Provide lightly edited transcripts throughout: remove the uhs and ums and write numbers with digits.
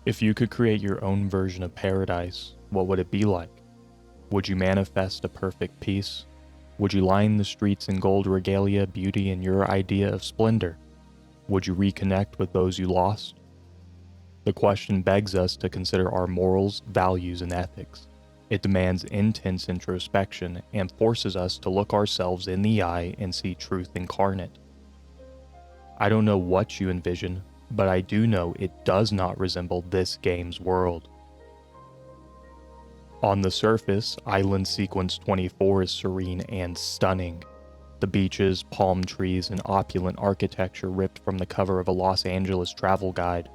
If you could create your own version of paradise, what would it be like? Would you manifest a perfect peace? Would you line the streets in gold regalia, beauty, and your idea of splendor? Would you reconnect with those you lost? The question begs us to consider our morals, values, and ethics. It demands intense introspection and forces us to look ourselves in the eye and see truth incarnate. I don't know what you envision, but I do know it does not resemble this game's world. On the surface, Island Sequence 24 is serene and stunning. The beaches, palm trees, and opulent architecture ripped from the cover of a Los Angeles travel guide.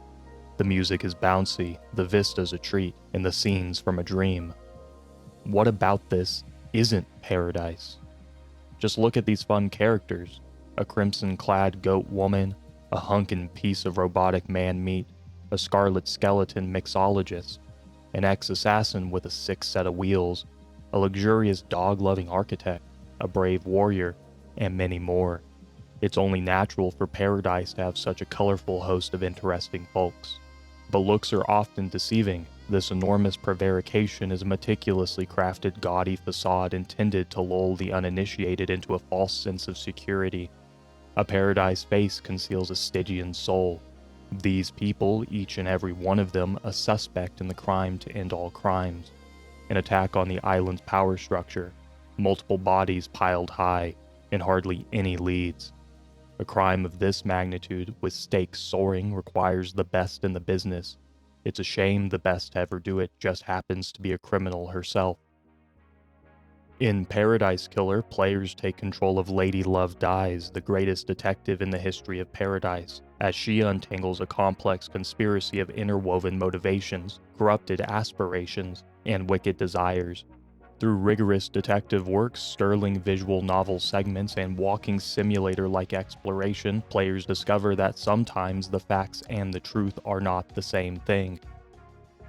The music is bouncy, the vista's a treat, and the scenes from a dream. What about this isn't paradise? Just look at these fun characters. A crimson-clad goat woman, a hunkin' piece of robotic man meat, a scarlet skeleton mixologist, an ex-assassin with a sick set of wheels, a luxurious dog-loving architect, a brave warrior, and many more. It's only natural for paradise to have such a colorful host of interesting folks. But looks are often deceiving. This enormous prevarication is a meticulously crafted gaudy facade intended to lull the uninitiated into a false sense of security. A paradise face conceals a Stygian soul. These people, each and every one of them, a suspect in the crime to end all crimes. An attack on the island's power structure, multiple bodies piled high, and hardly any leads. A crime of this magnitude, with stakes soaring, requires the best in the business. It's a shame the best to ever do it just happens to be a criminal herself. In Paradise Killer, players take control of Lady Love Dies, the greatest detective in the history of Paradise, as she untangles a complex conspiracy of interwoven motivations, corrupted aspirations, and wicked desires. Through rigorous detective work, sterling visual novel segments, and walking simulator-like exploration, players discover that sometimes the facts and the truth are not the same thing.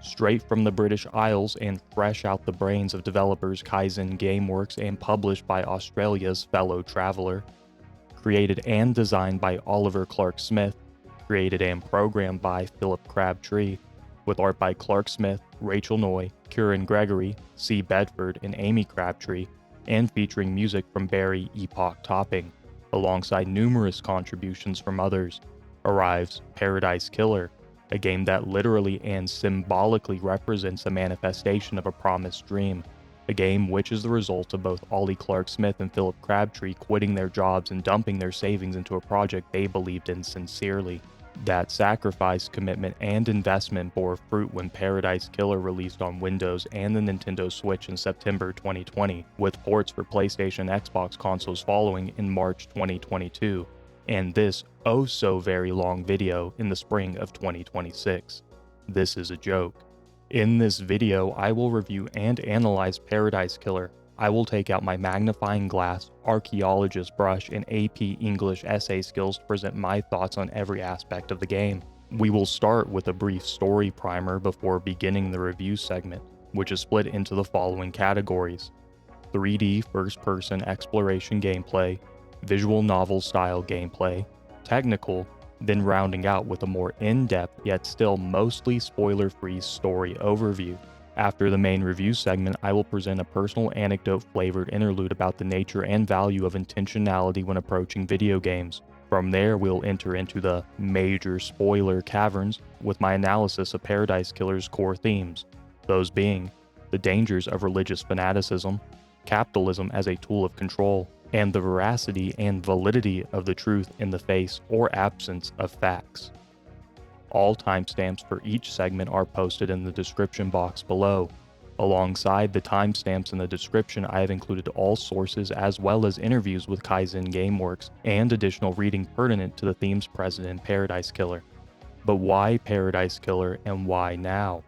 Straight from the British Isles and fresh out the brains of developers Kaizen Gameworks and published by Australia's fellow traveler. Created and designed by Oliver Clark Smith, created and programmed by Philip Crabtree, with art by Clark Smith, Rachel Noy, Kieran Gregory, C. Bedford, and Amy Crabtree, and featuring music from Barry Epoch Topping, alongside numerous contributions from others, arrives Paradise Killer, a game that literally and symbolically represents a manifestation of a promised dream, a game which is the result of both Ollie Clark Smith and Philip Crabtree quitting their jobs and dumping their savings into a project they believed in sincerely. That sacrifice, commitment, and investment bore fruit when Paradise Killer released on Windows and the Nintendo Switch in September 2020, with ports for PlayStation and Xbox consoles following in March 2022, and this oh-so-very long video in the spring of 2026. This is a joke. In this video, I will review and analyze Paradise Killer. I will take out my magnifying glass, archaeologist brush, and AP English essay skills to present my thoughts on every aspect of the game. We will start with a brief story primer before beginning the review segment, which is split into the following categories: 3D first-person exploration gameplay, visual novel-style gameplay, technical, then rounding out with a more in-depth yet still mostly spoiler-free story overview. After the main review segment, I will present a personal anecdote-flavored interlude about the nature and value of intentionality when approaching video games. From there, we'll enter into the major spoiler caverns with my analysis of Paradise Killer's core themes, those being the dangers of religious fanaticism, capitalism as a tool of control, and the veracity and validity of the truth in the face or absence of facts. All timestamps for each segment are posted in the description box below. Alongside the timestamps in the description, I have included all sources as well as interviews with Kaizen Gameworks and additional reading pertinent to the themes present in Paradise Killer. But why Paradise Killer and why now?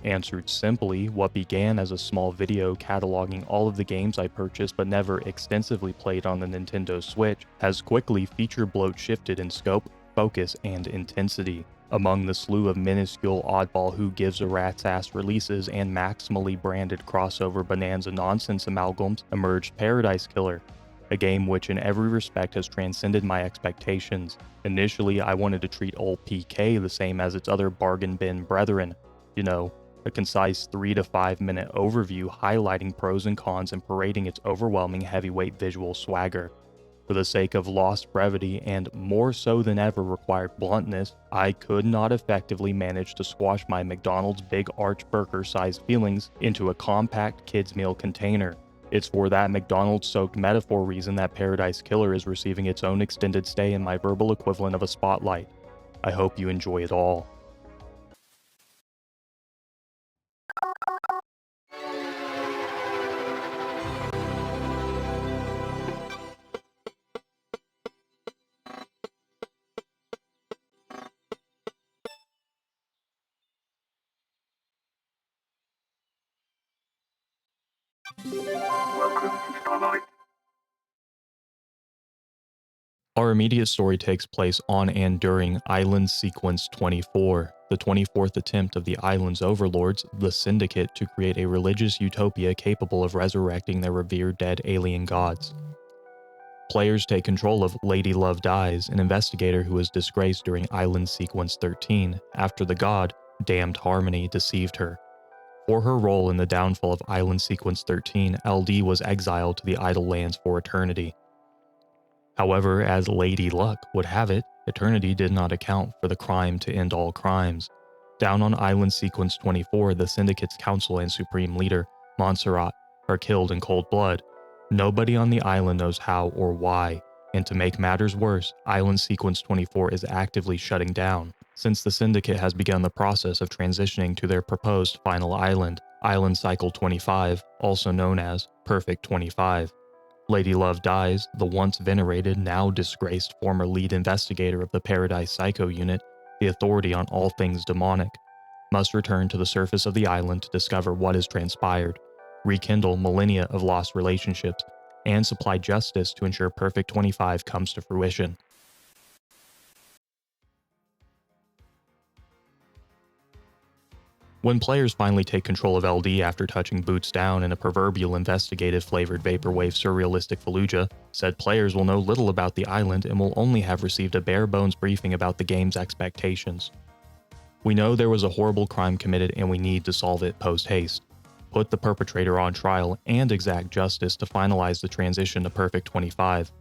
Answered simply, what began as a small video cataloging all of the games I purchased but never extensively played on the Nintendo Switch has quickly feature bloat shifted in scope, focus, and intensity. Among the slew of minuscule oddball who gives a rat's ass releases and maximally branded crossover bonanza nonsense amalgams emerged Paradise Killer, a game which in every respect has transcended my expectations. Initially, I wanted to treat old PK the same as its other bargain bin brethren, a concise 3 to 5 minute overview highlighting pros and cons and parading its overwhelming heavyweight visual swagger. For the sake of lost brevity and more so than ever required bluntness, I could not effectively manage to squash my McDonald's Big Arch Burger sized feelings into a compact kids meal container. It's for that McDonald's-soaked metaphor reason that Paradise Killer is receiving its own extended stay in my verbal equivalent of a spotlight. I hope you enjoy it all. Our immediate story takes place on and during Island Sequence 24, the 24th attempt of the island's overlords, the Syndicate, to create a religious utopia capable of resurrecting their revered dead alien gods. Players take control of Lady Love Dies, an investigator who was disgraced during Island Sequence 13 after the god, Damned Harmony, deceived her. For her role in the downfall of Island Sequence 13, LD was exiled to the Idle Lands for eternity. However, as Lady Luck would have it, eternity did not account for the crime to end all crimes. Down on Island Sequence 24, the Syndicate's council and supreme leader, Montserrat, are killed in cold blood. Nobody on the island knows how or why, and to make matters worse, Island Sequence 24 is actively shutting down, since the Syndicate has begun the process of transitioning to their proposed final island, Island Cycle 25, also known as Perfect 25. Lady Love Dies, the once venerated, now disgraced former lead investigator of the Paradise Psycho Unit, the authority on all things demonic, must return to the surface of the island to discover what has transpired, rekindle millennia of lost relationships, and supply justice to ensure Perfect 25 comes to fruition. When players finally take control of LD after touching boots down in a proverbial investigative-flavored Vaporwave surrealistic Fallujah, said players will know little about the island and will only have received a bare-bones briefing about the game's expectations. We know there was a horrible crime committed and we need to solve it post-haste, put the perpetrator on trial, and exact justice to finalize the transition to Perfect 25.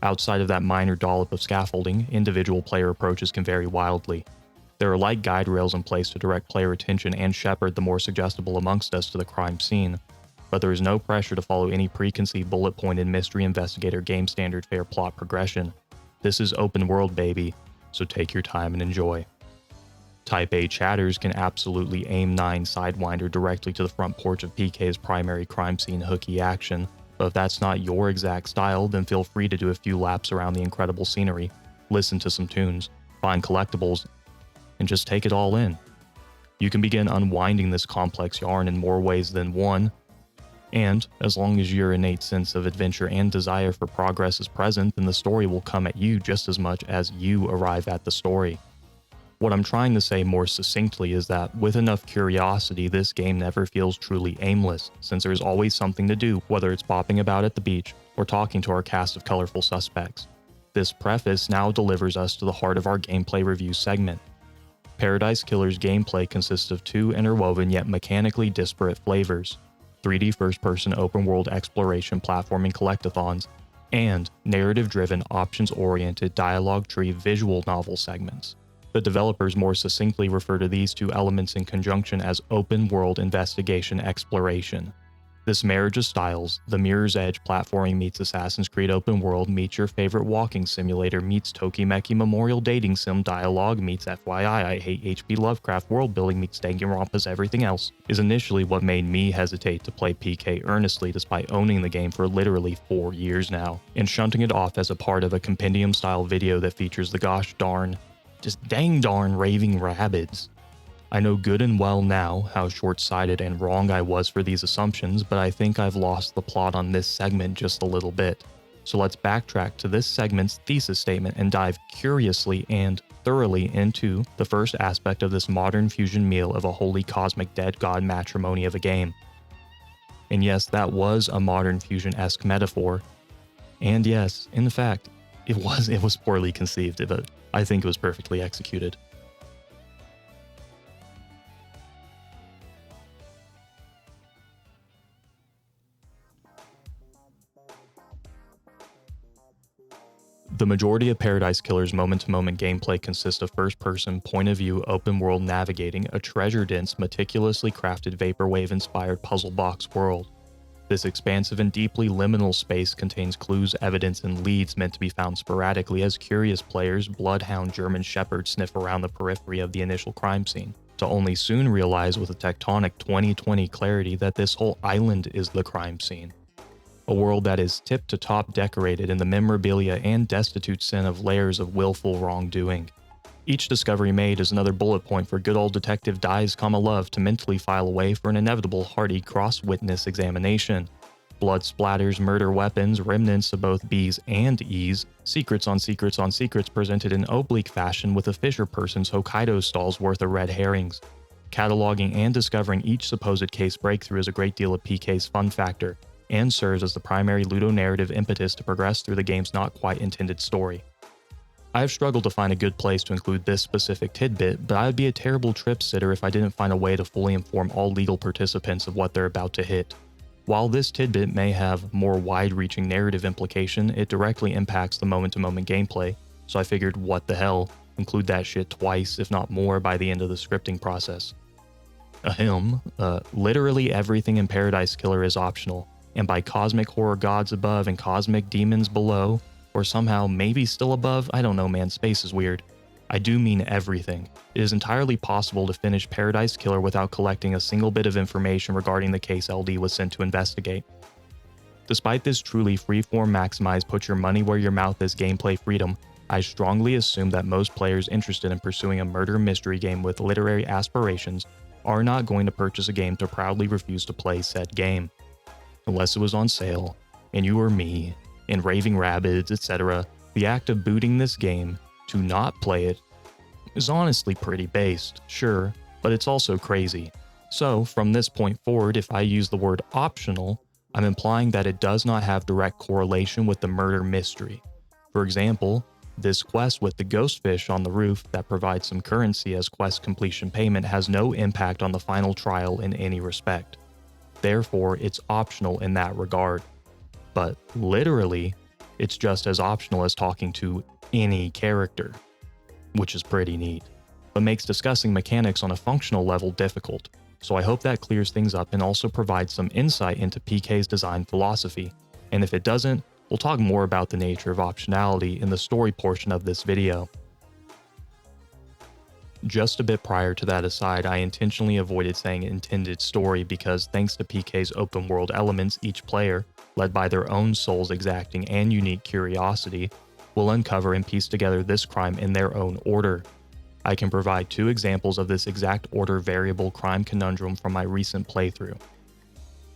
Outside of that minor dollop of scaffolding, individual player approaches can vary wildly. There are light guide rails in place to direct player attention and shepherd the more suggestible amongst us to the crime scene, but there is no pressure to follow any preconceived bullet-pointed mystery investigator game standard fare plot progression. This is open world, baby, so take your time and enjoy. Type A chatters can absolutely aim 9 Sidewinder directly to the front porch of PK's primary crime scene hooky action, but if that's not your exact style, then feel free to do a few laps around the incredible scenery, listen to some tunes, find collectibles, and just take it all in. You can begin unwinding this complex yarn in more ways than one, and as long as your innate sense of adventure and desire for progress is present, then the story will come at you just as much as you arrive at the story. What I'm trying to say more succinctly is that with enough curiosity, this game never feels truly aimless, since there's always something to do, whether it's bopping about at the beach or talking to our cast of colorful suspects. This preface now delivers us to the heart of our gameplay review segment. Paradise Killer's gameplay consists of 2 interwoven yet mechanically disparate flavors: 3D first-person open-world exploration platforming collectathons, and narrative-driven, options-oriented dialogue tree visual novel segments. The developers more succinctly refer to these 2 elements in conjunction as open-world investigation exploration. This marriage of styles, the Mirror's Edge platforming meets Assassin's Creed open world meets your favorite walking simulator meets Tokimeki Memorial Dating Sim dialogue meets FYI I Hate HP Lovecraft world building meets Danganronpa's everything else, is initially what made me hesitate to play PK earnestly despite owning the game for literally 4 years now, and shunting it off as a part of a compendium-style video that features the gosh darn, just dang darn raving rabbids. I know good and well now how short-sighted and wrong I was for these assumptions, but I think I've lost the plot on this segment just a little bit. So let's backtrack to this segment's thesis statement and dive curiously and thoroughly into the first aspect of this modern fusion meal of a holy cosmic dead god matrimony of a game. And yes, that was a modern fusion-esque metaphor. And yes, in fact, it was poorly conceived, but I think it was perfectly executed. The majority of Paradise Killer's moment-to-moment gameplay consists of first-person, point-of-view, open-world navigating a treasure-dense, meticulously crafted Vaporwave-inspired puzzle box world. This expansive and deeply liminal space contains clues, evidence, and leads meant to be found sporadically as curious players, bloodhound German shepherds sniff around the periphery of the initial crime scene, to only soon realize with a tectonic 2020 clarity that this whole island is the crime scene. A world that is tip-to-top decorated in the memorabilia and destitute sin of layers of willful wrongdoing. Each discovery made is another bullet point for good old Detective Dies, Love to mentally file away for an inevitable hearty cross-witness examination. Blood splatters, murder weapons, remnants of both B's and E's, secrets on secrets on secrets presented in oblique fashion with a fisher person's Hokkaido stall's worth of red herrings. Cataloging and discovering each supposed case breakthrough is a great deal of PK's fun factor, and serves as the primary ludonarrative impetus to progress through the game's not quite intended story. I have struggled to find a good place to include this specific tidbit, but I would be a terrible trip sitter if I didn't find a way to fully inform all legal participants of what they're about to hit. While this tidbit may have more wide-reaching narrative implication, it directly impacts the moment-to-moment gameplay, so I figured what the hell, include that shit twice, if not more, by the end of the scripting process. Literally everything in Paradise Killer is optional, and by cosmic horror gods above and cosmic demons below, or somehow maybe still above, I don't know man, space is weird. I do mean everything. It is entirely possible to finish Paradise Killer without collecting a single bit of information regarding the case LD was sent to investigate. Despite this truly freeform maximize put your money where your mouth is gameplay freedom, I strongly assume that most players interested in pursuing a murder mystery game with literary aspirations are not going to purchase a game to proudly refuse to play said game. Unless it was on sale, and you or me, and raving rabbits, etc., the act of booting this game to not play it is honestly pretty based, sure, but it's also crazy. So, from this point forward, if I use the word optional, I'm implying that it does not have direct correlation with the murder mystery. For example, this quest with the ghost fish on the roof that provides some currency as quest completion payment has no impact on the final trial in any respect. Therefore, it's optional in that regard. But literally, it's just as optional as talking to any character, which is pretty neat, but makes discussing mechanics on a functional level difficult. So I hope that clears things up and also provides some insight into PK's design philosophy. And if it doesn't, we'll talk more about the nature of optionality in the story portion of this video. Just a bit prior to that aside, I intentionally avoided saying intended story because thanks to PK's open world elements, each player, led by their own soul's exacting and unique curiosity, will uncover and piece together this crime in their own order. I can provide 2 examples of this exact order variable crime conundrum from my recent playthrough.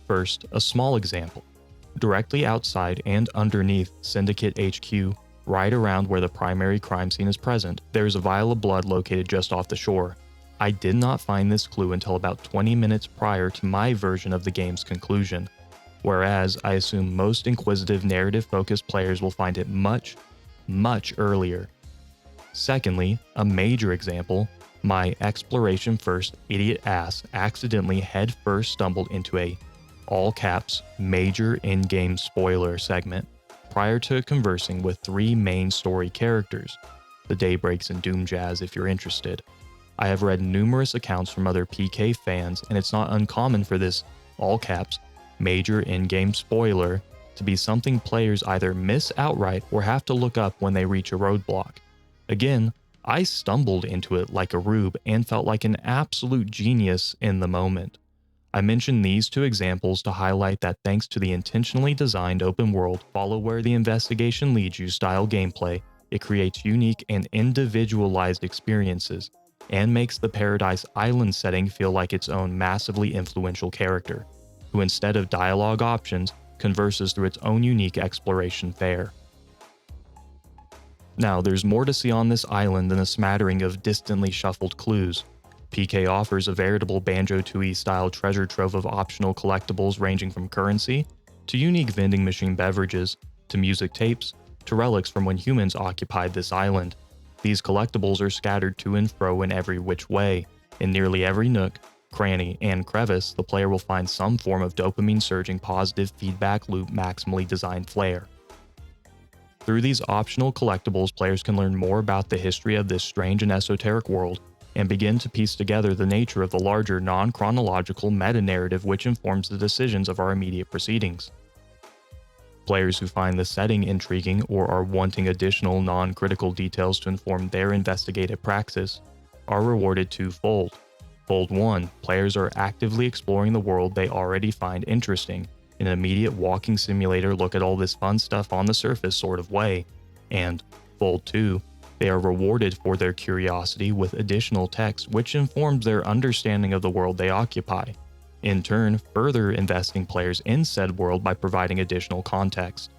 First, a small example. Directly outside and underneath Syndicate HQ, right around where the primary crime scene is present, there is a vial of blood located just off the shore. I did not find this clue until about 20 minutes prior to my version of the game's conclusion, whereas I assume most inquisitive narrative-focused players will find it much, much earlier. Secondly, a major example, my exploration-first idiot ass accidentally head-first stumbled into a, all caps, major in-game spoiler segment, prior to conversing with 3 main story characters, the Daybreaks and Doom Jazz if you're interested. I have read numerous accounts from other PK fans, and it's not uncommon for this, all caps, major in-game spoiler to be something players either miss outright or have to look up when they reach a roadblock. Again, I stumbled into it like a rube and felt like an absolute genius in the moment. I mention these 2 examples to highlight that thanks to the intentionally designed open world, follow where the investigation leads you style gameplay, it creates unique and individualized experiences, and makes the Paradise Island setting feel like its own massively influential character, who instead of dialogue options, converses through its own unique exploration fare. Now, there's more to see on this island than a smattering of distantly shuffled clues. PK offers a veritable Banjo-Tooie style treasure trove of optional collectibles ranging from currency to unique vending machine beverages, to music tapes, to relics from when humans occupied this island. These collectibles are scattered to and fro in every which way. In nearly every nook, cranny, and crevice, the player will find some form of dopamine-surging positive feedback loop maximally designed flair. Through these optional collectibles, players can learn more about the history of this strange and esoteric world, and begin to piece together the nature of the larger non-chronological meta-narrative which informs the decisions of our immediate proceedings. Players who find the setting intriguing or are wanting additional non-critical details to inform their investigative praxis are rewarded twofold. Fold 1, players are actively exploring the world they already find interesting, in an immediate walking simulator look at all this fun stuff on the surface sort of way, and Fold 2, they are rewarded for their curiosity with additional text which informs their understanding of the world they occupy, in turn further investing players in said world by providing additional context.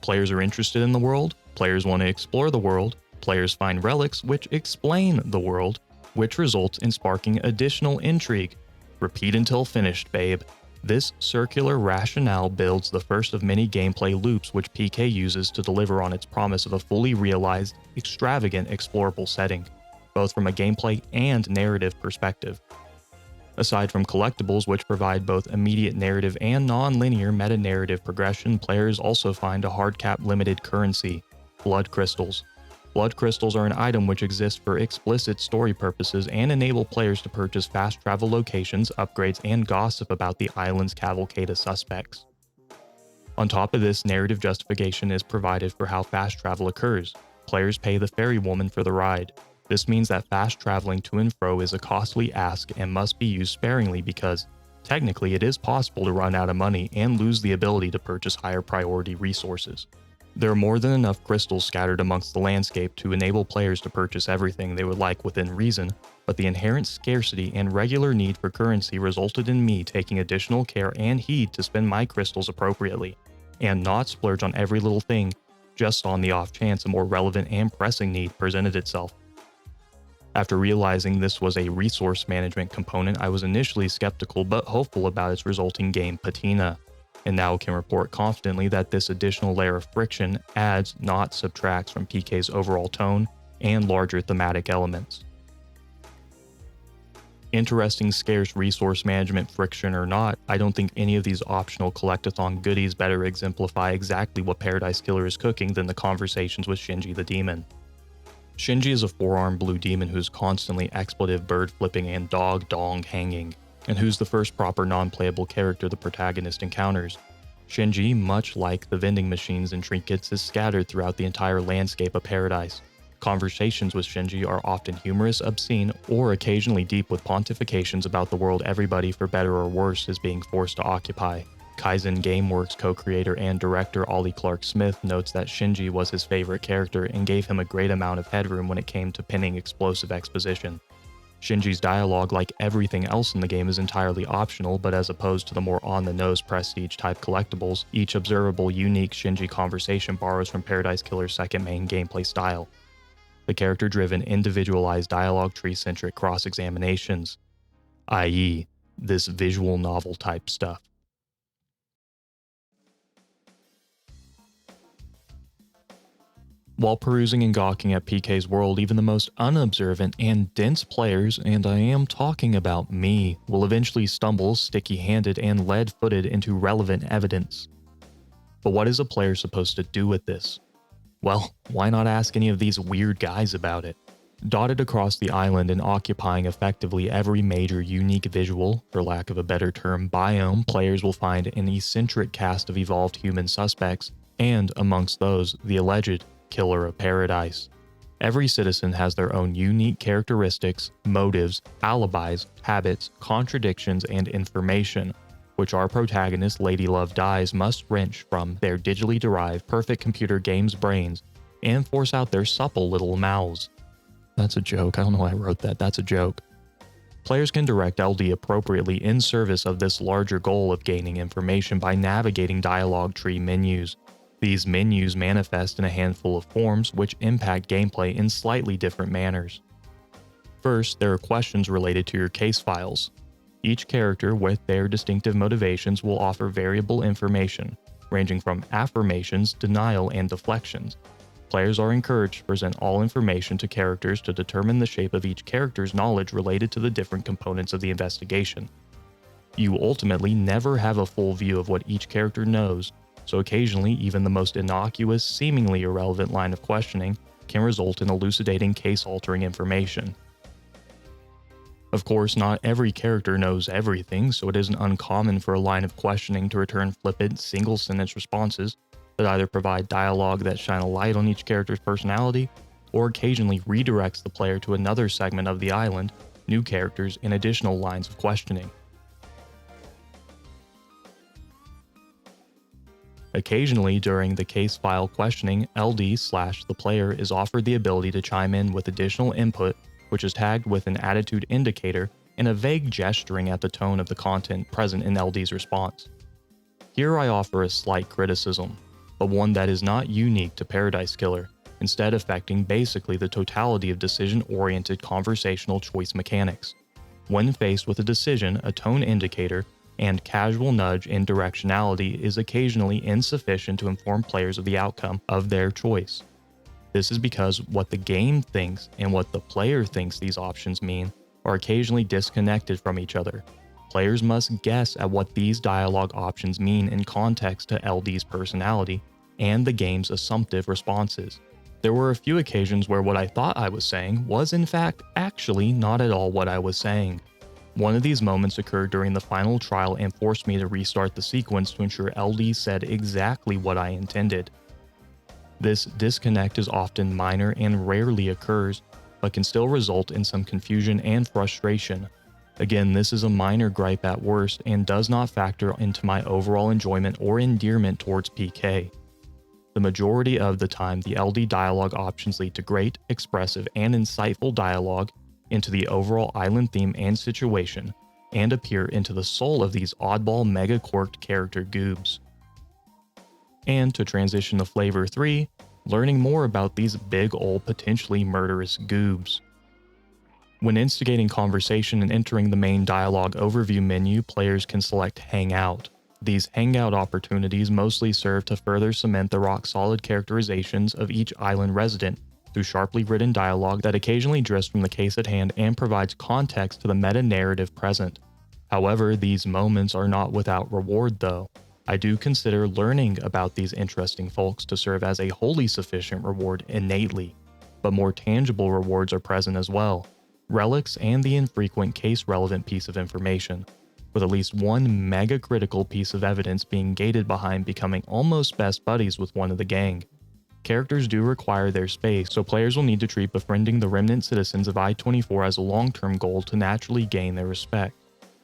Players are interested in the world, players want to explore the world, players find relics which explain the world, which results in sparking additional intrigue. Repeat until finished, babe. This circular rationale builds the first of many gameplay loops which PK uses to deliver on its promise of a fully realized, extravagant, explorable setting, both from a gameplay and narrative perspective. Aside from collectibles which provide both immediate narrative and non-linear meta-narrative progression, players also find a hard-cap limited currency, blood crystals. Blood crystals are an item which exists for explicit story purposes and enable players to purchase fast travel locations, upgrades, and gossip about the island's cavalcade of suspects. On top of this, narrative justification is provided for how fast travel occurs. Players pay the ferrywoman for the ride. This means that fast traveling to and fro is a costly ask and must be used sparingly because, technically, it is possible to run out of money and lose the ability to purchase higher priority resources. There are more than enough crystals scattered amongst the landscape to enable players to purchase everything they would like within reason, but the inherent scarcity and regular need for currency resulted in me taking additional care and heed to spend my crystals appropriately, and not splurge on every little thing just on the off chance a more relevant and pressing need presented itself. After realizing this was a resource management component, I was initially skeptical but hopeful about its resulting game patina, and now can report confidently that this additional layer of friction adds, not subtracts from PK's overall tone and larger thematic elements. Interesting scarce resource management friction or not, I don't think any of these optional collectathon goodies better exemplify exactly what Paradise Killer is cooking than the conversations with Shinji the Demon. Shinji is a four-armed blue demon who's constantly expletive bird flipping and dog dong hanging, and who's the first proper non-playable character the protagonist encounters. Shinji, much like the vending machines and trinkets, is scattered throughout the entire landscape of Paradise. Conversations with Shinji are often humorous, obscene, or occasionally deep with pontifications about the world everybody, for better or worse, is being forced to occupy. Kaizen Gameworks co-creator and director Ollie Clark Smith notes that Shinji was his favorite character and gave him a great amount of headroom when it came to pinning explosive exposition. Shinji's dialogue, like everything else in the game, is entirely optional, but as opposed to the more on-the-nose prestige-type collectibles, each observable, unique Shinji conversation borrows from Paradise Killer's second main gameplay style: the character-driven, individualized dialogue tree-centric cross-examinations, i.e., this visual novel-type stuff. While perusing and gawking at PK's world, even the most unobservant and dense players, and I am talking about me, will eventually stumble sticky-handed and lead-footed into relevant evidence. But what is a player supposed to do with this? Well, why not ask any of these weird guys about it? Dotted across the island and occupying effectively every major unique visual, for lack of a better term, biome, players will find an eccentric cast of evolved human suspects, and amongst those, the alleged Killer of Paradise. Every citizen has their own unique characteristics, motives, alibis, habits, contradictions, and information, which our protagonist, Lady Love Dies, must wrench from their digitally derived perfect computer games brains and force out their supple little mouths. That's a joke. I don't know why I wrote that. That's a joke. Players can direct LD appropriately in service of this larger goal of gaining information by navigating dialogue tree menus. These menus manifest in a handful of forms which impact gameplay in slightly different manners. First, there are questions related to your case files. Each character with their distinctive motivations will offer variable information. ranging from affirmations, denial, and deflections. Players are encouraged to present all information to characters to determine the shape of each character's knowledge related to the different components of the investigation. You ultimately never have a full view of what each character knows, so occasionally even the most innocuous, seemingly irrelevant line of questioning can result in elucidating case-altering information. Of course, not every character knows everything, so it isn't uncommon for a line of questioning to return flippant, single-sentence responses that either provide dialogue that shine a light on each character's personality, or occasionally redirects the player to another segment of the island, new characters, and additional lines of questioning. Occasionally, during the case file questioning, LD/the player is offered the ability to chime in with additional input, which is tagged with an attitude indicator and a vague gesturing at the tone of the content present in LD's response. Here I offer a slight criticism, but one that is not unique to Paradise Killer, instead affecting basically the totality of decision-oriented conversational choice mechanics. When faced with a decision, a tone indicator and casual nudge in directionality is occasionally insufficient to inform players of the outcome of their choice. This is because what the game thinks and what the player thinks these options mean are occasionally disconnected from each other. Players must guess at what these dialogue options mean in context to LD's personality and the game's assumptive responses. There were a few occasions where what I thought I was saying was in fact actually not at all what I was saying. One of these moments occurred during the final trial and forced me to restart the sequence to ensure LD said exactly what I intended. This disconnect is often minor and rarely occurs, but can still result in some confusion and frustration. Again, this is a minor gripe at worst and does not factor into my overall enjoyment or endearment towards PK. The majority of the time, the LD dialogue options lead to great, expressive, and insightful dialogue into the overall island theme and situation, and appear into the soul of these oddball mega-quirked character goobs. And to transition to Flavor 3, learning more about these big ol' potentially murderous goobs. When instigating conversation and entering the main dialogue overview menu, players can select Hangout. These hangout opportunities mostly serve to further cement the rock-solid characterizations of each island resident through sharply written dialogue that occasionally drifts from the case at hand and provides context to the meta-narrative present. However, these moments are not without reward though. I do consider learning about these interesting folks to serve as a wholly sufficient reward innately, but more tangible rewards are present as well. Relics and the infrequent case-relevant piece of information, with at least one mega-critical piece of evidence being gated behind becoming almost best buddies with one of the gang. Characters do require their space, so players will need to treat befriending the remnant citizens of I-24 as a long-term goal to naturally gain their respect.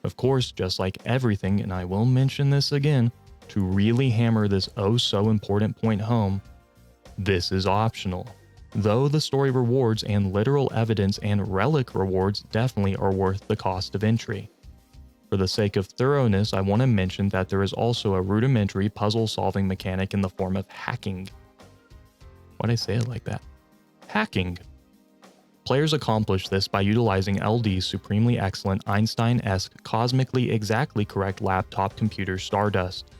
Of course, just like everything, and I will mention this again, to really hammer this oh-so-important point home, this is optional. Though the story rewards and literal evidence and relic rewards definitely are worth the cost of entry. For the sake of thoroughness, I want to mention that there is also a rudimentary puzzle-solving mechanic in the form of hacking. Why'd I say it like that? Hacking. Players accomplish this by utilizing LD's supremely excellent Einstein-esque cosmically exactly correct laptop computer Stardust.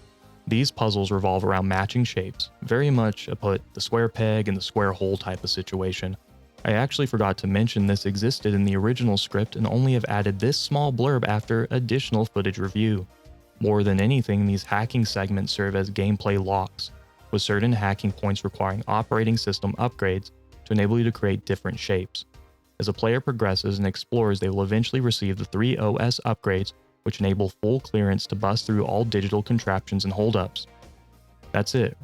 These puzzles revolve around matching shapes, very much a the square peg and the square hole type of situation. I actually forgot to mention this existed in the original script and only have added this small blurb after additional footage review. More than anything, these hacking segments serve as gameplay locks, with certain hacking points requiring operating system upgrades to enable you to create different shapes. As a player progresses and explores, they will eventually receive the 3 OS upgrades, which enable full clearance to bust through all digital contraptions and holdups. That's it.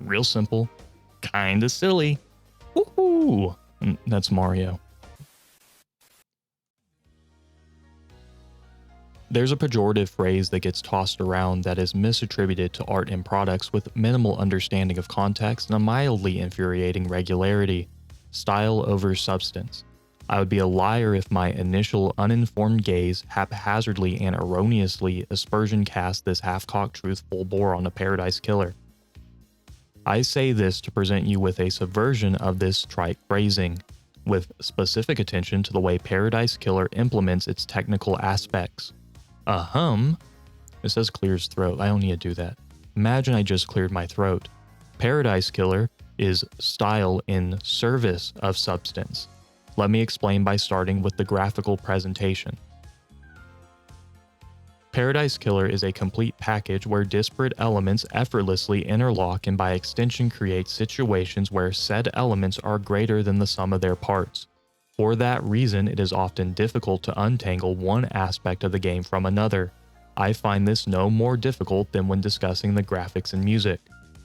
Real simple. Kinda silly. Woohoo! That's Mario. There's a pejorative phrase that gets tossed around that is misattributed to art and products with minimal understanding of context and a mildly infuriating regularity. Style over substance. I would be a liar if my initial uninformed gaze haphazardly and erroneously aspersion cast this half-cocked truth full bore on a Paradise Killer. I say this to present you with a subversion of this trite phrasing, with specific attention to the way Paradise Killer implements its technical aspects. It says clear his throat. I don't need to do that. imagine I just cleared my throat. Paradise Killer is style in service of substance. Let me explain by starting with the graphical presentation. Paradise Killer is a complete package where disparate elements effortlessly interlock and by extension create situations where said elements are greater than the sum of their parts. For that reason, it is often difficult to untangle one aspect of the game from another. I find this no more difficult than when discussing the graphics and music,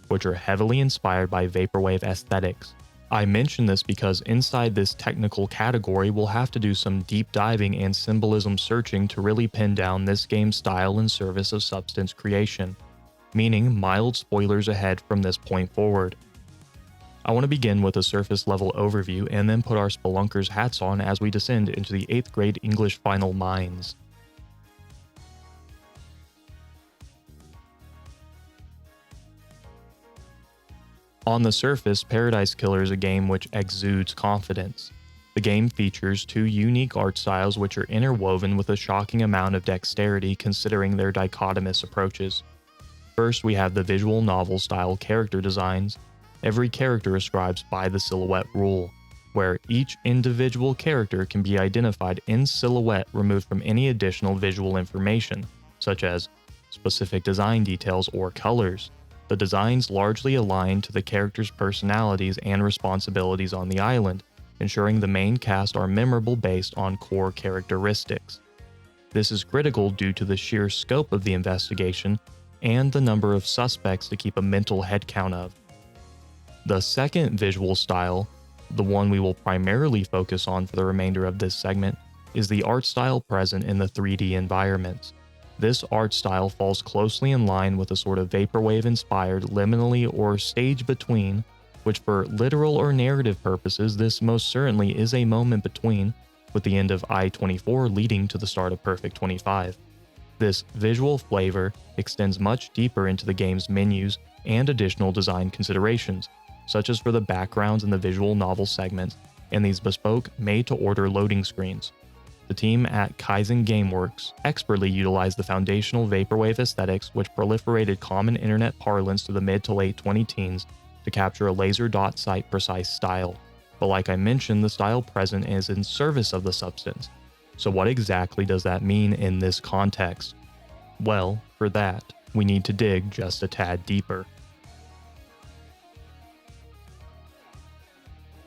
which are heavily inspired by Vaporwave aesthetics. I mention this because inside this technical category we'll have to do some deep diving and symbolism searching to really pin down this game's style in service of substance creation, meaning mild spoilers ahead from this point forward. I want to begin with a surface level overview and then put our spelunkers hats on as we descend into the 8th grade English final minds. On the surface, Paradise Killer is a game which exudes confidence. The game features two unique art styles which are interwoven with a shocking amount of dexterity considering their dichotomous approaches. First, we have the visual novel style character designs. Every character ascribes by the silhouette rule, where each individual character can be identified in silhouette removed from any additional visual information, such as specific design details or colors. The designs largely align to the characters' personalities and responsibilities on the island, ensuring the main cast are memorable based on core characteristics. This is critical due to the sheer scope of the investigation and the number of suspects to keep a mental headcount of. The second visual style, the one we will primarily focus on for the remainder of this segment, is the art style present in the 3D environments. This art style falls closely in line with a sort of Vaporwave-inspired liminally or stage between, which for literal or narrative purposes this most certainly is a moment between, with the end of I-24 leading to the start of Perfect 25. This visual flavor extends much deeper into the game's menus and additional design considerations, such as for the backgrounds in the visual novel segments and these bespoke made-to-order loading screens. The team at Kaizen Gameworks expertly utilized the foundational Vaporwave aesthetics which proliferated common internet parlance to the mid to late 2010s to capture a laser dot sight precise style. But like I mentioned, the style present is in service of the substance. So what exactly does that mean in this context? Well, for that, we need to dig just a tad deeper.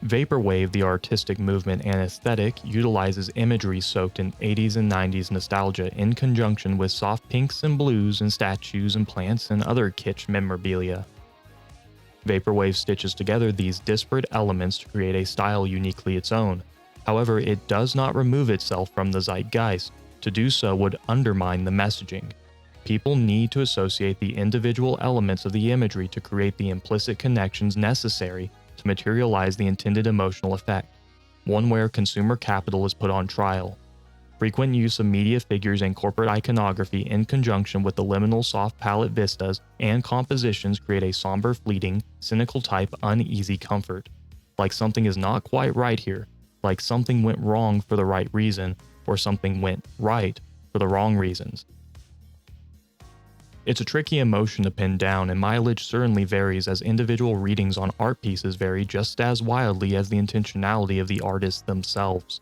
Vaporwave, the artistic movement and aesthetic, utilizes imagery soaked in 80s and 90s nostalgia in conjunction with soft pinks and blues and statues and plants and other kitsch memorabilia. Vaporwave stitches together these disparate elements to create a style uniquely its own. However, it does not remove itself from the zeitgeist. To do so would undermine the messaging. People need to associate the individual elements of the imagery to create the implicit connections necessary to materialize the intended emotional effect, one where consumer capital is put on trial. Frequent use of media figures and corporate iconography in conjunction with the liminal soft palette vistas and compositions create a somber, fleeting, cynical type uneasy comfort. Like something is not quite right here, like something went wrong for the right reason, or something went right for the wrong reasons. It's a tricky emotion to pin down, and mileage certainly varies as individual readings on art pieces vary just as wildly as the intentionality of the artists themselves.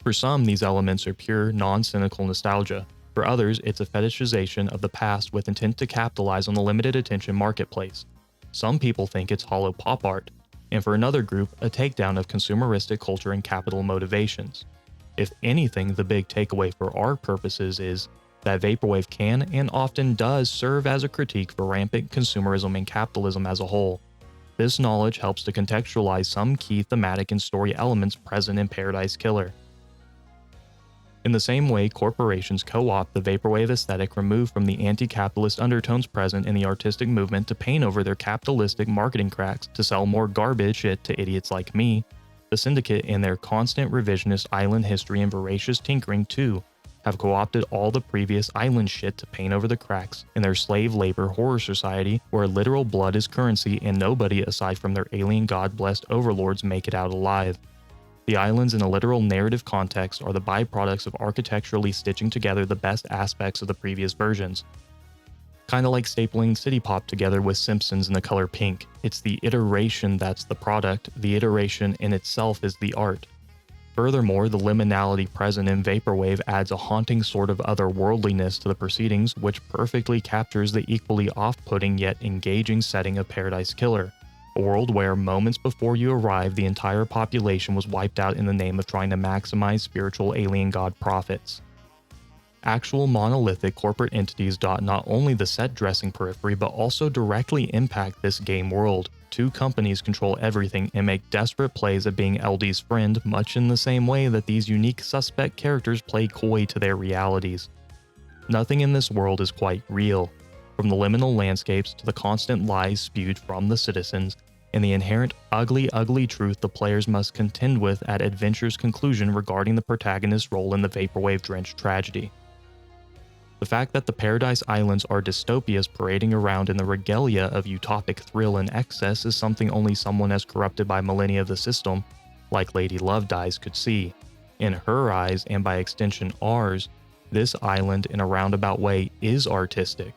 For some, these elements are pure, non-cynical nostalgia. For others, it's a fetishization of the past with intent to capitalize on the limited attention marketplace. Some people think it's hollow pop art, and for another group, a takedown of consumeristic culture and capital motivations. If anything, the big takeaway for our purposes is that Vaporwave can and often does serve as a critique for rampant consumerism and capitalism as a whole. This knowledge helps to contextualize some key thematic and story elements present in Paradise Killer. In the same way, corporations co-opt the Vaporwave aesthetic removed from the anti-capitalist undertones present in the artistic movement to paint over their capitalistic marketing cracks to sell more garbage shit to idiots like me, the Syndicate and their constant revisionist island history and voracious tinkering too have co-opted all the previous island shit to paint over the cracks in their slave labor horror society where literal blood is currency and nobody aside from their alien god-blessed overlords make it out alive. The islands in a literal narrative context are the byproducts of architecturally stitching together the best aspects of the previous versions. Kinda like stapling City Pop together with Simpsons in the color pink. It's the iteration that's the product, the iteration in itself is the art. Furthermore, the liminality present in Vaporwave adds a haunting sort of otherworldliness to the proceedings, which perfectly captures the equally off-putting yet engaging setting of Paradise Killer, a world where moments before you arrive the entire population was wiped out in the name of trying to maximize spiritual alien god profits. Actual monolithic corporate entities dot not only the set dressing periphery but also directly impact this game world. Two companies control everything and make desperate plays at being LD's friend, much in the same way that these unique suspect characters play coy to their realities. Nothing in this world is quite real, from the liminal landscapes to the constant lies spewed from the citizens, and the inherent ugly truth the players must contend with at adventure's conclusion regarding the protagonist's role in the Vaporwave-drenched tragedy. The fact that the Paradise Islands are dystopias parading around in the regalia of utopic thrill and excess is something only someone as corrupted by millennia of the system, like Lady Love Dies, could see. In her eyes, and by extension ours, this island in a roundabout way is artistic.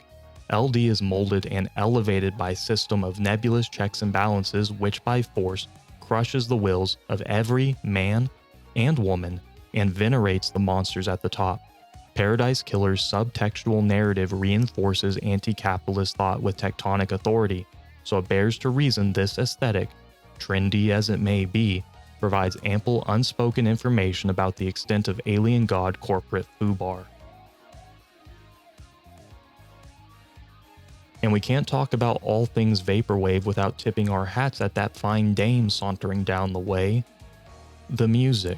LD is molded and elevated by a system of nebulous checks and balances which by force crushes the wills of every man and woman and venerates the monsters at the top. Paradise Killer's subtextual narrative reinforces anti-capitalist thought with tectonic authority, so it bears to reason this aesthetic, trendy as it may be, provides ample unspoken information about the extent of alien god corporate foobar. And we can't talk about all things Vaporwave without tipping our hats at that fine dame sauntering down the way. The music.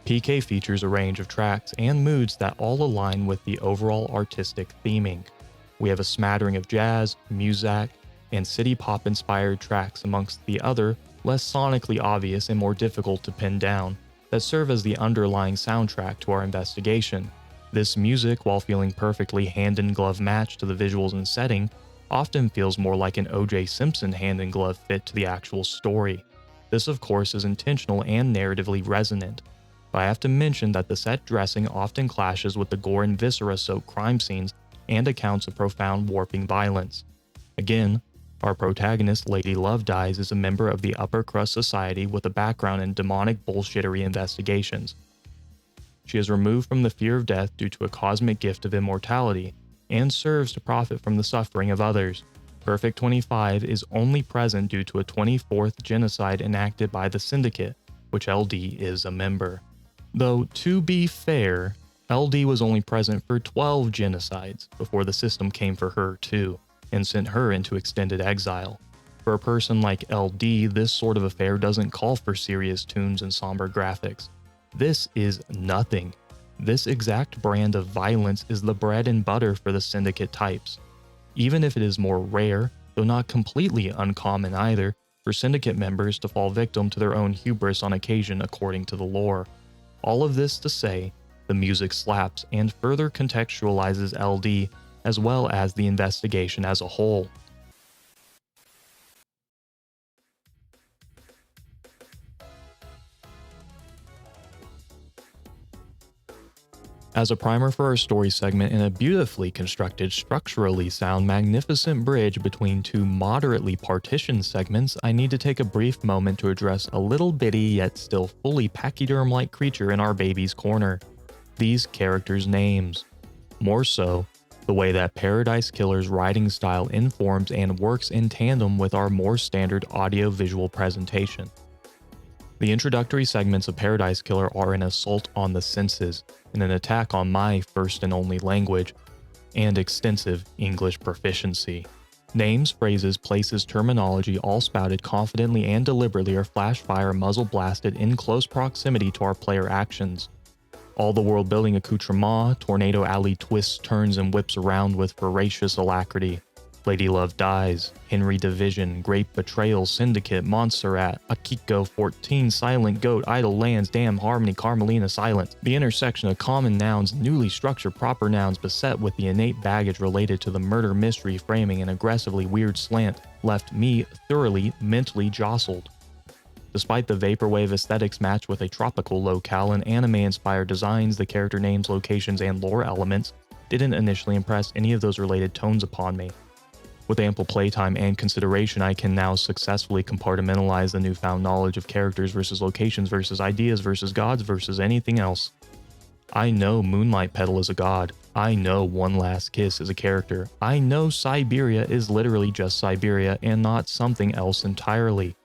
PK features a range of tracks and moods that all align with the overall artistic theming. We have a smattering of jazz, muzak, and city pop inspired tracks amongst the other, less sonically obvious and more difficult to pin down, that serve as the underlying soundtrack to our investigation. This music, while feeling perfectly hand-in-glove match to the visuals and setting, often feels more like an O.J. Simpson hand-in-glove fit to the actual story. This of course is intentional and narratively resonant. But I have to mention that the set dressing often clashes with the gore and viscera-soaked crime scenes and accounts of profound warping violence. Again, our protagonist, Lady Love Dies, is a member of the upper crust society with a background in demonic bullshittery investigations. She is removed from the fear of death due to a cosmic gift of immortality, and serves to profit from the suffering of others. Perfect 25 is only present due to a 24th genocide enacted by the Syndicate, which LD is a member. Though, to be fair, LD was only present for 12 genocides before the system came for her too, and sent her into extended exile. For a person like LD, this sort of affair doesn't call for serious tunes and somber graphics. This is nothing. This exact brand of violence is the bread and butter for the Syndicate types. Even if it is more rare, though not completely uncommon either, for Syndicate members to fall victim to their own hubris on occasion according to the lore. All of this to say, the music slaps and further contextualizes LD as well as the investigation as a whole. As a primer for our story segment in a beautifully constructed, structurally sound, magnificent bridge between two moderately partitioned segments, I need to take a brief moment to address a little bitty yet still fully pachyderm-like creature in our baby's corner. These characters' names. More so, the way that Paradise Killer's writing style informs and works in tandem with our more standard audio-visual presentation. The introductory segments of Paradise Killer are an assault on the senses, and an attack on my first and only language, and extensive English proficiency. Names, phrases, places, terminology, all spouted confidently and deliberately are flash-fire muzzle blasted in close proximity to our player actions. All the world-building accoutrement, Tornado Alley twists, turns, and whips around with voracious alacrity. Lady Love Dies, Henry Division, Great Betrayal, Syndicate, Montserrat, Akiko 14, Silent Goat, Idle Lands, Damn Harmony, Carmelina, Silence. The intersection of common nouns, newly structured proper nouns beset with the innate baggage related to the murder mystery framing an aggressively weird slant left me thoroughly mentally jostled. Despite the Vaporwave aesthetics matched with a tropical locale and anime-inspired designs, the character names, locations, and lore elements, didn't initially impress any of those related tones upon me. With ample playtime and consideration, I can now successfully compartmentalize the newfound knowledge of characters versus locations versus ideas versus gods versus anything else. I know Moonlight Petal is a god. I know One Last Kiss is a character. I know Siberia is literally just Siberia and not something else entirely.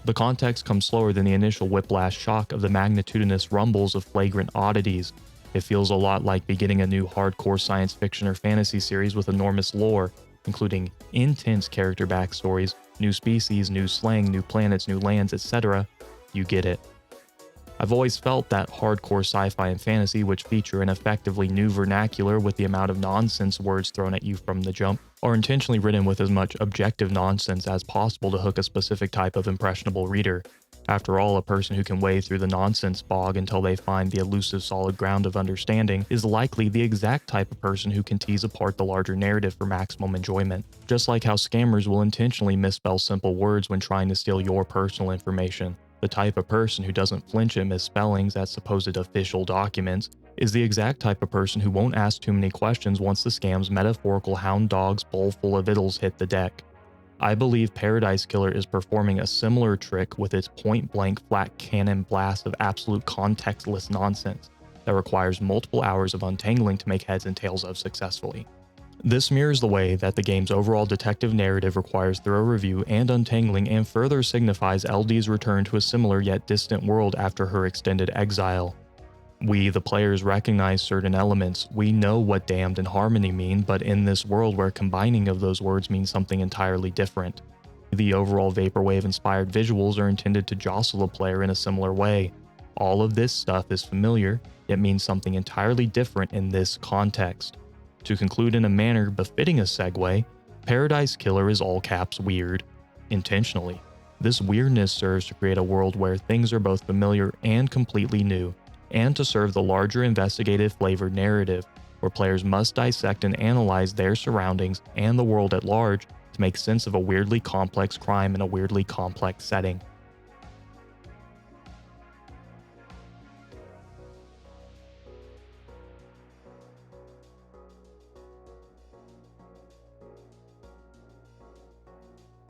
The context comes slower than the initial whiplash shock of the magnitudinous rumbles of flagrant oddities. It feels a lot like beginning a new hardcore science fiction or fantasy series with enormous lore, including intense character backstories, new species, new slang, new planets, new lands, etc. You get it. I've always felt that hardcore sci-fi and fantasy, which feature an effectively new vernacular with the amount of nonsense words thrown at you from the jump, are intentionally written with as much objective nonsense as possible to hook a specific type of impressionable reader. After all, a person who can wade through the nonsense bog until they find the elusive solid ground of understanding is likely the exact type of person who can tease apart the larger narrative for maximum enjoyment. Just like how scammers will intentionally misspell simple words when trying to steal your personal information. The type of person who doesn't flinch at misspellings at supposed official documents is the exact type of person who won't ask too many questions once the scam's metaphorical hound dog's bowl full of victuals hit the deck. I believe Paradise Killer is performing a similar trick with its point-blank flat cannon blast of absolute contextless nonsense that requires multiple hours of untangling to make heads and tails of successfully. This mirrors the way that the game's overall detective narrative requires thorough review and untangling and further signifies LD's return to a similar yet distant world after her extended exile. We, the players, recognize certain elements. We know what damned and harmony mean, but in this world where combining of those words means something entirely different. The overall Vaporwave-inspired visuals are intended to jostle the player in a similar way. All of this stuff is familiar, yet means something entirely different in this context. To conclude in a manner befitting a segue, Paradise Killer is all caps weird. Intentionally. This weirdness serves to create a world where things are both familiar and completely new, and to serve the larger investigative flavored narrative, where players must dissect and analyze their surroundings and the world at large to make sense of a weirdly complex crime in a weirdly complex setting.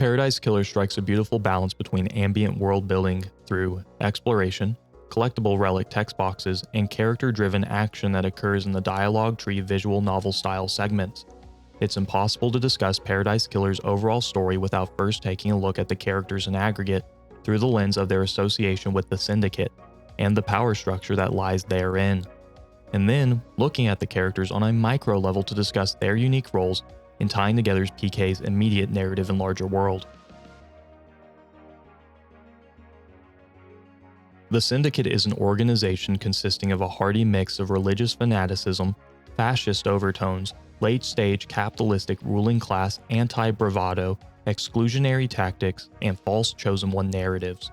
Paradise Killer strikes a beautiful balance between ambient world building through exploration, collectible relic text boxes, and character-driven action that occurs in the dialogue tree visual novel-style segments. It's impossible to discuss Paradise Killer's overall story without first taking a look at the characters in aggregate through the lens of their association with the Syndicate, and the power structure that lies therein. And then, looking at the characters on a micro level to discuss their unique roles in tying together PK's immediate narrative and larger world. The Syndicate is an organization consisting of a hearty mix of religious fanaticism, fascist overtones, late-stage capitalistic ruling class anti-bravado, exclusionary tactics, and false chosen one narratives.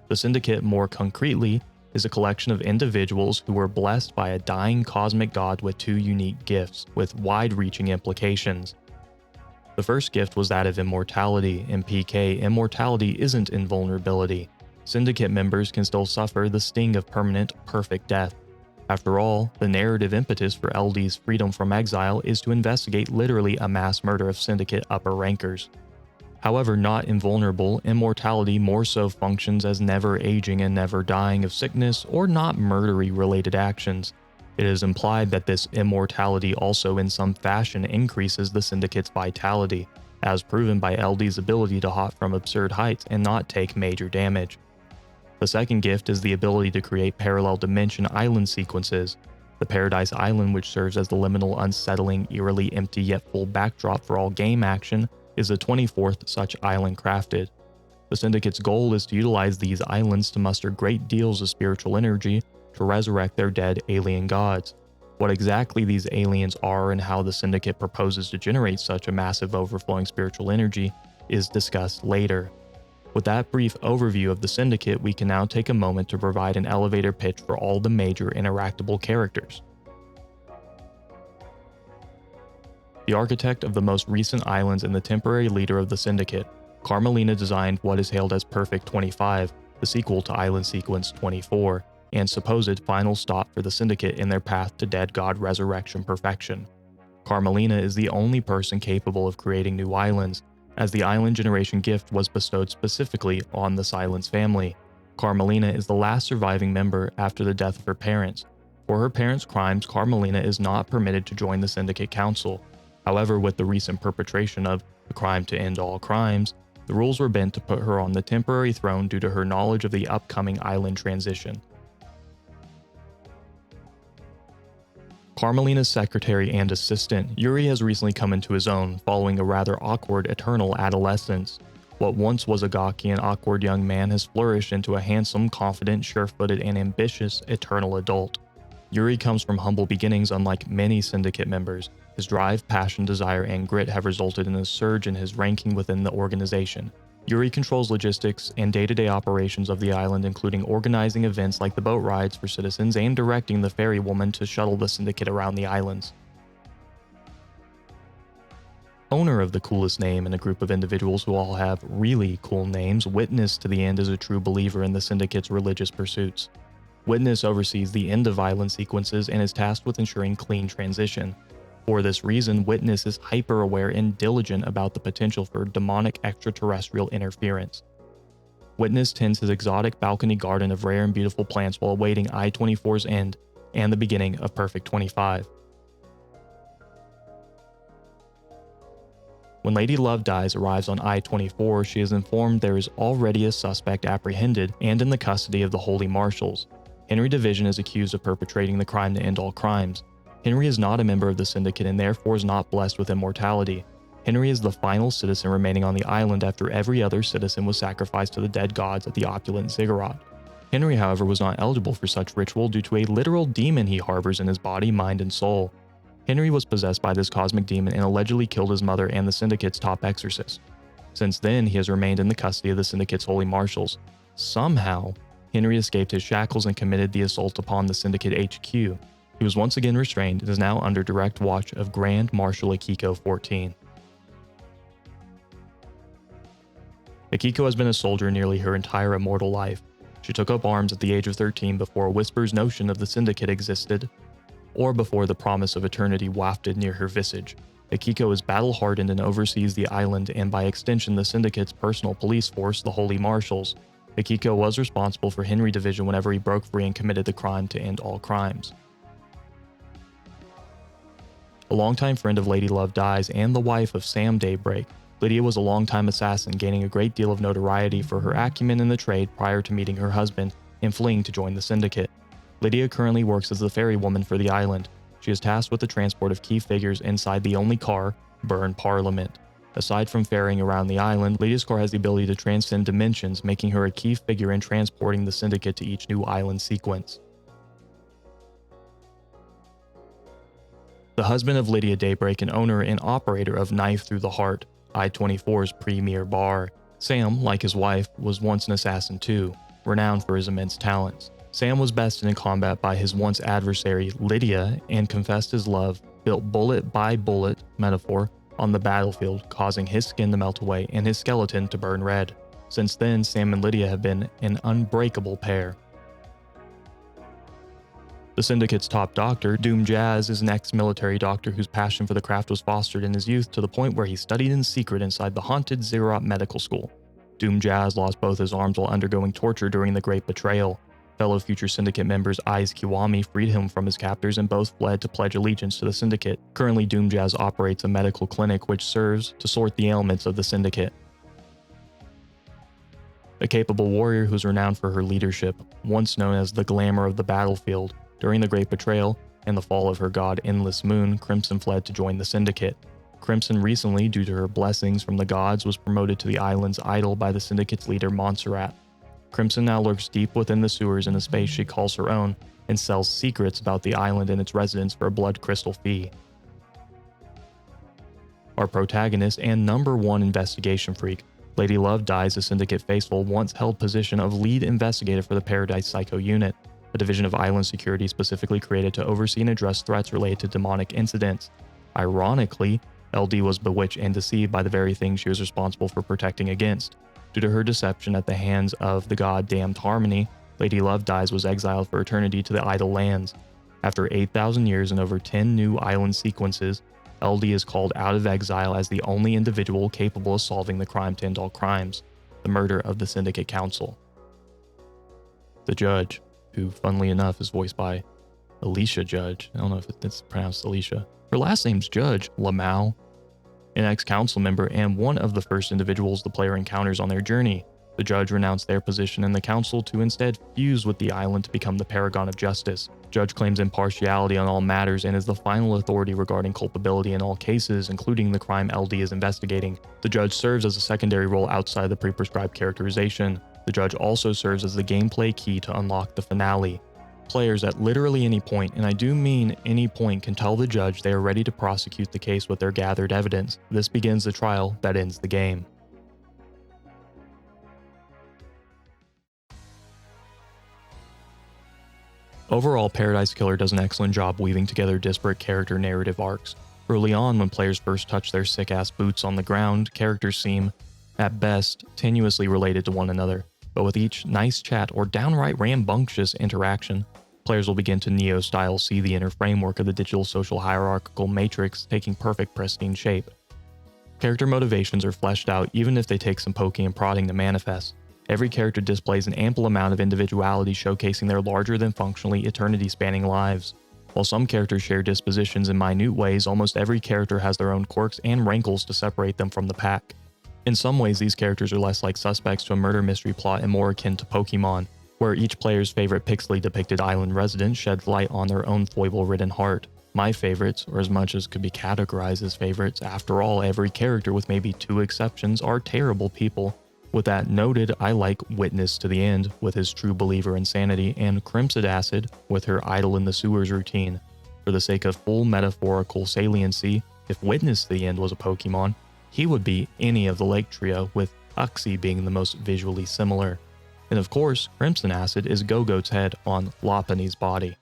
The Syndicate, more concretely, is a collection of individuals who were blessed by a dying cosmic god with two unique gifts, with wide-reaching implications. The first gift was that of immortality. In PK, immortality isn't invulnerability. Syndicate members can still suffer the sting of permanent, perfect death. After all, the narrative impetus for LD's freedom from exile is to investigate literally a mass murder of Syndicate upper rankers. However, not invulnerable, immortality more so functions as never aging and never dying of sickness or not murdery related actions. It is implied that this immortality also in some fashion increases the Syndicate's vitality, as proven by LD's ability to hop from absurd heights and not take major damage. The second gift is the ability to create parallel dimension island sequences. The Paradise Island, which serves as the liminal, unsettling, eerily empty yet full backdrop for all game action, is the 24th such island crafted. The Syndicate's goal is to utilize these islands to muster great deals of spiritual energy to resurrect their dead alien gods. What exactly these aliens are and how the Syndicate proposes to generate such a massive overflowing spiritual energy is discussed later. With that brief overview of the Syndicate, we can now take a moment to provide an elevator pitch for all the major interactable characters. The architect of the most recent islands and the temporary leader of the Syndicate, Carmelina designed what is hailed as Perfect 25, the sequel to Island Sequence 24, and supposed final stop for the Syndicate in their path to dead god resurrection perfection. Carmelina is the only person capable of creating new islands, as the island generation gift was bestowed specifically on the Silence family. Carmelina is the last surviving member after the death of her parents. For her parents' crimes, Carmelina is not permitted to join the Syndicate Council. However, with the recent perpetration of the crime to end all crimes, the rules were bent to put her on the temporary throne due to her knowledge of the upcoming island transition. Carmelina's secretary and assistant, Yuri, has recently come into his own, following a rather awkward eternal adolescence. What once was a gawky and awkward young man has flourished into a handsome, confident, sure-footed, and ambitious eternal adult. Yuri comes from humble beginnings unlike many Syndicate members. His drive, passion, desire, and grit have resulted in a surge in his ranking within the organization. Yuri controls logistics and day-to-day operations of the island, including organizing events like the boat rides for citizens and directing the ferrywoman to shuttle the Syndicate around the islands. Owner of the coolest name in a group of individuals who all have really cool names, Witness to the end is a true believer in the Syndicate's religious pursuits. Witness oversees the end of island sequences and is tasked with ensuring clean transition. For this reason, Witness is hyper-aware and diligent about the potential for demonic extraterrestrial interference. Witness tends his exotic balcony garden of rare and beautiful plants while awaiting I-24's end and the beginning of Perfect 25. When Lady Love Dies arrives on I-24, she is informed there is already a suspect apprehended and in the custody of the Holy Marshals. Henry Division is accused of perpetrating the crime to end all crimes. Henry is not a member of the Syndicate and therefore is not blessed with immortality. Henry is the final citizen remaining on the island after every other citizen was sacrificed to the dead gods at the opulent ziggurat. Henry, however, was not eligible for such ritual due to a literal demon he harbors in his body, mind, and soul. Henry was possessed by this cosmic demon and allegedly killed his mother and the Syndicate's top exorcist. Since then, he has remained in the custody of the Syndicate's Holy Marshals. Somehow, Henry escaped his shackles and committed the assault upon the Syndicate HQ. He was once again restrained and is now under direct watch of Grand Marshal Akiko 14. Akiko has been a soldier nearly her entire immortal life. She took up arms at the age of 13 before a whisper's notion of the Syndicate existed, or before the promise of eternity wafted near her visage. Akiko is battle-hardened and oversees the island and by extension the Syndicate's personal police force, the Holy Marshals. Akiko was responsible for Henry Division whenever he broke free and committed the crime to end all crimes. A longtime friend of Lady Love Dies and the wife of Sam Daybreak, Lydia was a longtime assassin gaining a great deal of notoriety for her acumen in the trade prior to meeting her husband and fleeing to join the Syndicate. Lydia currently works as the ferrywoman for the island. She is tasked with the transport of key figures inside the only car, Burn Parliament. Aside from ferrying around the island, Lydia's car has the ability to transcend dimensions, making her a key figure in transporting the Syndicate to each new island sequence. The husband of Lydia Daybreak and owner and operator of Knife Through the Heart, I-24's premier bar, Sam, like his wife, was once an assassin too, renowned for his immense talents. Sam was bested in combat by his once adversary, Lydia, and confessed his love, built bullet by bullet, metaphor, on the battlefield, causing his skin to melt away and his skeleton to burn red. Since then, Sam and Lydia have been an unbreakable pair. The Syndicate's top doctor, Doom Jazz, is an ex-military doctor whose passion for the craft was fostered in his youth to the point where he studied in secret inside the haunted Ziggurat Medical School. Doom Jazz lost both his arms while undergoing torture during the Great Betrayal. Fellow future Syndicate members Aiz Kiwami freed him from his captors and both fled to pledge allegiance to the Syndicate. Currently, Doom Jazz operates a medical clinic which serves to sort the ailments of the Syndicate. A capable warrior who's renowned for her leadership, once known as the Glamour of the Battlefield, during the Great Betrayal and the fall of her god Endless Moon, Crimson fled to join the Syndicate. Crimson recently, due to her blessings from the gods, was promoted to the island's idol by the Syndicate's leader Montserrat. Crimson now lurks deep within the sewers in a space she calls her own and sells secrets about the island and its residents for a blood crystal fee. Our protagonist and #1 investigation freak, Lady Love Dies, a Syndicate faithful, once held position of lead investigator for the Paradise Psycho Unit, a division of island security specifically created to oversee and address threats related to demonic incidents. Ironically, LD was bewitched and deceived by the very thing she was responsible for protecting against. Due to her deception at the hands of the god Damned Harmony, Lady Love Dies was exiled for eternity to the Idle Lands. After 8,000 years and over 10 new island sequences, LD is called out of exile as the only individual capable of solving the crime to end all crimes, the murder of the Syndicate Council. The judge, who funnily enough is voiced by Alicia Judge, I don't know if it's pronounced Alicia. Her last name's Judge, Lamau, an ex-council member and one of the first individuals the player encounters on their journey. The judge renounced their position in the council to instead fuse with the island to become the paragon of justice. Judge claims impartiality on all matters and is the final authority regarding culpability in all cases, including the crime LD is investigating. The judge serves as a secondary role outside the pre-prescribed characterization. The judge also serves as the gameplay key to unlock the finale. Players at literally any point, and I do mean any point, can tell the judge they are ready to prosecute the case with their gathered evidence. This begins the trial that ends the game. Overall, Paradise Killer does an excellent job weaving together disparate character narrative arcs. Early on, when players first touch their sick-ass boots on the ground, characters seem, at best, tenuously related to one another. But with each nice chat or downright rambunctious interaction, players will begin to Neo-style see the inner framework of the digital social hierarchical matrix taking perfect pristine shape. Character motivations are fleshed out even if they take some poking and prodding to manifest. Every character displays an ample amount of individuality, showcasing their larger-than-functionally eternity-spanning lives. While some characters share dispositions in minute ways, almost every character has their own quirks and wrinkles to separate them from the pack. In some ways, these characters are less like suspects to a murder mystery plot and more akin to Pokemon, where each player's favorite pixely depicted island resident sheds light on their own foible-ridden heart. My favorites, or as much as could be categorized as favorites, after all, every character with maybe 2 exceptions are terrible people. With that noted, I like Witness to the End with his true believer insanity, and Crimson Acid with her idol in the sewers routine. For the sake of full metaphorical saliency, if Witness to the End was a Pokemon, he would be any of the Lake Trio, with Uxie being the most visually similar. And of course, Crimson Acid is Go-Goat's head on Lopunny's body.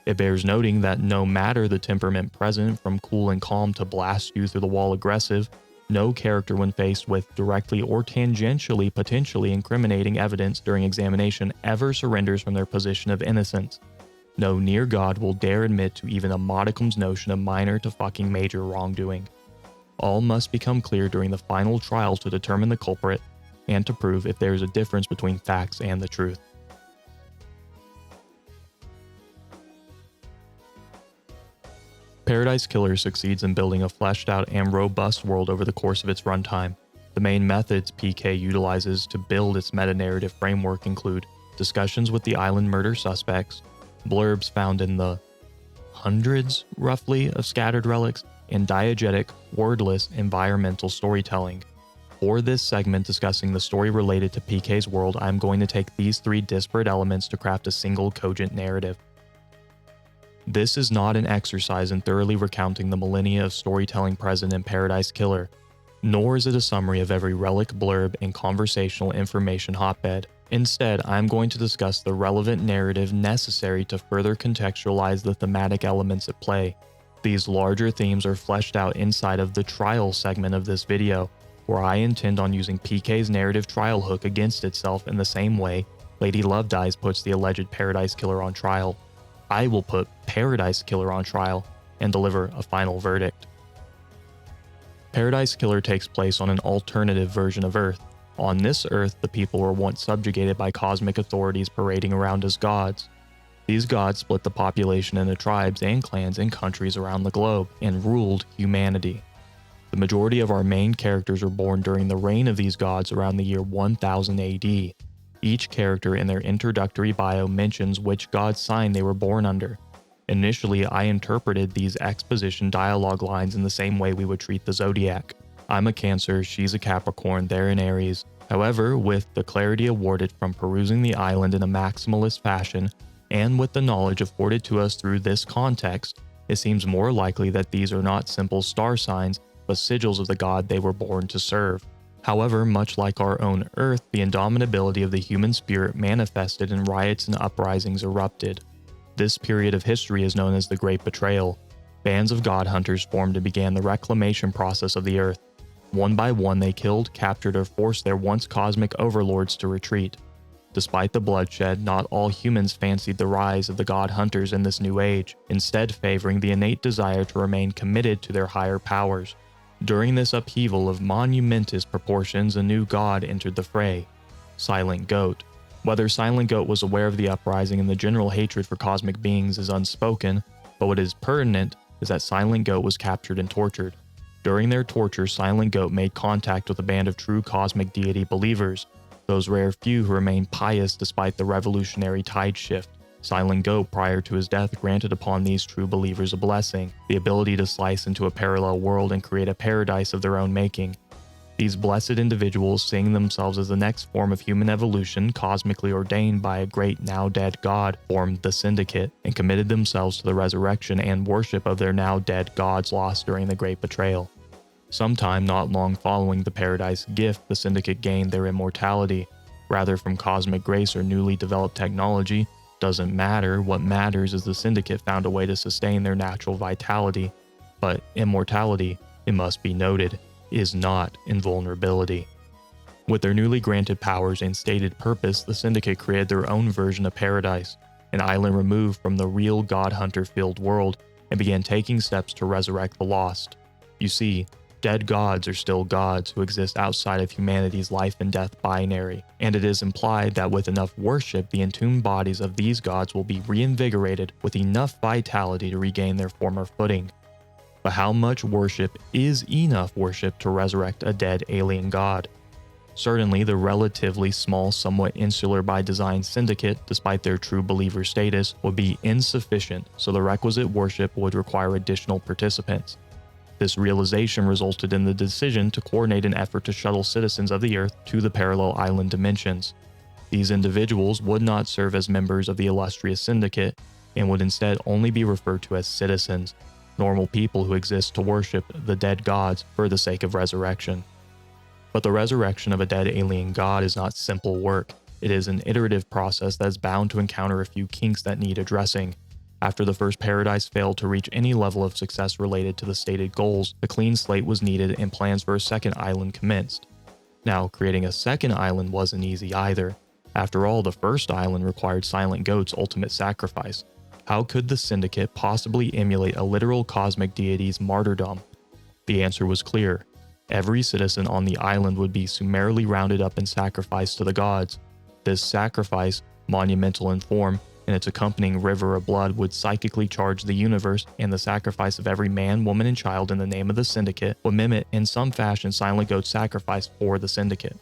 It bears noting that no matter the temperament present, from cool and calm to blast you through the wall aggressive, no character when faced with directly or tangentially potentially incriminating evidence during examination ever surrenders from their position of innocence. No near god will dare admit to even a modicum's notion of minor to fucking major wrongdoing. All must become clear during the final trial to determine the culprit and to prove if there is a difference between facts and the truth. Paradise Killer succeeds in building a fleshed out and robust world over the course of its runtime. The main methods PK utilizes to build its meta-narrative framework include discussions with the island murder suspects, blurbs found in the hundreds, roughly, of scattered relics, and diegetic, wordless, environmental storytelling. For this segment discussing the story related to PK's world, I'm going to take these 3 disparate elements to craft a single cogent narrative. This is not an exercise in thoroughly recounting the millennia of storytelling present in Paradise Killer, nor is it a summary of every relic, blurb, and conversational information hotbed. Instead, I'm going to discuss the relevant narrative necessary to further contextualize the thematic elements at play. These larger themes are fleshed out inside of the trial segment of this video, where I intend on using PK's narrative trial hook against itself in the same way Lady Lovedeyes puts the alleged Paradise Killer on trial. I will put Paradise Killer on trial and deliver a final verdict. Paradise Killer takes place on an alternative version of Earth. On this Earth, the people were once subjugated by cosmic authorities parading around as gods. These gods split the population into tribes and clans in countries around the globe and ruled humanity. The majority of our main characters were born during the reign of these gods around the year 1000 AD. Each character in their introductory bio mentions which god sign they were born under. Initially, I interpreted these exposition dialogue lines in the same way we would treat the zodiac. I'm a Cancer, she's a Capricorn, they're an Aries. However, with the clarity awarded from perusing the island in a maximalist fashion, and with the knowledge afforded to us through this context, it seems more likely that these are not simple star signs, but sigils of the god they were born to serve. However, much like our own Earth, the indomitability of the human spirit manifested in riots and uprisings erupted. This period of history is known as the Great Betrayal. Bands of god hunters formed and began the reclamation process of the Earth. One by one, they killed, captured, or forced their once cosmic overlords to retreat. Despite the bloodshed, not all humans fancied the rise of the god hunters in this new age, instead favoring the innate desire to remain committed to their higher powers. During this upheaval of monumentous proportions, a new god entered the fray: Silent Goat. Whether Silent Goat was aware of the uprising and the general hatred for cosmic beings is unspoken, but what is pertinent is that Silent Goat was captured and tortured. During their torture, Silent Goat made contact with a band of true cosmic deity believers, those rare few who remained pious despite the revolutionary tide shift. Silent Goat, prior to his death, granted upon these true believers a blessing: the ability to slice into a parallel world and create a paradise of their own making. These blessed individuals, seeing themselves as the next form of human evolution cosmically ordained by a great now-dead god, formed the Syndicate and committed themselves to the resurrection and worship of their now-dead gods lost during the Great Betrayal. Sometime not long following the Paradise gift, the Syndicate gained their immortality. Rather, from cosmic grace or newly developed technology, doesn't matter. What matters is the Syndicate found a way to sustain their natural vitality. But immortality, it must be noted, is not invulnerability. With their newly granted powers and stated purpose, the Syndicate created their own version of Paradise, an island removed from the real God Hunter-filled world, and began taking steps to resurrect the lost. You see, dead gods are still gods who exist outside of humanity's life and death binary, and it is implied that with enough worship, the entombed bodies of these gods will be reinvigorated with enough vitality to regain their former footing. But how much worship is enough worship to resurrect a dead alien god? Certainly, the relatively small, somewhat insular by design Syndicate, despite their true believer status, would be insufficient, so the requisite worship would require additional participants. This realization resulted in the decision to coordinate an effort to shuttle citizens of the Earth to the parallel island dimensions. These individuals would not serve as members of the illustrious Syndicate, and would instead only be referred to as citizens, normal people who exist to worship the dead gods for the sake of resurrection. But the resurrection of a dead alien god is not simple work. It is an iterative process that is bound to encounter a few kinks that need addressing. After the first Paradise failed to reach any level of success related to the stated goals, a clean slate was needed and plans for a second island commenced. Now, creating a second island wasn't easy either. After all, the first island required Silent Goat's ultimate sacrifice. How could the Syndicate possibly emulate a literal cosmic deity's martyrdom? The answer was clear. Every citizen on the island would be summarily rounded up and sacrificed to the gods. This sacrifice, monumental in form, and its accompanying river of blood would psychically charge the universe, and the sacrifice of every man, woman, and child in the name of the Syndicate would mimic in some fashion Silent Goat's sacrifice for the Syndicate.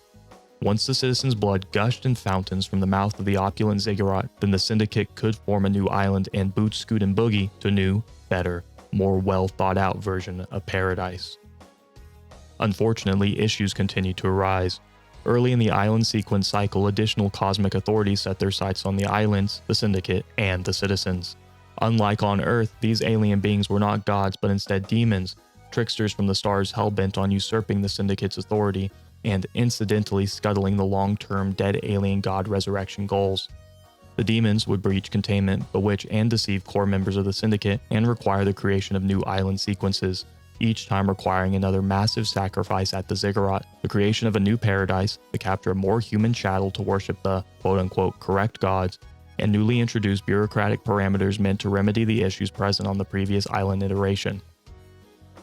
Once the citizens' blood gushed in fountains from the mouth of the opulent ziggurat, then the Syndicate could form a new island and boot, scoot, and boogie to a new, better, more well-thought-out version of Paradise. Unfortunately, issues continued to arise. Early in the island sequence cycle, additional cosmic authorities set their sights on the islands, the Syndicate, and the citizens. Unlike on Earth, these alien beings were not gods but instead demons, tricksters from the stars hell-bent on usurping the Syndicate's authority and incidentally scuttling the long-term dead alien god resurrection goals. The demons would breach containment, bewitch and deceive core members of the Syndicate, and require the creation of new island sequences, each time requiring another massive sacrifice at the ziggurat, the creation of a new paradise, the capture of more human chattel to worship the quote-unquote correct gods, and newly introduced bureaucratic parameters meant to remedy the issues present on the previous island iteration.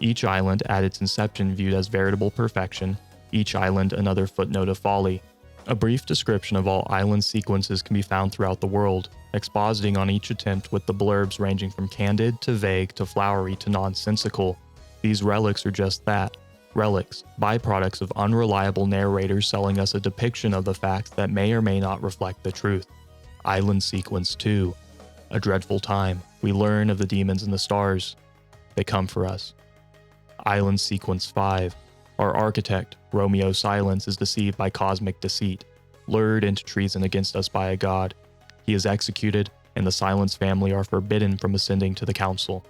Each island at its inception viewed as veritable perfection, each island another footnote of folly. A brief description of all island sequences can be found throughout the world, expositing on each attempt with the blurbs ranging from candid to vague to flowery to nonsensical. These relics are just that, relics, byproducts of unreliable narrators selling us a depiction of the facts that may or may not reflect the truth. Island Sequence 2. A dreadful time. We learn of the demons in the stars. They come for us. Island Sequence 5. Our architect, Romeo Silence, is deceived by cosmic deceit, lured into treason against us by a god. He is executed, and the Silence family are forbidden from ascending to the council.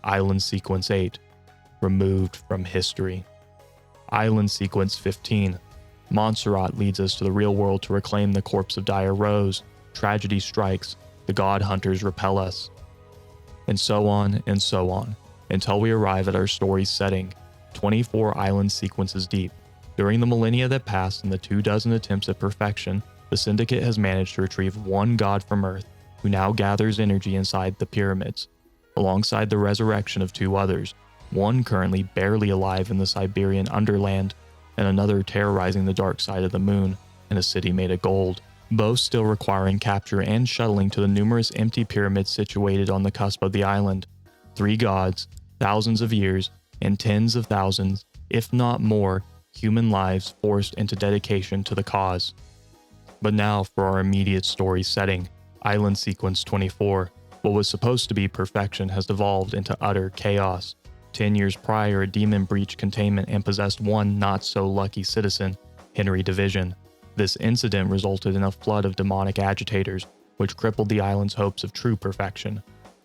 Island Sequence 8. Removed from history. Island Sequence 15. Montserrat leads us to the real world to reclaim the corpse of Dire Rose. Tragedy strikes. The god hunters repel us. And so on, until we arrive at our story's setting, 24 island sequences deep. During the millennia that passed and the 24 attempts at perfection, The Syndicate has managed to retrieve one god from Earth, who now gathers energy inside the pyramids, alongside the resurrection of two others, one currently barely alive in the Siberian underland, and another terrorizing the dark side of the moon in a city made of gold, both still requiring capture and shuttling to the numerous empty pyramids situated on the cusp of the island. Three gods, thousands of years, and tens of thousands, if not more, human lives forced into dedication to the cause. But now for our immediate story setting, Island Sequence 24. What was supposed to be perfection has devolved into utter chaos. 10 years prior, a demon breached containment and possessed one not-so-lucky citizen, Henry Division. This incident resulted in a flood of demonic agitators, which crippled the island's hopes of true perfection.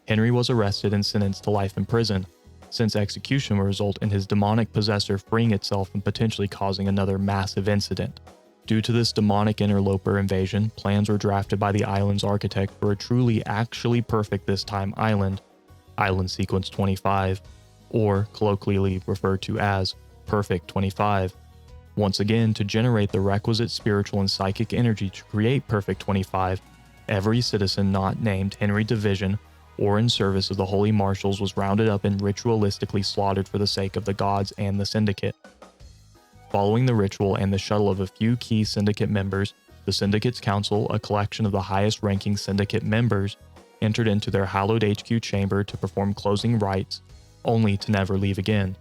Henry was arrested and sentenced to life in prison, since execution would result in his demonic possessor freeing itself and potentially causing another massive incident. Due to this demonic interloper invasion, plans were drafted by the island's architect for a truly actually perfect this time island, Island Sequence 25, or colloquially referred to as Perfect 25. Once again, to generate the requisite spiritual and psychic energy to create Perfect 25, every citizen not named Henry Division or in service of the Holy Marshals was rounded up and ritualistically slaughtered for the sake of the gods and the Syndicate. Following the ritual and the shuttle of a few key Syndicate members, the Syndicate's council, a collection of the highest-ranking Syndicate members, entered into their hallowed HQ chamber to perform closing rites, only to never leave again.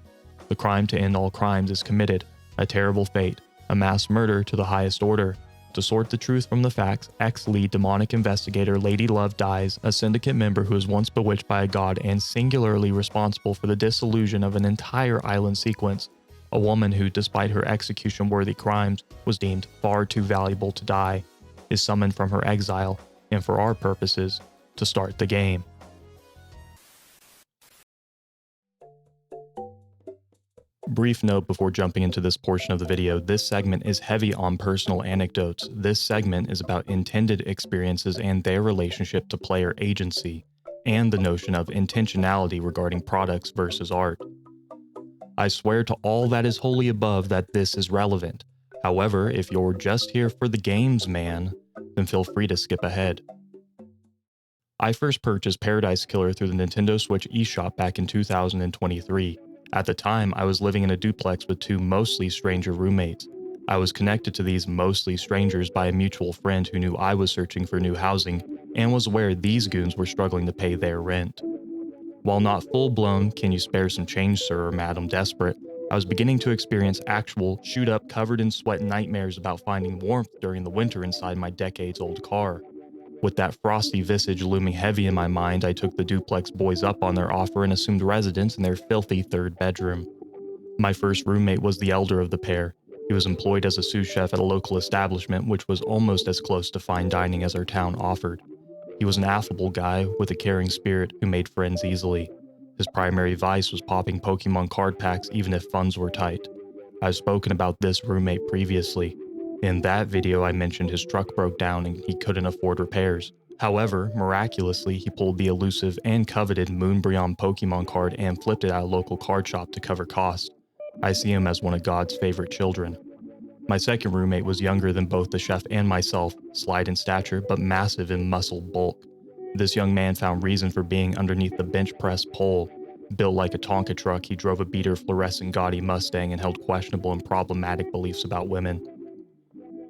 The crime to end all crimes is committed, a terrible fate, a mass murder to the highest order. To sort the truth from the facts, ex-lead demonic investigator Lady Love dies, a Syndicate member who was once bewitched by a god and singularly responsible for the dissolution of an entire island sequence. A woman who, despite her execution-worthy crimes, was deemed far too valuable to die, is summoned from her exile, and for our purposes, to start the game. Brief note before jumping into this portion of the video, this segment is heavy on personal anecdotes. This segment is about intended experiences and their relationship to player agency, and the notion of intentionality regarding products versus art. I swear to all that is holy above that this is relevant. However, if you're just here for the games, man, then feel free to skip ahead. I first purchased Paradise Killer through the Nintendo Switch eShop back in 2023. At the time, I was living in a duplex with two mostly stranger roommates. I was connected to these mostly strangers by a mutual friend who knew I was searching for new housing and was aware these goons were struggling to pay their rent. While not full-blown, can you spare some change, sir, or madam desperate, I was beginning to experience actual, shoot-up, covered-in-sweat nightmares about finding warmth during the winter inside my decades-old car. With that frosty visage looming heavy in my mind, I took the duplex boys up on their offer and assumed residence in their filthy third bedroom. My first roommate was the elder of the pair. He was employed as a sous chef at a local establishment which was almost as close to fine dining as our town offered. He was an affable guy with a caring spirit who made friends easily. His primary vice was popping Pokemon card packs even if funds were tight. I've spoken about this roommate previously. In that video, I mentioned his truck broke down and he couldn't afford repairs. However, miraculously, he pulled the elusive and coveted Moonbreon Pokemon card and flipped it at a local card shop to cover costs. I see him as one of God's favorite children. My second roommate was younger than both the chef and myself, slight in stature but massive in muscle bulk. This young man found reason for being underneath the bench press pole. Built like a Tonka truck, he drove a beater fluorescent gaudy Mustang and held questionable and problematic beliefs about women.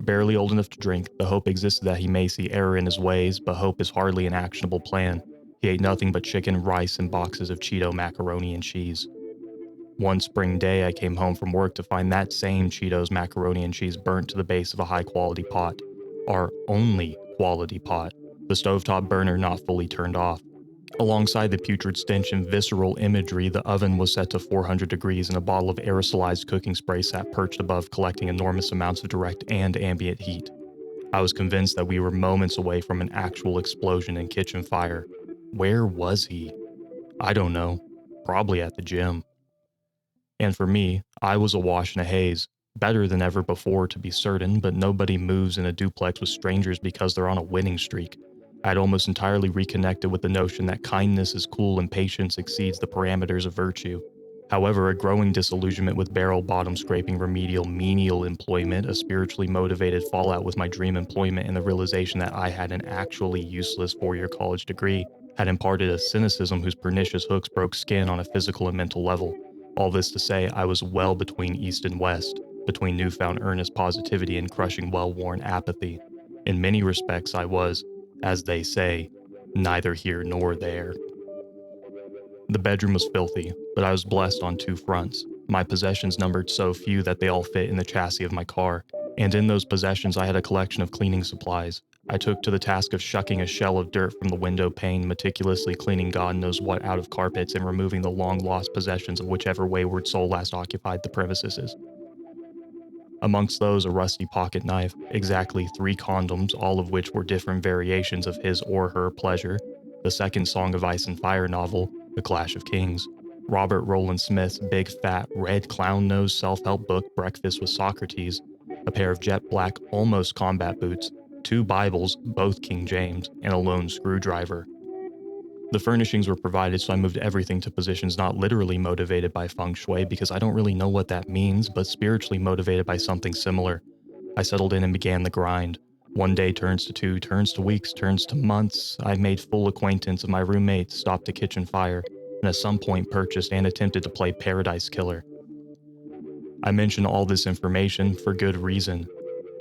Barely old enough to drink, the hope existed that he may see error in his ways, but hope is hardly an actionable plan. He ate nothing but chicken, rice, and boxes of Cheeto macaroni and cheese. One spring day, I came home from work to find that same Cheetos macaroni and cheese burnt to the base of a high-quality pot. Our only quality pot. The stovetop burner not fully turned off. Alongside the putrid stench and visceral imagery, the oven was set to 400 degrees and a bottle of aerosolized cooking spray sat perched above, collecting enormous amounts of direct and ambient heat. I was convinced that we were moments away from an actual explosion and kitchen fire. Where was he? I don't know. Probably at the gym. And for me, I was awash in a haze. Better than ever before, to be certain, but nobody moves in a duplex with strangers because they're on a winning streak. I'd almost entirely reconnected with the notion that kindness is cool and patience exceeds the parameters of virtue. However, a growing disillusionment with barrel-bottom scraping remedial menial employment, a spiritually motivated fallout with my dream employment, and the realization that I had an actually useless 4-year college degree had imparted a cynicism whose pernicious hooks broke skin on a physical and mental level. All this to say, I was well between east and west, between newfound earnest positivity and crushing well-worn apathy. In many respects, I was, as they say, neither here nor there. The bedroom was filthy, but I was blessed on 2 fronts. My possessions numbered so few that they all fit in the chassis of my car, and in those possessions I had a collection of cleaning supplies. I took to the task of shucking a shell of dirt from the window pane, meticulously cleaning God knows what out of carpets, and removing the long-lost possessions of whichever wayward soul last occupied the premises. Amongst those, a rusty pocket knife, exactly 3 condoms, all of which were different variations of his or her pleasure, the second Song of Ice and Fire novel, The Clash of Kings, Robert Rowland Smith's big fat red clown-nosed self-help book Breakfast with Socrates, a pair of jet black almost combat boots, 2 Bibles, both King James, and a lone screwdriver. The furnishings were provided, so I moved everything to positions not literally motivated by feng shui, because I don't really know what that means, but spiritually motivated by something similar. I settled in and began the grind. 1 day turns to 2, turns to weeks, turns to months. I made full acquaintance of my roommates, stopped a kitchen fire, and at some point purchased and attempted to play Paradise Killer. I mention all this information for good reason.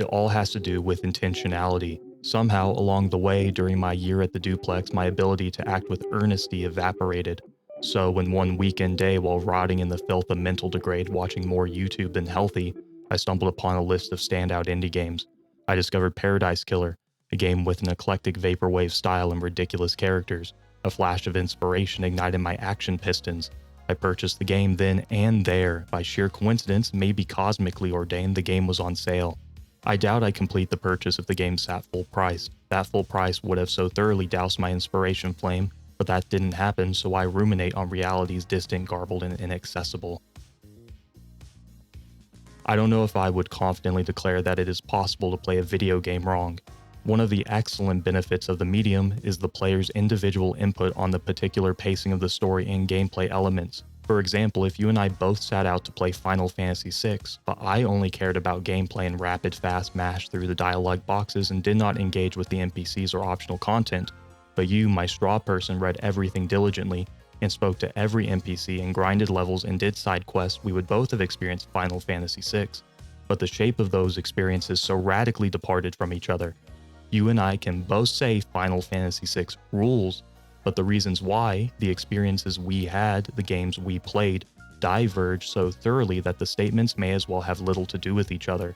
It all has to do with intentionality. Somehow, along the way, during my year at the duplex, my ability to act with earnesty evaporated. So when one weekend day, while rotting in the filth of mental degrade watching more YouTube than healthy, I stumbled upon a list of standout indie games. I discovered Paradise Killer, a game with an eclectic Vaporwave style and ridiculous characters. A flash of inspiration ignited my action pistons. I purchased the game then and there. By sheer coincidence, maybe cosmically ordained, the game was on sale. I doubt I'd complete the purchase if the game sat full price. That full price would have so thoroughly doused my inspiration flame, but that didn't happen, so I ruminate on realities distant, garbled, and inaccessible. I don't know if I would confidently declare that it is possible to play a video game wrong. One of the excellent benefits of the medium is the player's individual input on the particular pacing of the story and gameplay elements. For example, if you and I both sat out to play Final Fantasy VI, but I only cared about gameplay and rapid fast mash through the dialogue boxes and did not engage with the NPCs or optional content, but you, my straw person, read everything diligently and spoke to every NPC and grinded levels and did side quests, we would both have experienced Final Fantasy VI. But the shape of those experiences so radically departed from each other. You and I can both say Final Fantasy VI rules, but the reasons why, the experiences we had, the games we played, diverge so thoroughly that the statements may as well have little to do with each other.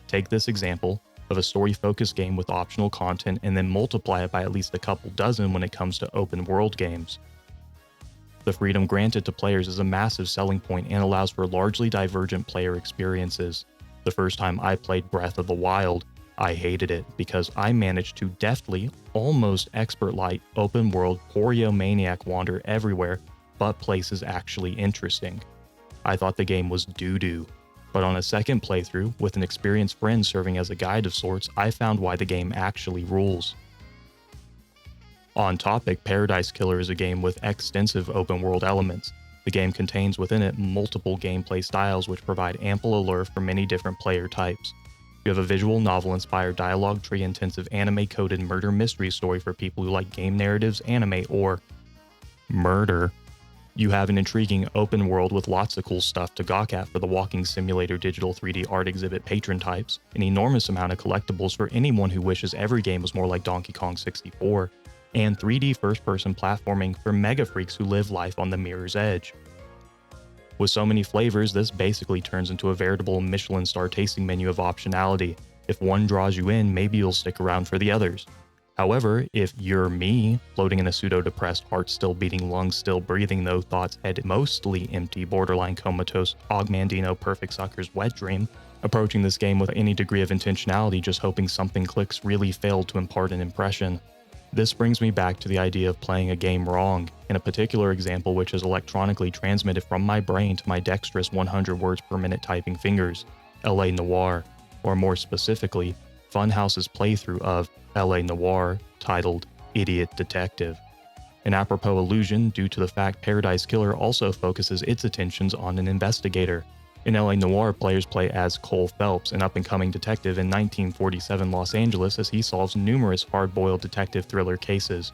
Take this example of a story-focused game with optional content and then multiply it by at least a couple dozen when it comes to open-world games. The freedom granted to players is a massive selling point and allows for largely divergent player experiences. The first time I played Breath of the Wild, I hated it because I managed to deftly, almost expert-like, open-world Poryomaniac wander everywhere, but places actually interesting. I thought the game was doo-doo, but on a second playthrough, with an experienced friend serving as a guide of sorts, I found why the game actually rules. On topic, Paradise Killer is a game with extensive open-world elements. The game contains within it multiple gameplay styles which provide ample allure for many different player types. You have a visual novel-inspired dialogue tree-intensive anime-coded murder mystery story for people who like game narratives, anime, or murder. You have an intriguing open world with lots of cool stuff to gawk at for the walking simulator digital 3D art exhibit patron types, an enormous amount of collectibles for anyone who wishes every game was more like Donkey Kong 64, and 3D first-person platforming for mega freaks who live life on the mirror's edge. With so many flavors, this basically turns into a veritable Michelin star tasting menu of optionality. If one draws you in, maybe you'll stick around for the others. However, if you're me, floating in a pseudo-depressed, heart still beating, lungs still breathing, though thoughts head mostly empty, borderline comatose, Ogmandino perfect sucker's wet dream, approaching this game with any degree of intentionality, just hoping something clicks, really failed to impart an impression. This brings me back to the idea of playing a game wrong, in a particular example which is electronically transmitted from my brain to my dexterous 100 words per minute typing fingers, LA Noire, or more specifically, Funhouse's playthrough of LA Noire titled Idiot Detective. An apropos allusion due to the fact Paradise Killer also focuses its attentions on an investigator. In LA Noire, players play as Cole Phelps, an up-and-coming detective in 1947 Los Angeles, as he solves numerous hard-boiled detective thriller cases.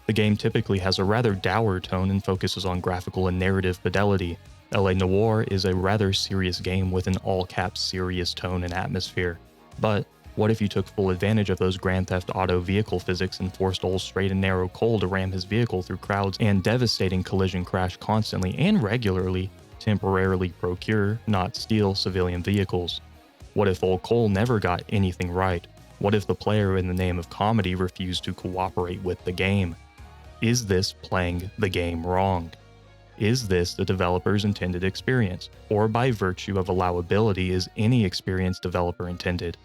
The game typically has a rather dour tone and focuses on graphical and narrative fidelity. LA Noire is a rather serious game with an all-caps serious tone and atmosphere. But what if you took full advantage of those Grand Theft Auto vehicle physics and forced old straight and narrow Cole to ram his vehicle through crowds and devastating collision crash constantly and regularly, temporarily procure, not steal, civilian vehicles? What if old Cole never got anything right? What if the player, in the name of comedy, refused to cooperate with the game? Is this playing the game wrong? Is this the developer's intended experience? Or by virtue of allowability, is any experience developer intended?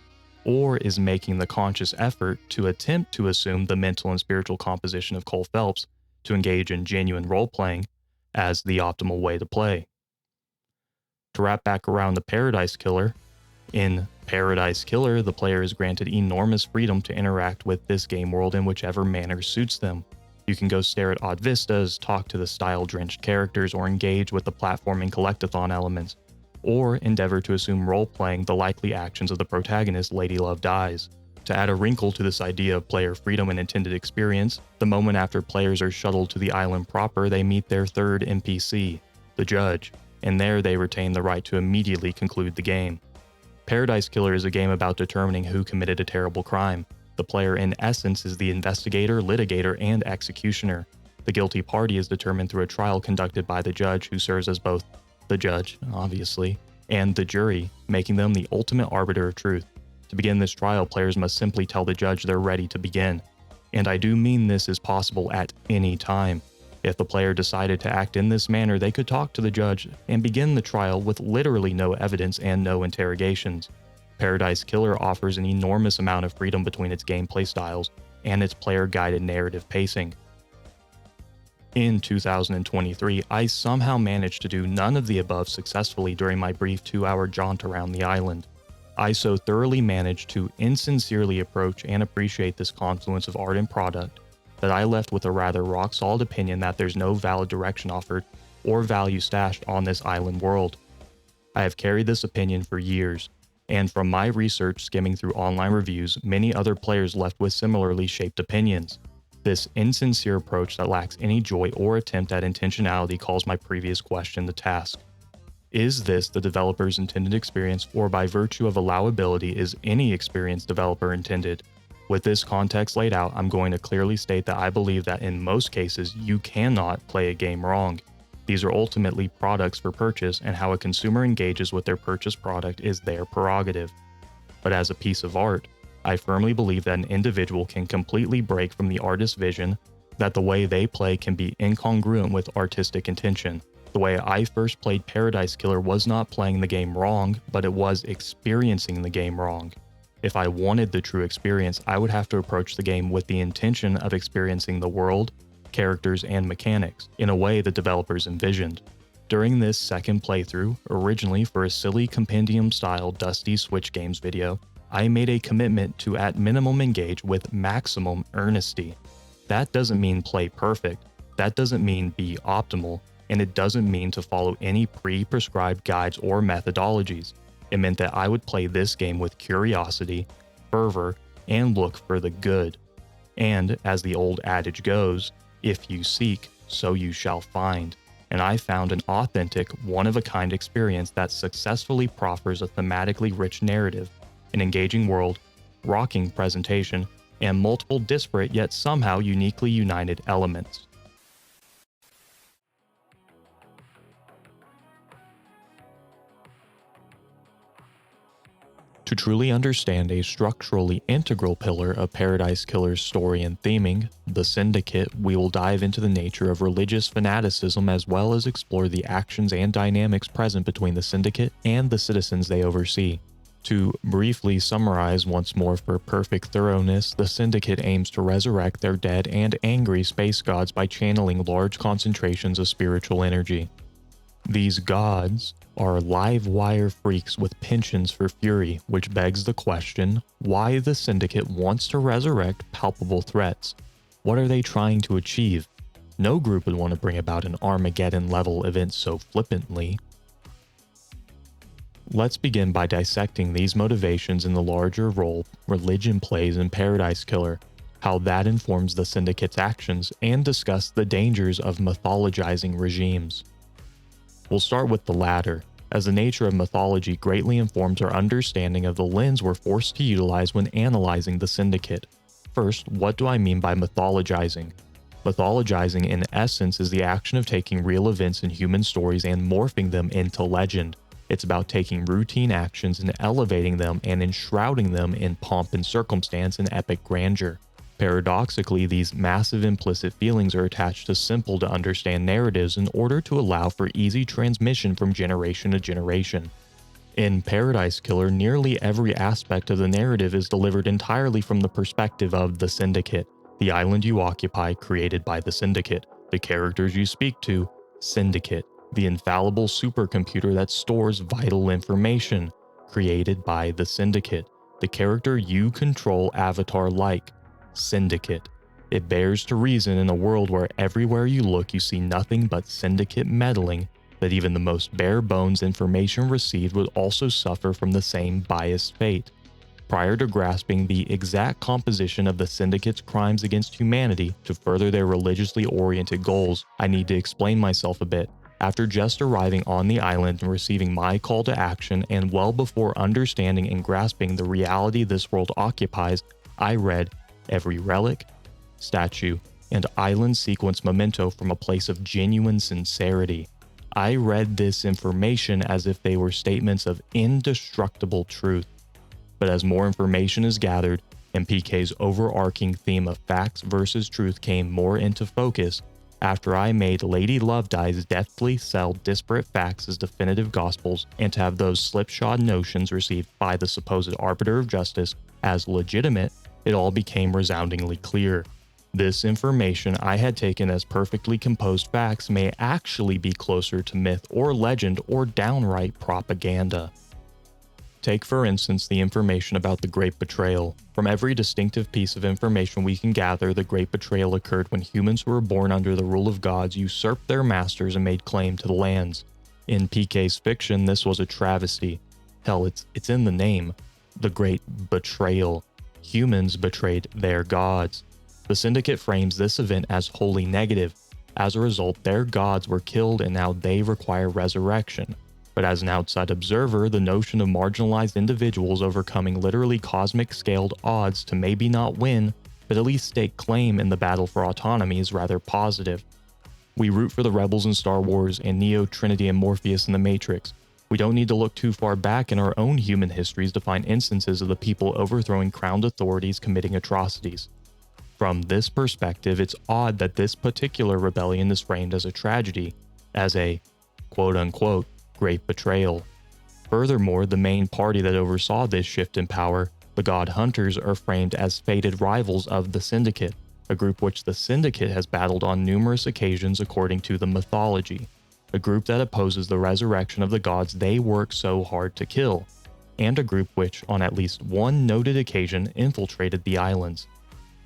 Or is making the conscious effort to attempt to assume the mental and spiritual composition of Cole Phelps to engage in genuine role-playing as the optimal way to play? To wrap back around the Paradise Killer, in Paradise Killer, the player is granted enormous freedom to interact with this game world in whichever manner suits them. You can go stare at odd vistas, talk to the style-drenched characters, or engage with the platforming collectathon elements, or endeavor to assume role-playing the likely actions of the protagonist, Lady Love Dies. To add a wrinkle to this idea of player freedom and intended experience, the moment after players are shuttled to the island proper, they meet their third NPC, the Judge, and there they retain the right to immediately conclude the game. Paradise Killer is a game about determining who committed a terrible crime. The player in essence is the investigator, litigator, and executioner. The guilty party is determined through a trial conducted by the judge, who serves as both the judge, obviously, and the jury, making them the ultimate arbiter of truth. To begin this trial, players must simply tell the judge they're ready to begin. And I do mean this is possible at any time. If the player decided to act in this manner, they could talk to the judge and begin the trial with literally no evidence and no interrogations. Paradise Killer offers an enormous amount of freedom between its gameplay styles and its player-guided narrative pacing. In 2023, I somehow managed to do none of the above successfully during my brief 2-hour jaunt around the island. I so thoroughly managed to insincerely approach and appreciate this confluence of art and product that I left with a rather rock-solid opinion that there's no valid direction offered or value stashed on this island world. I have carried this opinion for years, and from my research skimming through online reviews, many other players left with similarly shaped opinions. This insincere approach that lacks any joy or attempt at intentionality calls my previous question to task. Is this the developer's intended experience, or by virtue of allowability, is any experience developer intended? With this context laid out, I'm going to clearly state that I believe that in most cases, you cannot play a game wrong. These are ultimately products for purchase, and how a consumer engages with their purchased product is their prerogative. But as a piece of art, I firmly believe that an individual can completely break from the artist's vision, that the way they play can be incongruent with artistic intention. The way I first played Paradise Killer was not playing the game wrong, but it was experiencing the game wrong. If I wanted the true experience, I would have to approach the game with the intention of experiencing the world, characters, and mechanics in a way the developers envisioned. During this second playthrough, originally for a silly compendium-style Dusty Switch Games video, I made a commitment to at minimum engage with maximum earnesty. That doesn't mean play perfect, that doesn't mean be optimal, and it doesn't mean to follow any pre-prescribed guides or methodologies. It meant that I would play this game with curiosity, fervor, and look for the good. And, as the old adage goes, if you seek, so you shall find. And I found an authentic, one-of-a-kind experience that successfully proffers a thematically rich narrative, an engaging world, rocking presentation, and multiple disparate yet somehow uniquely united elements. To truly understand a structurally integral pillar of Paradise Killer's story and theming, the Syndicate, we will dive into the nature of religious fanaticism as well as explore the actions and dynamics present between the Syndicate and the citizens they oversee. To briefly summarize once more for perfect thoroughness, the Syndicate aims to resurrect their dead and angry space gods by channeling large concentrations of spiritual energy. These gods are live wire freaks with penchants for fury, which begs the question, why the Syndicate wants to resurrect palpable threats? What are they trying to achieve? No group would want to bring about an Armageddon-level event so flippantly. Let's begin by dissecting these motivations in the larger role religion plays in Paradise Killer, how that informs the Syndicate's actions, and discuss the dangers of mythologizing regimes. We'll start with the latter, as the nature of mythology greatly informs our understanding of the lens we're forced to utilize when analyzing the Syndicate. First, what do I mean by mythologizing? Mythologizing, in essence, is the action of taking real events in human stories and morphing them into legend. It's about taking routine actions and elevating them and enshrouding them in pomp and circumstance and epic grandeur. Paradoxically, these massive implicit feelings are attached to simple to understand narratives in order to allow for easy transmission from generation to generation. In Paradise Killer, nearly every aspect of the narrative is delivered entirely from the perspective of the Syndicate, the island you occupy created by the Syndicate, the characters you speak to, Syndicate, the infallible supercomputer that stores vital information, created by the Syndicate, the character you control avatar-like, Syndicate. It bears to reason in a world where everywhere you look you see nothing but Syndicate meddling, that even the most bare-bones information received would also suffer from the same biased fate. Prior to grasping the exact composition of the Syndicate's crimes against humanity to further their religiously oriented goals, I need to explain myself a bit. After just arriving on the island and receiving my call to action, and well before understanding and grasping the reality this world occupies, I read every relic, statue, and island sequence memento from a place of genuine sincerity. I read this information as if they were statements of indestructible truth. But as more information is gathered, and PK's overarching theme of facts versus truth came more into focus, after I made Lady Love Dies deftly sell disparate facts as definitive gospels, and to have those slipshod notions received by the supposed arbiter of justice as legitimate, it all became resoundingly clear. This information I had taken as perfectly composed facts may actually be closer to myth or legend or downright propaganda. Take for instance the information about the Great Betrayal. From every distinctive piece of information we can gather, the Great Betrayal occurred when humans who were born under the rule of gods usurped their masters and made claim to the lands. In PK's fiction, this was a travesty. Hell, it's in the name. The Great Betrayal. Humans betrayed their gods. The Syndicate frames this event as wholly negative. As a result, their gods were killed and now they require resurrection. But as an outside observer, the notion of marginalized individuals overcoming literally cosmic-scaled odds to maybe not win, but at least stake claim in the battle for autonomy is rather positive. We root for the rebels in Star Wars and Neo, Trinity, and Morpheus in the Matrix. We don't need to look too far back in our own human histories to find instances of the people overthrowing crowned authorities committing atrocities. From this perspective, it's odd that this particular rebellion is framed as a tragedy, as a quote-unquote great betrayal. Furthermore, the main party that oversaw this shift in power, the God Hunters, are framed as fated rivals of the Syndicate, a group which the Syndicate has battled on numerous occasions according to the mythology, a group that opposes the resurrection of the gods they work so hard to kill, and a group which, on at least one noted occasion, infiltrated the islands.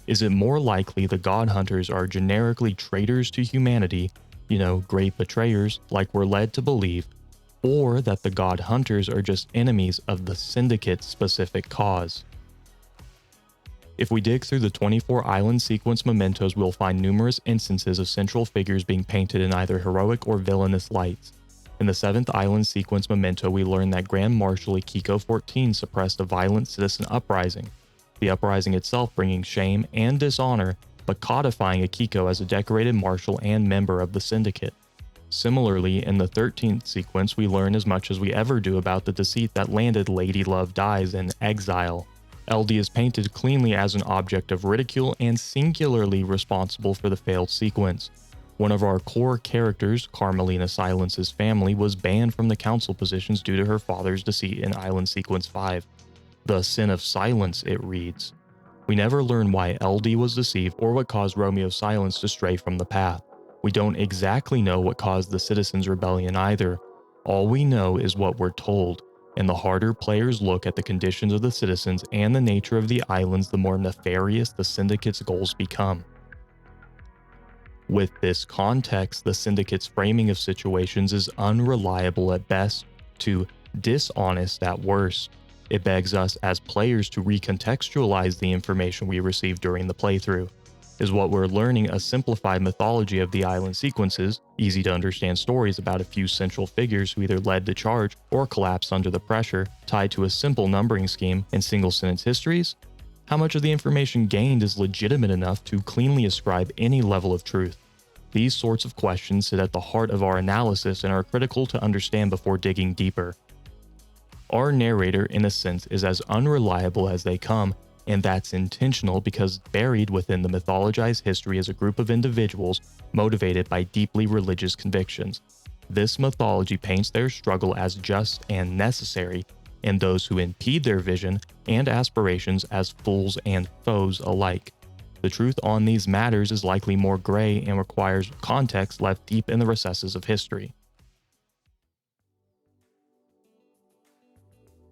Is it more likely the God Hunters are generically traitors to humanity, great betrayers, like we're led to believe, or that the God Hunters are just enemies of the Syndicate's specific cause? If we dig through the 24 island sequence mementos, we'll find numerous instances of central figures being painted in either heroic or villainous lights. In the 7th island sequence memento, we learn that Grand Marshal Akiko 14 suppressed a violent citizen uprising, the uprising itself bringing shame and dishonor, but codifying Akiko as a decorated marshal and member of the Syndicate. Similarly, in the 13th sequence, we learn as much as we ever do about the deceit that landed Lady Love Dies in exile. LD is painted cleanly as an object of ridicule and singularly responsible for the failed sequence. One of our core characters, Carmelina Silence's family, was banned from the council positions due to her father's deceit in Island Sequence 5. The sin of silence, it reads. We never learn why LD was deceived or what caused Romeo's silence to stray from the path. We don't exactly know what caused the Citizens' Rebellion either. All we know is what we're told, and the harder players look at the conditions of the citizens and the nature of the islands, the more nefarious the Syndicate's goals become. With this context, the syndicate's framing of situations is unreliable at best to dishonest at worst. It begs us as players to recontextualize the information we receive during the playthrough. Is what we're learning a simplified mythology of the island sequences, easy to understand stories about a few central figures who either led the charge or collapsed under the pressure, tied to a simple numbering scheme and single sentence histories? How much of the information gained is legitimate enough to cleanly ascribe any level of truth? These sorts of questions sit at the heart of our analysis and are critical to understand before digging deeper. Our narrator, in a sense, is as unreliable as they come, and that's intentional because buried within the mythologized history is a group of individuals motivated by deeply religious convictions. This mythology paints their struggle as just and necessary, and those who impede their vision and aspirations as fools and foes alike. The truth on these matters is likely more gray and requires context left deep in the recesses of history.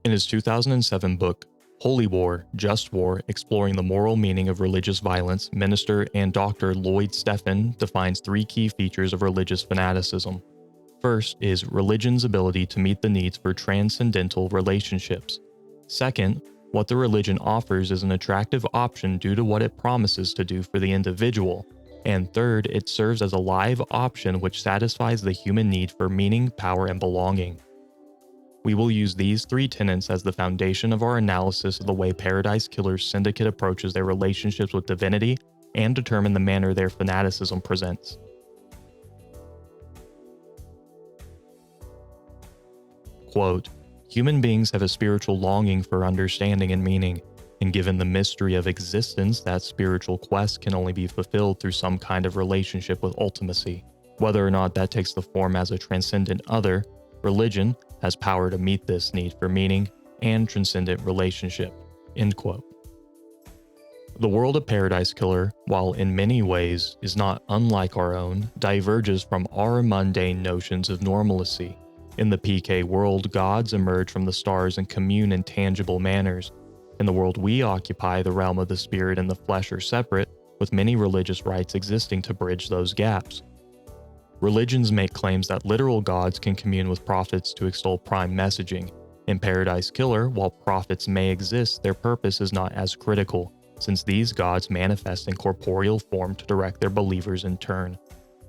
In his 2007 book, Holy War, Just War, Exploring the Moral Meaning of Religious Violence, minister and Dr. Lloyd Steffen defines 3 key features of religious fanaticism. First is religion's ability to meet the needs for transcendental relationships. Second, what the religion offers is an attractive option due to what it promises to do for the individual. And third, it serves as a live option which satisfies the human need for meaning, power, and belonging. We will use these 3 tenets as the foundation of our analysis of the way Paradise Killer's syndicate approaches their relationships with divinity and determine the manner their fanaticism presents. Quote, "Human beings have a spiritual longing for understanding and meaning, and given the mystery of existence, that spiritual quest can only be fulfilled through some kind of relationship with ultimacy. Whether or not that takes the form as a transcendent other, religion has power to meet this need for meaning and transcendent relationship." End quote. The world of Paradise Killer, while in many ways is not unlike our own, diverges from our mundane notions of normalcy. In the PK world, gods emerge from the stars and commune in tangible manners. In the world we occupy, the realm of the spirit and the flesh are separate, with many religious rites existing to bridge those gaps. Religions make claims that literal gods can commune with prophets to extol prime messaging. In Paradise Killer, while prophets may exist, their purpose is not as critical, since these gods manifest in corporeal form to direct their believers in turn.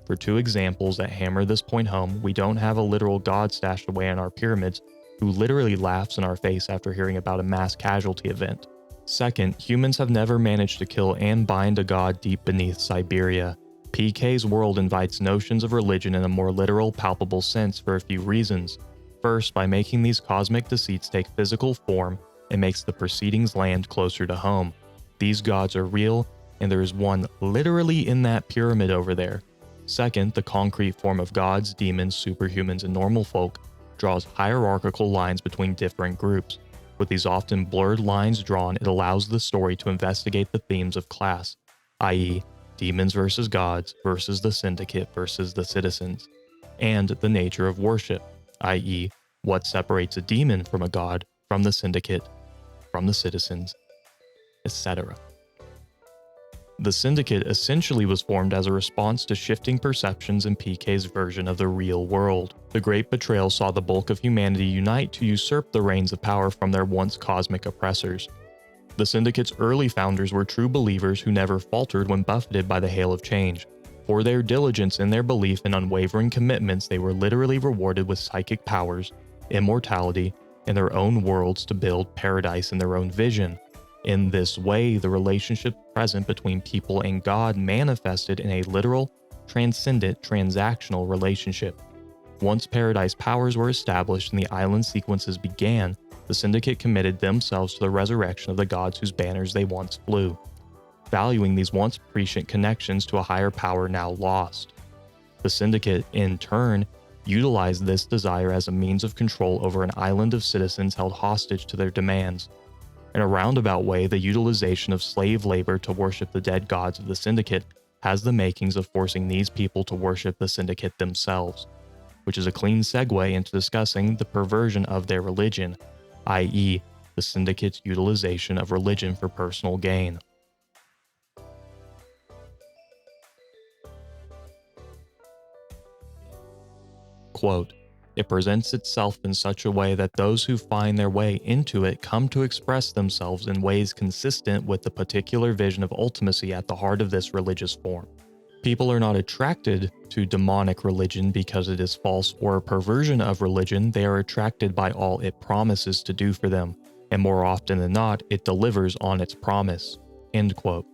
For 2 examples that hammer this point home, we don't have a literal god stashed away in our pyramids who literally laughs in our face after hearing about a mass casualty event. Second, humans have never managed to kill and bind a god deep beneath Siberia. PK's world invites notions of religion in a more literal, palpable sense for a few reasons. First, by making these cosmic deceits take physical form, it makes the proceedings land closer to home. These gods are real, and there is one literally in that pyramid over there. Second, the concrete form of gods, demons, superhumans, and normal folk draws hierarchical lines between different groups. With these often blurred lines drawn, it allows the story to investigate the themes of class, i.e., demons versus gods versus the syndicate versus the citizens, and the nature of worship, i.e., what separates a demon from a god, from the syndicate, from the citizens, etc. The syndicate essentially was formed as a response to shifting perceptions in PK's version of the real world. The Great Betrayal saw the bulk of humanity unite to usurp the reins of power from their once cosmic oppressors. The syndicate's early founders were true believers who never faltered when buffeted by the hail of change. For their diligence in their belief and unwavering commitments, they were literally rewarded with psychic powers, immortality, and their own worlds to build paradise in their own vision. In this way, the relationship present between people and God manifested in a literal, transcendent, transactional relationship. Once paradise powers were established and the island sequences began, the syndicate committed themselves to the resurrection of the gods whose banners they once flew, valuing these once prescient connections to a higher power now lost. The syndicate, in turn, utilized this desire as a means of control over an island of citizens held hostage to their demands. In a roundabout way, the utilization of slave labor to worship the dead gods of the syndicate has the makings of forcing these people to worship the syndicate themselves, which is a clean segue into discussing the perversion of their religion, i.e., the syndicate's utilization of religion for personal gain. Quote, "It presents itself in such a way that those who find their way into it come to express themselves in ways consistent with the particular vision of ultimacy at the heart of this religious form. People are not attracted to demonic religion because it is false or a perversion of religion. They are attracted by all it promises to do for them, and more often than not, it delivers on its promise." End quote.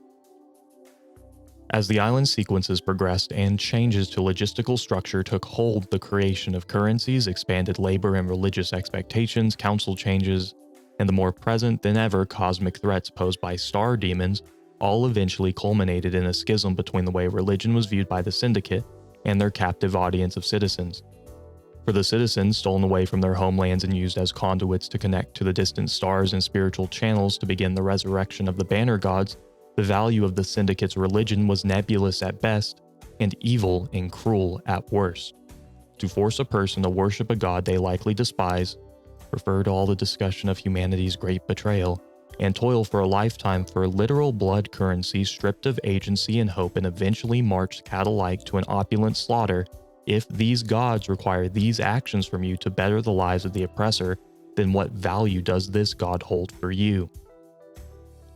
As the island sequences progressed and changes to logistical structure took hold, the creation of currencies, expanded labor and religious expectations, council changes, and the more present than ever cosmic threats posed by star demons all eventually culminated in a schism between the way religion was viewed by the Syndicate and their captive audience of citizens. For the citizens, stolen away from their homelands and used as conduits to connect to the distant stars and spiritual channels to begin the resurrection of the banner gods, the value of the Syndicate's religion was nebulous at best and evil and cruel at worst. To force a person to worship a god they likely despise, refer to all the discussion of humanity's great betrayal, and toil for a lifetime for literal blood currency stripped of agency and hope and eventually marched cattle-like to an opulent slaughter. If these gods require these actions from you to better the lives of the oppressor, then what value does this god hold for you?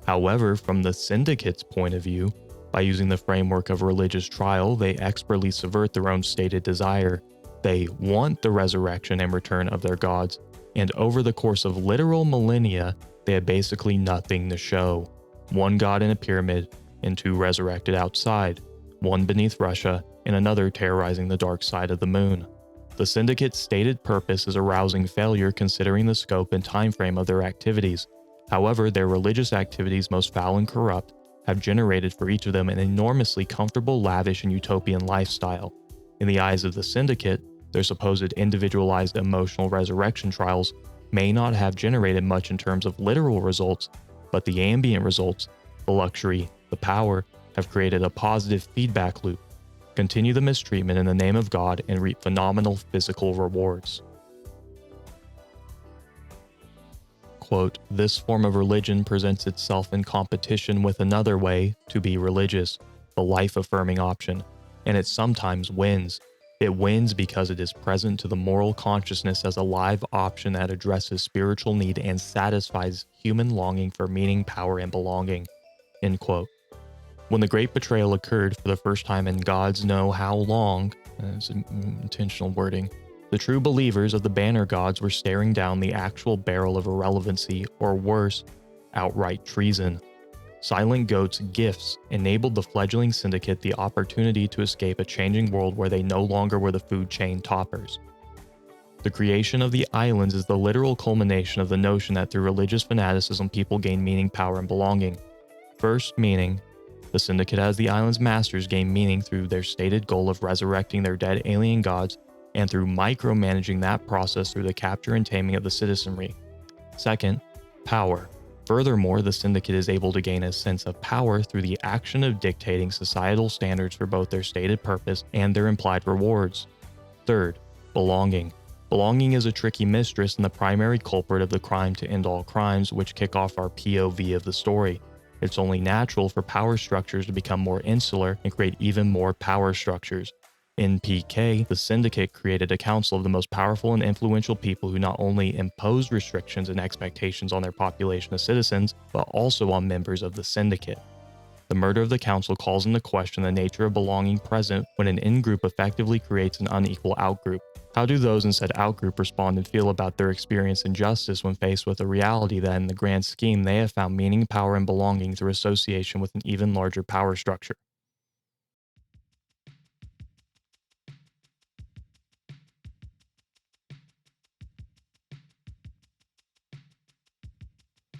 However, from the Syndicate's point of view, by using the framework of religious trial, they expertly subvert their own stated desire. They want the resurrection and return of their gods, and over the course of literal millennia, they had basically nothing to show. One god in a pyramid, and two resurrected outside, one beneath Russia, and another terrorizing the dark side of the moon. The Syndicate's stated purpose is a rousing failure considering the scope and timeframe of their activities. However, their religious activities, most foul and corrupt, have generated for each of them an enormously comfortable, lavish, and utopian lifestyle. In the eyes of the Syndicate, their supposed individualized emotional resurrection trials may not have generated much in terms of literal results, but the ambient results, the luxury, the power, have created a positive feedback loop. Continue the mistreatment in the name of God and reap phenomenal physical rewards. Quote, "This form of religion presents itself in competition with another way to be religious, the life-affirming option, and it sometimes wins. It wins because it is present to the moral consciousness as a live option that addresses spiritual need and satisfies human longing for meaning, power, and belonging." End quote. When the Great Betrayal occurred for the first time in gods know how long, that's intentional wording, the true believers of the banner gods were staring down the actual barrel of irrelevancy, or worse, outright treason. Silent Goat's gifts enabled the fledgling Syndicate the opportunity to escape a changing world where they no longer were the food chain toppers. The creation of the islands is the literal culmination of the notion that through religious fanaticism people gain meaning, power, and belonging. First, meaning. The Syndicate as the island's masters gain meaning through their stated goal of resurrecting their dead alien gods, and through micromanaging that process through the capture and taming of the citizenry. Second, power. Furthermore, the Syndicate is able to gain a sense of power through the action of dictating societal standards for both their stated purpose and their implied rewards. Third, belonging. Belonging is a tricky mistress and the primary culprit of the crime to end all crimes, which kick off our POV of the story. It's only natural for power structures to become more insular and create even more power structures. In PK, the Syndicate created a council of the most powerful and influential people who not only imposed restrictions and expectations on their population of citizens, but also on members of the Syndicate. The murder of the council calls into question the nature of belonging present when an in-group effectively creates an unequal out-group. How do those in said out-group respond and feel about their experience and justice when faced with the reality that in the grand scheme they have found meaning, power, and belonging through association with an even larger power structure?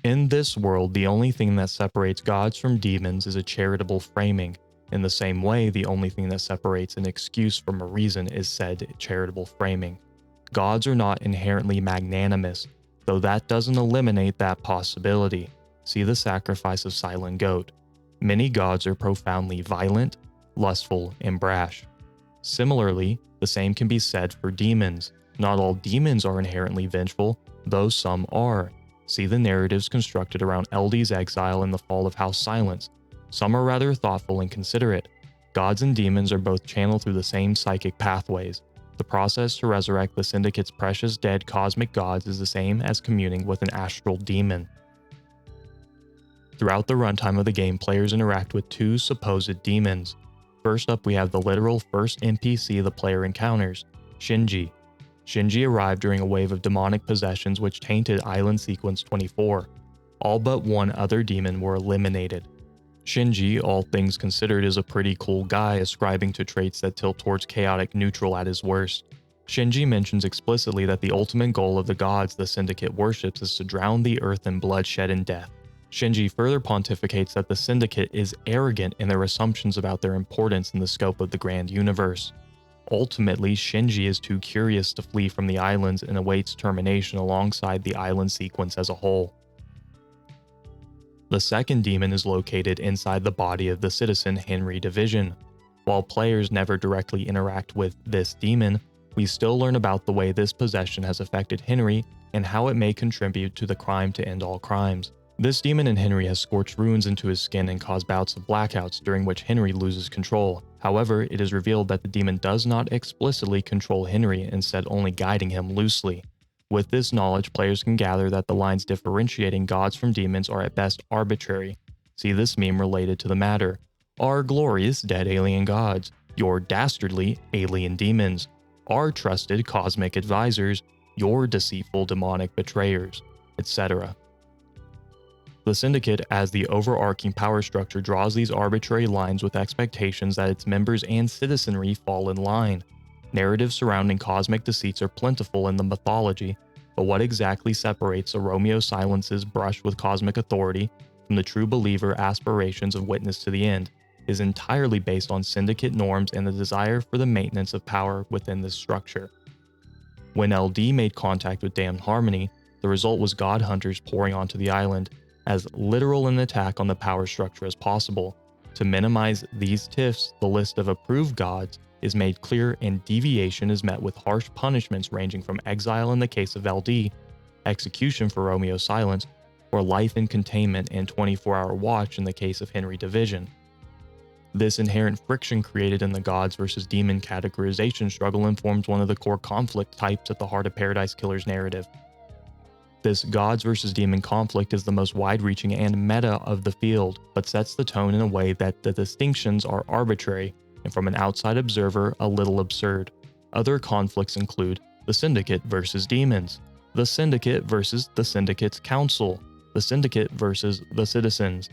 In this world, the only thing that separates gods from demons is a charitable framing. In the same way, the only thing that separates an excuse from a reason is said charitable framing. Gods are not inherently magnanimous, though that doesn't eliminate that possibility. See the sacrifice of Silent Goat. Many gods are profoundly violent, lustful, and brash. Similarly, the same can be said for demons. Not all demons are inherently vengeful, though some are. See the narratives constructed around Eldie's exile and the fall of House Silence. Some are rather thoughtful and considerate. Gods and demons are both channeled through the same psychic pathways. The process to resurrect the Syndicate's precious dead cosmic gods is the same as communing with an astral demon. Throughout the runtime of the game, players interact with two supposed demons. First up, we have the literal first NPC the player encounters, Shinji. Shinji arrived during a wave of demonic possessions which tainted Island Sequence 24. All but one other demon were eliminated. Shinji, all things considered, is a pretty cool guy, ascribing to traits that tilt towards chaotic neutral at his worst. Shinji mentions explicitly that the ultimate goal of the gods the Syndicate worships is to drown the earth in bloodshed and death. Shinji further pontificates that the Syndicate is arrogant in their assumptions about their importance in the scope of the grand universe. Ultimately, Shinji is too curious to flee from the islands and awaits termination alongside the island sequence as a whole. The second demon is located inside the body of the citizen Henry Division. While players never directly interact with this demon, we still learn about the way this possession has affected Henry and how it may contribute to the crime to end all crimes. This demon in Henry has scorched runes into his skin and caused bouts of blackouts during which Henry loses control. However, it is revealed that the demon does not explicitly control Henry, instead only guiding him loosely. With this knowledge, players can gather that the lines differentiating gods from demons are at best arbitrary. See this meme related to the matter. Our glorious dead alien gods, your dastardly alien demons, our trusted cosmic advisors, your deceitful demonic betrayers, etc. The Syndicate, as the overarching power structure, draws these arbitrary lines with expectations that its members and citizenry fall in line. Narratives surrounding cosmic deceits are plentiful in the mythology, but what exactly separates a Romeo Silence's brush with cosmic authority from the true believer aspirations of witness to the end is entirely based on Syndicate norms and the desire for the maintenance of power within this structure. When LD made contact with Damned Harmony, the result was God Hunters pouring onto the island, as literal an attack on the power structure as possible. To minimize these tiffs, the list of approved gods is made clear and deviation is met with harsh punishments ranging from exile in the case of LD, execution for Romeo Silence, or life in containment and 24-hour watch in the case of Henry Division. This inherent friction created in the gods versus demon categorization struggle informs one of the core conflict types at the heart of Paradise Killer's narrative. This gods versus demon conflict is the most wide-reaching and meta of the field, but sets the tone in a way that the distinctions are arbitrary and, from an outside observer, a little absurd. Other conflicts include the Syndicate versus demons, the Syndicate versus the Syndicate's council, the Syndicate versus the citizens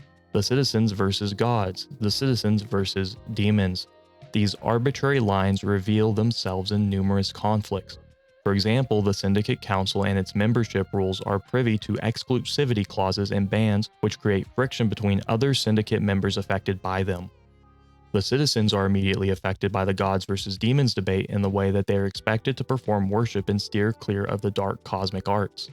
versus gods, the citizens versus demons. These arbitrary lines reveal themselves in numerous conflicts. For example, the Syndicate Council and its membership rules are privy to exclusivity clauses and bans which create friction between other Syndicate members affected by them. The citizens are immediately affected by the gods versus demons debate in the way that they are expected to perform worship and steer clear of the dark cosmic arts.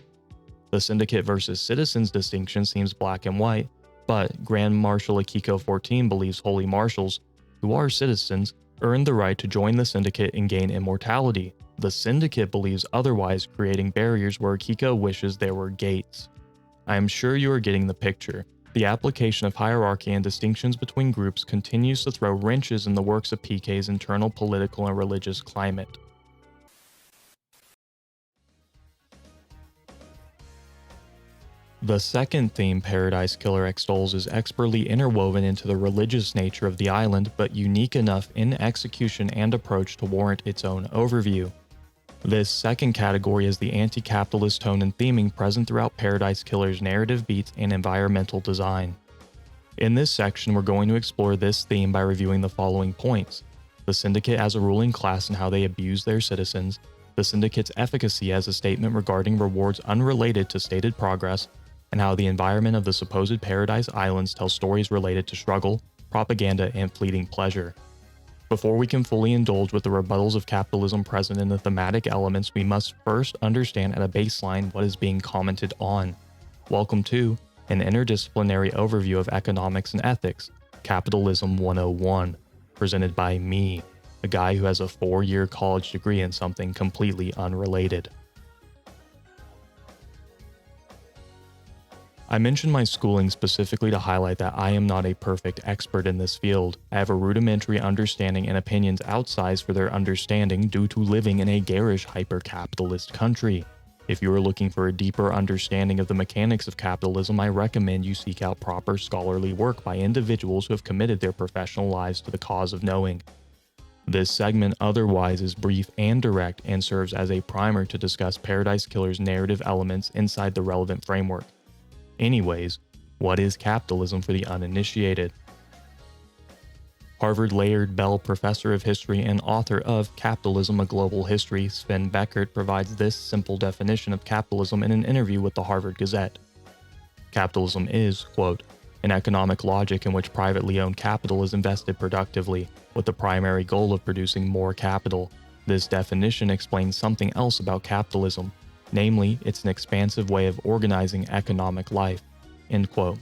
The Syndicate versus citizens distinction seems black and white, but Grand Marshal Akiko 14 believes holy marshals, who are citizens, earn the right to join the Syndicate and gain immortality. The Syndicate believes otherwise, creating barriers where Akiko wishes there were gates. I am sure you are getting the picture. The application of hierarchy and distinctions between groups continues to throw wrenches in the works of PK's internal political and religious climate. The second theme Paradise Killer extols is expertly interwoven into the religious nature of the island, but unique enough in execution and approach to warrant its own overview. This second category is the anti-capitalist tone and theming present throughout Paradise Killer's narrative beats and environmental design. In this section, we're going to explore this theme by reviewing the following points: the Syndicate as a ruling class and how they abuse their citizens, the Syndicate's efficacy as a statement regarding rewards unrelated to stated progress, and how the environment of the supposed Paradise Islands tells stories related to struggle, propaganda, and fleeting pleasure. Before we can fully indulge with the rebuttals of capitalism present in the thematic elements, we must first understand at a baseline what is being commented on. Welcome to an interdisciplinary overview of economics and ethics, Capitalism 101, presented by me, a guy who has a 4-year college degree in something completely unrelated. I mention my schooling specifically to highlight that I am not a perfect expert in this field. I have a rudimentary understanding and opinions outsized for their understanding due to living in a garish hyper-capitalist country. If you are looking for a deeper understanding of the mechanics of capitalism, I recommend you seek out proper scholarly work by individuals who have committed their professional lives to the cause of knowing. This segment otherwise is brief and direct and serves as a primer to discuss Paradise Killer's narrative elements inside the relevant framework. Anyways, what is capitalism for the uninitiated? Harvard Laird Bell Professor of History and author of Capitalism: A Global History, Sven Beckert, provides this simple definition of capitalism in an interview with the Harvard Gazette. Capitalism is, quote, an economic logic in which privately owned capital is invested productively, with the primary goal of producing more capital. This definition explains something else about capitalism. Namely, it's an expansive way of organizing economic life, end quote.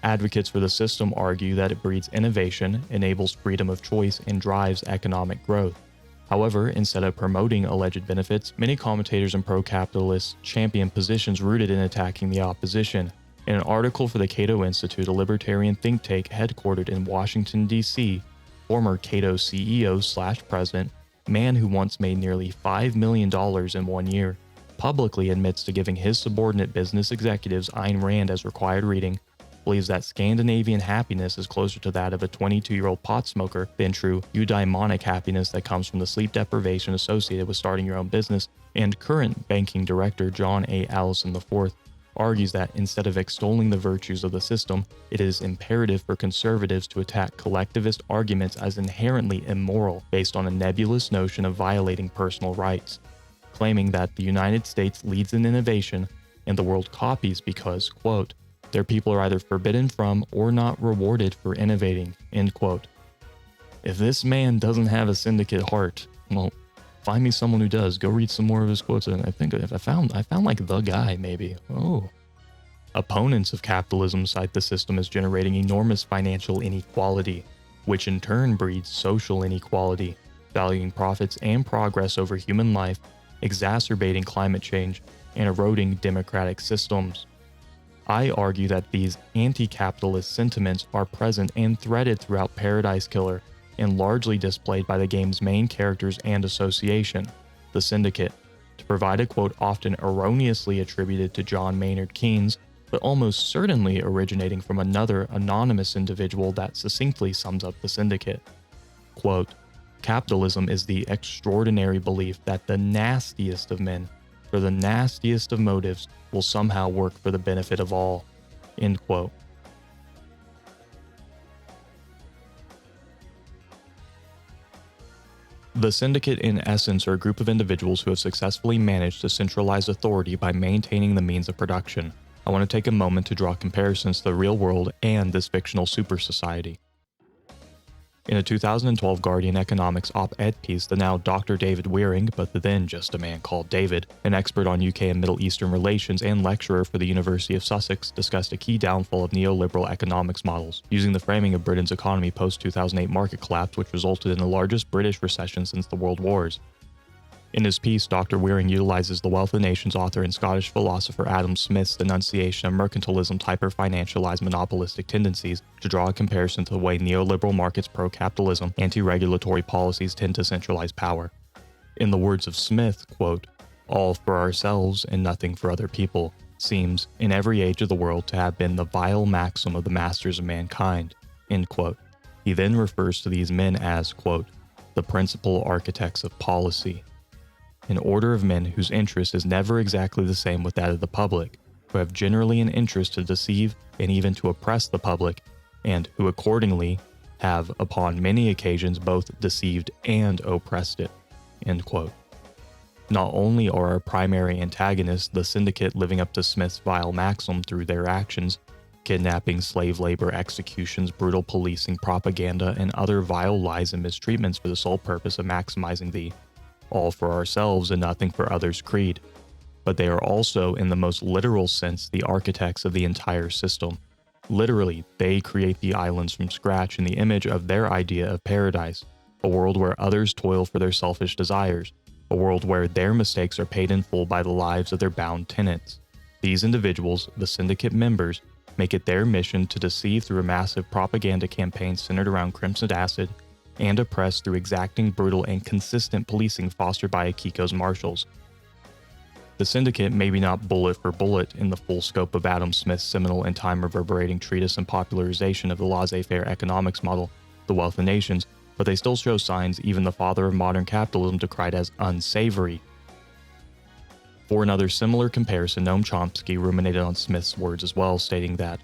Advocates for the system argue that it breeds innovation, enables freedom of choice, and drives economic growth. However, instead of promoting alleged benefits, many commentators and pro-capitalists champion positions rooted in attacking the opposition. In an article for the Cato Institute, a libertarian think tank headquartered in Washington, D.C., former Cato CEO/president, man who once made nearly $5 million in 1 year, publicly admits to giving his subordinate business executives Ayn Rand as required reading, believes that Scandinavian happiness is closer to that of a 22-year-old pot smoker than true eudaimonic happiness that comes from the sleep deprivation associated with starting your own business, and current banking director John A. Allison IV argues that instead of extolling the virtues of the system, it is imperative for conservatives to attack collectivist arguments as inherently immoral based on a nebulous notion of violating personal rights, claiming that the United States leads in innovation and the world copies because, quote, their people are either forbidden from or not rewarded for innovating, end quote. If this man doesn't have a syndicate heart, well, find me someone who does. Go read some more of his quotes. And I think if I found like the guy, maybe. Oh. Opponents of capitalism cite the system as generating enormous financial inequality, which in turn breeds social inequality, valuing profits and progress over human life, exacerbating climate change, and eroding democratic systems. I argue that these anti-capitalist sentiments are present and threaded throughout Paradise Killer, and largely displayed by the game's main characters and association, the Syndicate, to provide a quote often erroneously attributed to John Maynard Keynes, but almost certainly originating from another anonymous individual that succinctly sums up the Syndicate. Quote, capitalism is the extraordinary belief that the nastiest of men, for the nastiest of motives, will somehow work for the benefit of all, end quote. The Syndicate, in essence, are a group of individuals who have successfully managed to centralize authority by maintaining the means of production. I want to take a moment to draw comparisons to the real world and this fictional super society. In a 2012 Guardian Economics op-ed piece, the now Dr. David Weering, but the then just a man called David, an expert on UK and Middle Eastern relations and lecturer for the University of Sussex, discussed a key downfall of neoliberal economics models, using the framing of Britain's economy post-2008 market collapse, which resulted in the largest British recession since the World Wars. In his piece, Dr. Weering utilizes the Wealth of Nations author and Scottish philosopher Adam Smith's denunciation of mercantilism's hyper-financialized monopolistic tendencies to draw a comparison to the way neoliberal markets pro-capitalism anti-regulatory policies tend to centralize power. In the words of Smith, quote, all for ourselves and nothing for other people seems, in every age of the world, to have been the vile maxim of the masters of mankind, end quote. He then refers to these men as, quote, the principal architects of policy, an order of men whose interest is never exactly the same with that of the public, who have generally an interest to deceive and even to oppress the public, and who accordingly have upon many occasions both deceived and oppressed it, end quote. Not only are our primary antagonists, the Syndicate, living up to Smith's vile maxim through their actions, kidnapping, slave labor, executions, brutal policing, propaganda, and other vile lies and mistreatments for the sole purpose of maximizing the all for ourselves and nothing for others creed, but they are also, in the most literal sense, the architects of the entire system. Literally, they create the islands from scratch in the image of their idea of paradise, a world where others toil for their selfish desires, a world where their mistakes are paid in full by the lives of their bound tenants. These individuals, the syndicate members, make it their mission to deceive through a massive propaganda campaign centered around crimson acid and oppress through exacting, brutal, and consistent policing fostered by Akiko's marshals. The syndicate maybe not bullet for bullet in the full scope of Adam Smith's seminal and time-reverberating treatise and popularization of the laissez-faire economics model, The Wealth of Nations, but they still show signs even the father of modern capitalism decried as unsavory. For another similar comparison, Noam Chomsky ruminated on Smith's words as well, stating that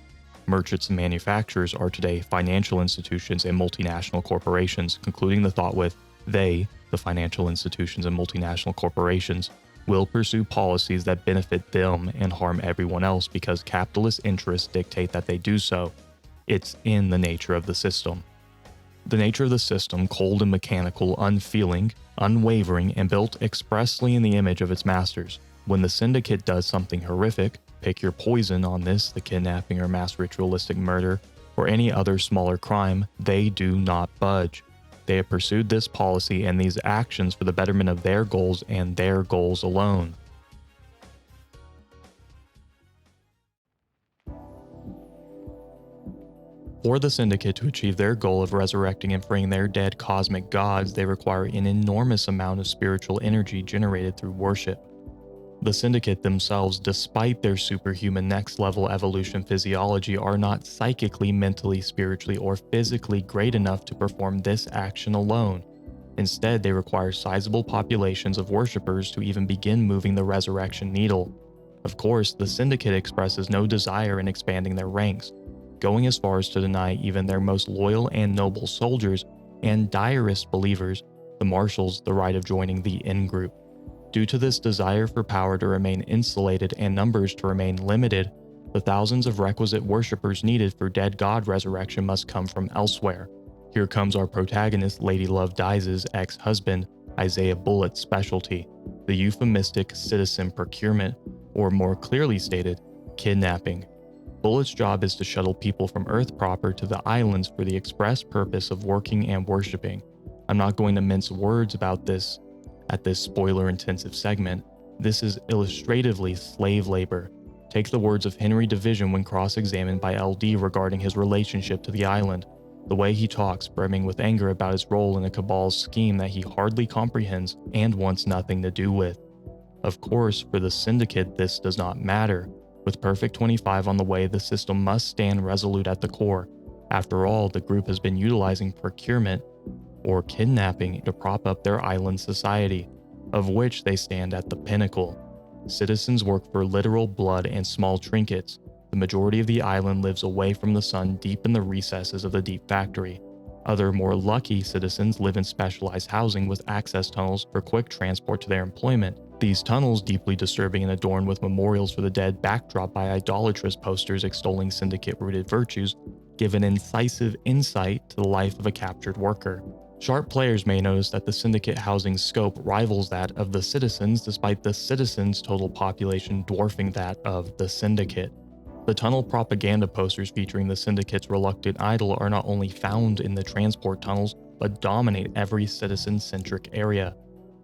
merchants and manufacturers are today financial institutions and multinational corporations, concluding the thought with, they, the financial institutions and multinational corporations, will pursue policies that benefit them and harm everyone else because capitalist interests dictate that they do so. It's in the nature of the system. The nature of the system, cold and mechanical, unfeeling, unwavering, and built expressly in the image of its masters. When the syndicate does something horrific, pick your poison on this, the kidnapping or mass ritualistic murder, or any other smaller crime, they do not budge. They have pursued this policy and these actions for the betterment of their goals and their goals alone. For the syndicate to achieve their goal of resurrecting and freeing their dead cosmic gods, they require an enormous amount of spiritual energy generated through worship. The syndicate themselves, despite their superhuman next-level evolution physiology, are not psychically, mentally, spiritually, or physically great enough to perform this action alone. Instead, they require sizable populations of worshippers to even begin moving the resurrection needle. Of course, the syndicate expresses no desire in expanding their ranks, going as far as to deny even their most loyal and noble soldiers and direst believers, the marshals, the right of joining the in-group. Due to this desire for power to remain insulated and numbers to remain limited, the thousands of requisite worshippers needed for dead god resurrection must come from elsewhere. Here comes our protagonist, Lady Love Dies' ex-husband, Isaiah Bullett's specialty, the euphemistic citizen procurement, or more clearly stated, kidnapping. Bullett's job is to shuttle people from Earth proper to the islands for the express purpose of working and worshipping. I'm not going to mince words about this at this spoiler-intensive segment. This is illustratively slave labor. Take the words of Henry Division when cross-examined by LD regarding his relationship to the island. The way he talks, brimming with anger about his role in a cabal's scheme that he hardly comprehends and wants nothing to do with. Of course, for the syndicate this does not matter. With Perfect 25 on the way, the system must stand resolute at the core. After all, the group has been utilizing procurement or kidnapping to prop up their island society, of which they stand at the pinnacle. Citizens work for literal blood and small trinkets. The majority of the island lives away from the sun deep in the recesses of the deep factory. Other more lucky citizens live in specialized housing with access tunnels for quick transport to their employment. These tunnels, deeply disturbing and adorned with memorials for the dead backdrop by idolatrous posters extolling syndicate-rooted virtues, give an incisive insight to the life of a captured worker. Sharp players may notice that the syndicate housing scope rivals that of the citizens, despite the citizens' total population dwarfing that of the syndicate. The tunnel propaganda posters featuring the syndicate's reluctant idol are not only found in the transport tunnels, but dominate every citizen-centric area.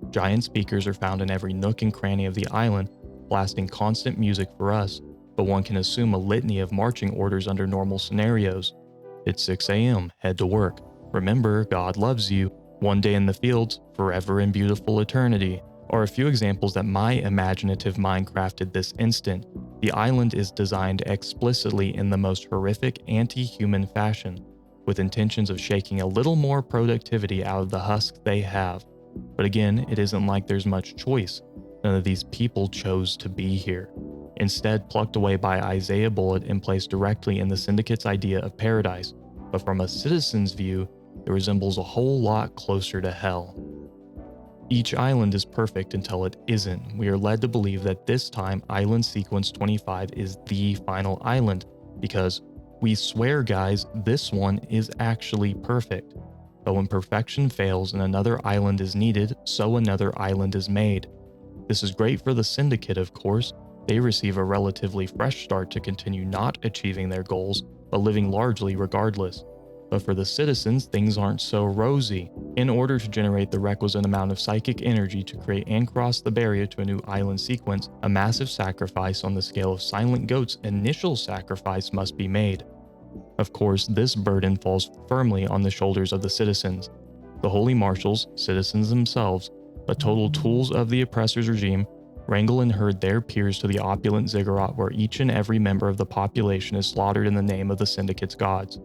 Giant speakers are found in every nook and cranny of the island, blasting constant music for us, but one can assume a litany of marching orders under normal scenarios. It's 6 a.m., head to work. Remember, God loves you. One day in the fields, forever in beautiful eternity, are a few examples that my imaginative mind crafted this instant. The island is designed explicitly in the most horrific anti-human fashion, with intentions of shaking a little more productivity out of the husk they have. But again, it isn't like there's much choice. None of these people chose to be here. Instead, plucked away by Isaiah Bullitt and placed directly in the syndicate's idea of paradise. But from a citizen's view, it resembles a whole lot closer to hell. Each island is perfect until it isn't. We are led to believe that this time Island Sequence 25 is the final island, because we swear guys, this one is actually perfect. But when perfection fails and another island is needed, so another island is made. This is great for the syndicate, of course. They receive a relatively fresh start to continue not achieving their goals, but living largely regardless. But for the citizens, things aren't so rosy. In order to generate the requisite amount of psychic energy to create and cross the barrier to a new island sequence, a massive sacrifice on the scale of Silent Goat's initial sacrifice must be made. Of course, this burden falls firmly on the shoulders of the citizens. The holy marshals, citizens themselves, but total tools of the oppressor's regime, wrangle and herd their peers to the opulent ziggurat where each and every member of the population is slaughtered in the name of the syndicate's gods.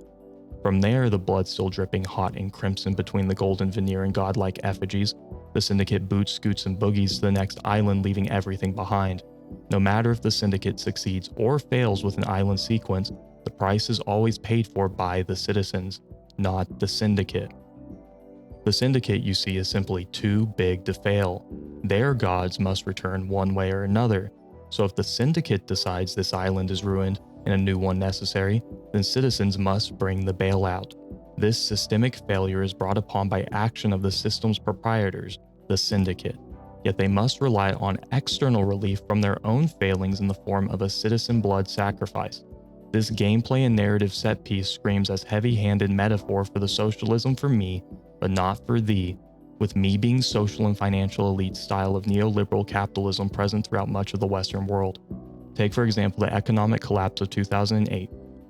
From there, the blood still dripping hot and crimson between the golden veneer and godlike effigies, the syndicate boots, scoots, and boogies to the next island, leaving everything behind. No matter if the syndicate succeeds or fails with an island sequence, the price is always paid for by the citizens, not the syndicate. The syndicate, you see, is simply too big to fail. Their gods must return one way or another. So if the syndicate decides this island is ruined and a new one necessary, then citizens must bring the bailout. This systemic failure is brought upon by action of the system's proprietors, the syndicate. Yet they must rely on external relief from their own failings in the form of a citizen blood sacrifice. This gameplay and narrative set piece screams as heavy-handed metaphor for the socialism for me, but not for thee, with me being social and financial elite style of neoliberal capitalism present throughout much of the Western world. Take for example the economic collapse of 2008,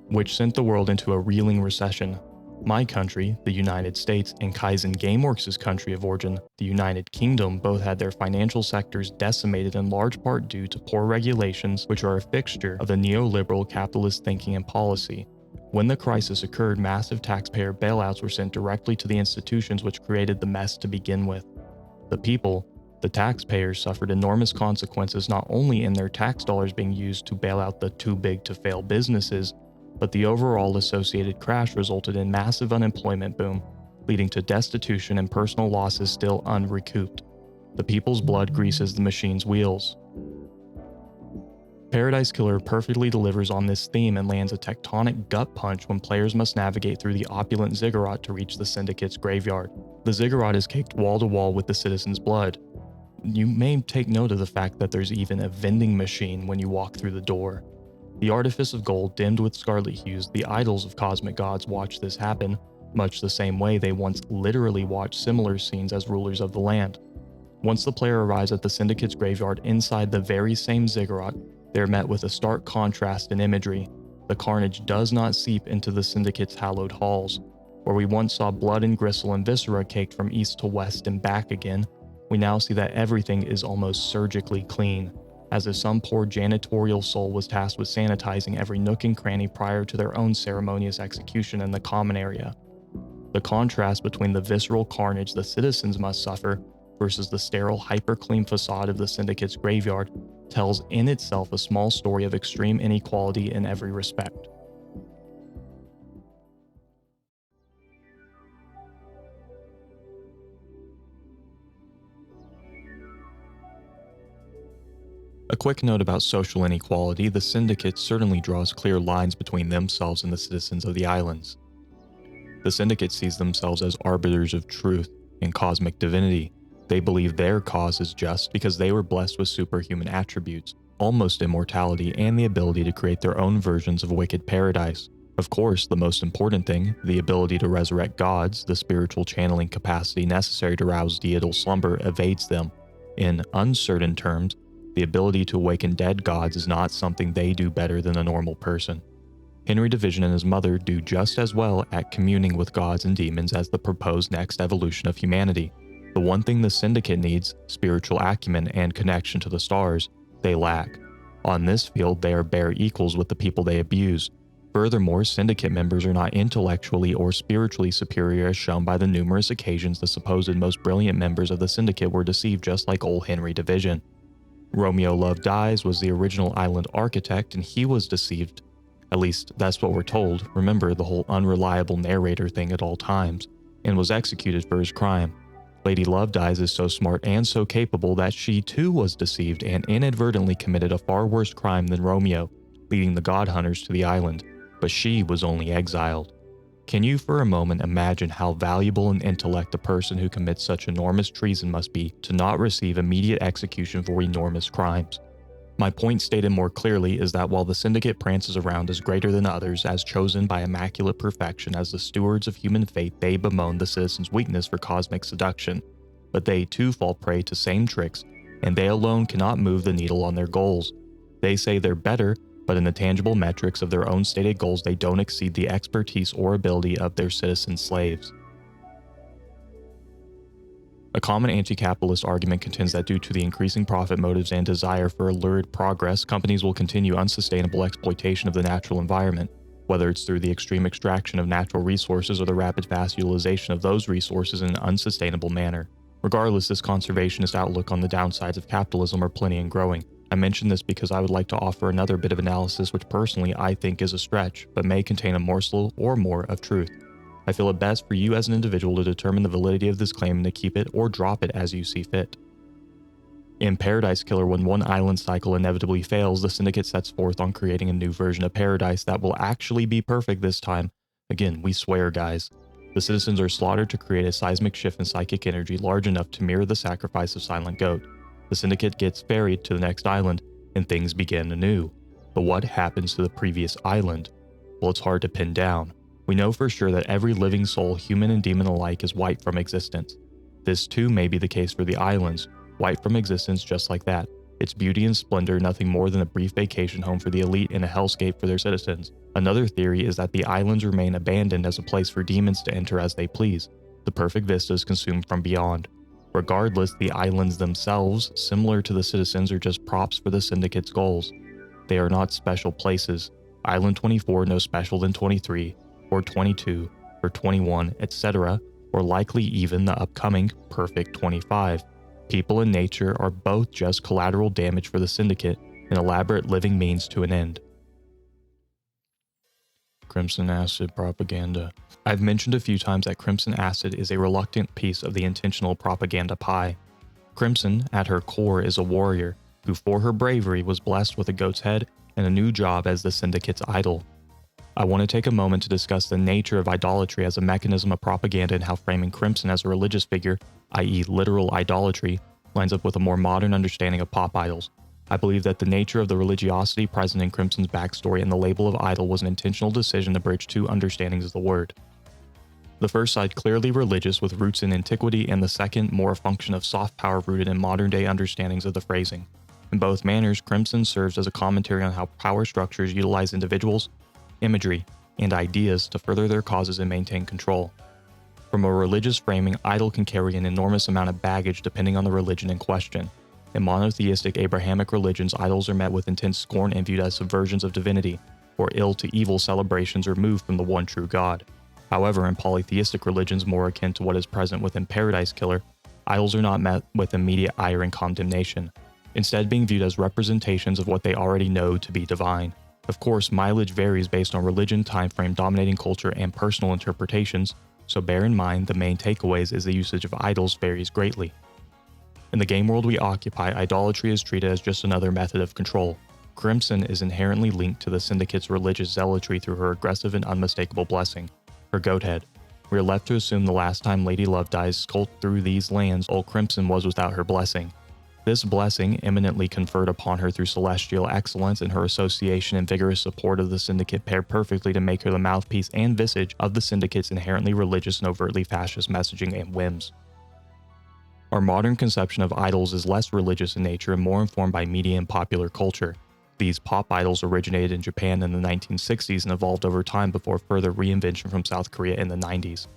which sent the world into a reeling recession. My country, the United States, and Kaizen Gameworks' country of origin, the United Kingdom, both had their financial sectors decimated in large part due to poor regulations, which are a fixture of the neoliberal capitalist thinking and policy. When the crisis occurred, massive taxpayer bailouts were sent directly to the institutions which created the mess to begin with. The people, the taxpayers, suffered enormous consequences not only in their tax dollars being used to bail out the too-big-to-fail businesses, but the overall associated crash resulted in massive unemployment boom, leading to destitution and personal losses still unrecouped. The people's blood greases the machine's wheels. Paradise Killer perfectly delivers on this theme and lands a tectonic gut punch when players must navigate through the opulent ziggurat to reach the syndicate's graveyard. The ziggurat is caked wall to wall with the citizens' blood. You may take note of the fact that there's even a vending machine when you walk through the door. The artifice of gold dimmed with scarlet hues, the idols of cosmic gods watch this happen, much the same way they once literally watched similar scenes as rulers of the land. Once the player arrives at the syndicate's graveyard inside the very same ziggurat, they are met with a stark contrast in imagery. The carnage does not seep into the syndicate's hallowed halls. Where we once saw blood and gristle and viscera caked from east to west and back again, we now see that everything is almost surgically clean, as if some poor janitorial soul was tasked with sanitizing every nook and cranny prior to their own ceremonious execution in the common area. The contrast between the visceral carnage the citizens must suffer versus the sterile, hyper-clean facade of the syndicate's graveyard tells in itself a small story of extreme inequality in every respect. A quick note about social inequality: the syndicate certainly draws clear lines between themselves and the citizens of the islands. The syndicate sees themselves as arbiters of truth and cosmic divinity. They believe their cause is just because they were blessed with superhuman attributes, almost immortality, and the ability to create their own versions of wicked paradise. Of course, the most important thing, the ability to resurrect gods, the spiritual channeling capacity necessary to rouse deital slumber, evades them. In uncertain terms, the ability to awaken dead gods is not something they do better than a normal person. Henry Division and his mother do just as well at communing with gods and demons as the proposed next evolution of humanity. The one thing the syndicate needs, spiritual acumen and connection to the stars, they lack. On this field, they are bare equals with the people they abuse. Furthermore, syndicate members are not intellectually or spiritually superior as shown by the numerous occasions the supposed most brilliant members of the syndicate were deceived, just like old Henry Division. Romeo Love Dies was the original island architect and he was deceived. At least, that's what we're told. Remember the whole unreliable narrator thing at all times, and was executed for his crime. Lady Love Dies is so smart and so capable that she too was deceived and inadvertently committed a far worse crime than Romeo, leading the God Hunters to the island, but she was only exiled. Can you for a moment imagine how valuable in intellect a person who commits such enormous treason must be to not receive immediate execution for enormous crimes? My point stated more clearly is that while the syndicate prances around as greater than others, as chosen by immaculate perfection as the stewards of human fate, they bemoan the citizens' weakness for cosmic seduction. But they too fall prey to same tricks, and they alone cannot move the needle on their goals. They say they're better, but in the tangible metrics of their own stated goals, they don't exceed the expertise or ability of their citizen slaves. A common anti-capitalist argument contends that due to the increasing profit motives and desire for lurid progress, companies will continue unsustainable exploitation of the natural environment, whether it's through the extreme extraction of natural resources or the rapid fast utilization of those resources in an unsustainable manner. Regardless, this conservationist outlook on the downsides of capitalism are plenty and growing. I mention this because I would like to offer another bit of analysis which personally I think is a stretch, but may contain a morsel or more of truth. I feel it best for you as an individual to determine the validity of this claim and to keep it or drop it as you see fit. In Paradise Killer, when one island cycle inevitably fails, the syndicate sets forth on creating a new version of paradise that will actually be perfect this time. Again, we swear, guys. The citizens are slaughtered to create a seismic shift in psychic energy large enough to mirror the sacrifice of Silent Goat. The syndicate gets ferried to the next island, and things begin anew. But what happens to the previous island? Well, it's hard to pin down. We know for sure that every living soul, human and demon alike, is wiped from existence. This too may be the case for the islands, wiped from existence just like that. Its beauty and splendor nothing more than a brief vacation home for the elite and a hellscape for their citizens. Another theory is that the islands remain abandoned as a place for demons to enter as they please. The perfect vista is consumed from beyond. Regardless, the islands themselves, similar to the citizens, are just props for the syndicate's goals. They are not special places. Island 24 no special than 23, or 22, or 21, etc., or likely even the upcoming perfect 25. People and nature are both just collateral damage for the syndicate, an elaborate living means to an end. Crimson acid propaganda. I've mentioned a few times that crimson acid is a reluctant piece of the intentional propaganda pie. Crimson, at her core, is a warrior who, for her bravery, was blessed with a goat's head and a new job as the syndicate's idol. I want to take a moment to discuss the nature of idolatry as a mechanism of propaganda and how framing Crimson as a religious figure, i.e. literal idolatry, lines up with a more modern understanding of pop idols. I believe that the nature of the religiosity present in Crimson's backstory and the label of idol was an intentional decision to bridge two understandings of the word. The first side clearly religious with roots in antiquity, and the second more a function of soft power rooted in modern-day understandings of the phrasing. In both manners, Crimson serves as a commentary on how power structures utilize individuals, imagery, and ideas to further their causes and maintain control. From a religious framing, idol can carry an enormous amount of baggage depending on the religion in question. In monotheistic Abrahamic religions, idols are met with intense scorn and viewed as subversions of divinity, or ill to evil celebrations removed from the one true God. However, in polytheistic religions more akin to what is present within Paradise Killer, idols are not met with immediate ire and condemnation, instead being viewed as representations of what they already know to be divine. Of course, mileage varies based on religion, time frame, dominating culture, and personal interpretations, so bear in mind the main takeaways is the usage of idols varies greatly. In the game world we occupy, idolatry is treated as just another method of control. Crimson is inherently linked to the syndicate's religious zealotry through her aggressive and unmistakable blessing, her goat head. We are left to assume the last time Lady Love Dies skulked through these lands, old Crimson was without her blessing. This blessing, eminently conferred upon her through celestial excellence, and her association and vigorous support of the syndicate paired perfectly to make her the mouthpiece and visage of the syndicate's inherently religious and overtly fascist messaging and whims. Our modern conception of idols is less religious in nature and more informed by media and popular culture. These pop idols originated in Japan in the 1960s and evolved over time before further reinvention from South Korea in the 90s.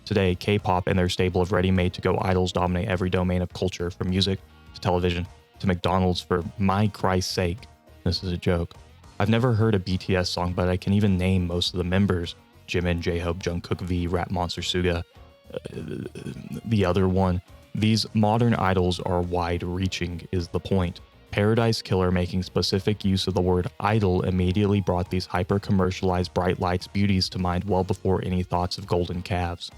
Today, K-pop and their stable of ready-made to-go idols dominate every domain of culture, from music to television to McDonald's, for my Christ's sake. This is a joke. I've never heard a BTS song, but I can even name most of the members. Jimin, J-Hope, Jungkook V, Rap Monster Suga, the other one. These modern idols are wide-reaching is the point. Paradise Killer, making specific use of the word idol, immediately brought these hyper-commercialized bright lights beauties to mind well before any thoughts of golden calves.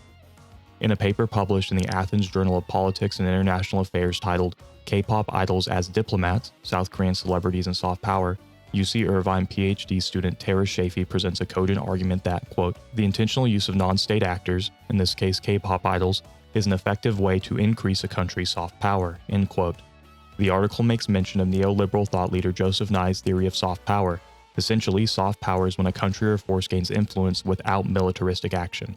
In a paper published in the Athens Journal of Politics and International Affairs titled K-pop Idols as Diplomats, South Korean Celebrities and Soft Power, UC Irvine PhD student Tara Shafee presents a cogent argument that, quote, the intentional use of non-state actors, in this case K-pop idols, is an effective way to increase a country's soft power, end quote. The article makes mention of neoliberal thought leader Joseph Nye's theory of soft power. Essentially, soft power is when a country or force gains influence without militaristic action.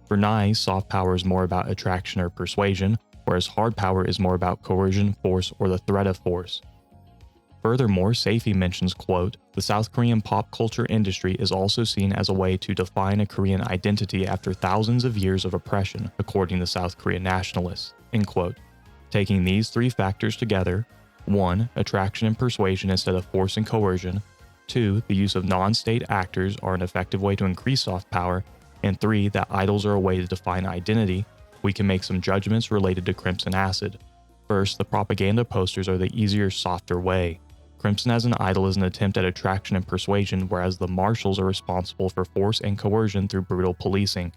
For Nye, soft power is more about attraction or persuasion, whereas hard power is more about coercion, force, or the threat of force. Furthermore, Seifi mentions, quote, "The South Korean pop culture industry is also seen as a way to define a Korean identity after thousands of years of oppression, according to South Korean nationalists," end quote. Taking these three factors together, 1. Attraction and persuasion instead of force and coercion, 2. The use of non-state actors are an effective way to increase soft power, and 3. That idols are a way to define identity, we can make some judgments related to Crimson Acid. First, the propaganda posters are the easier, softer way. Crimson as an idol is an attempt at attraction and persuasion, whereas the marshals are responsible for force and coercion through brutal policing.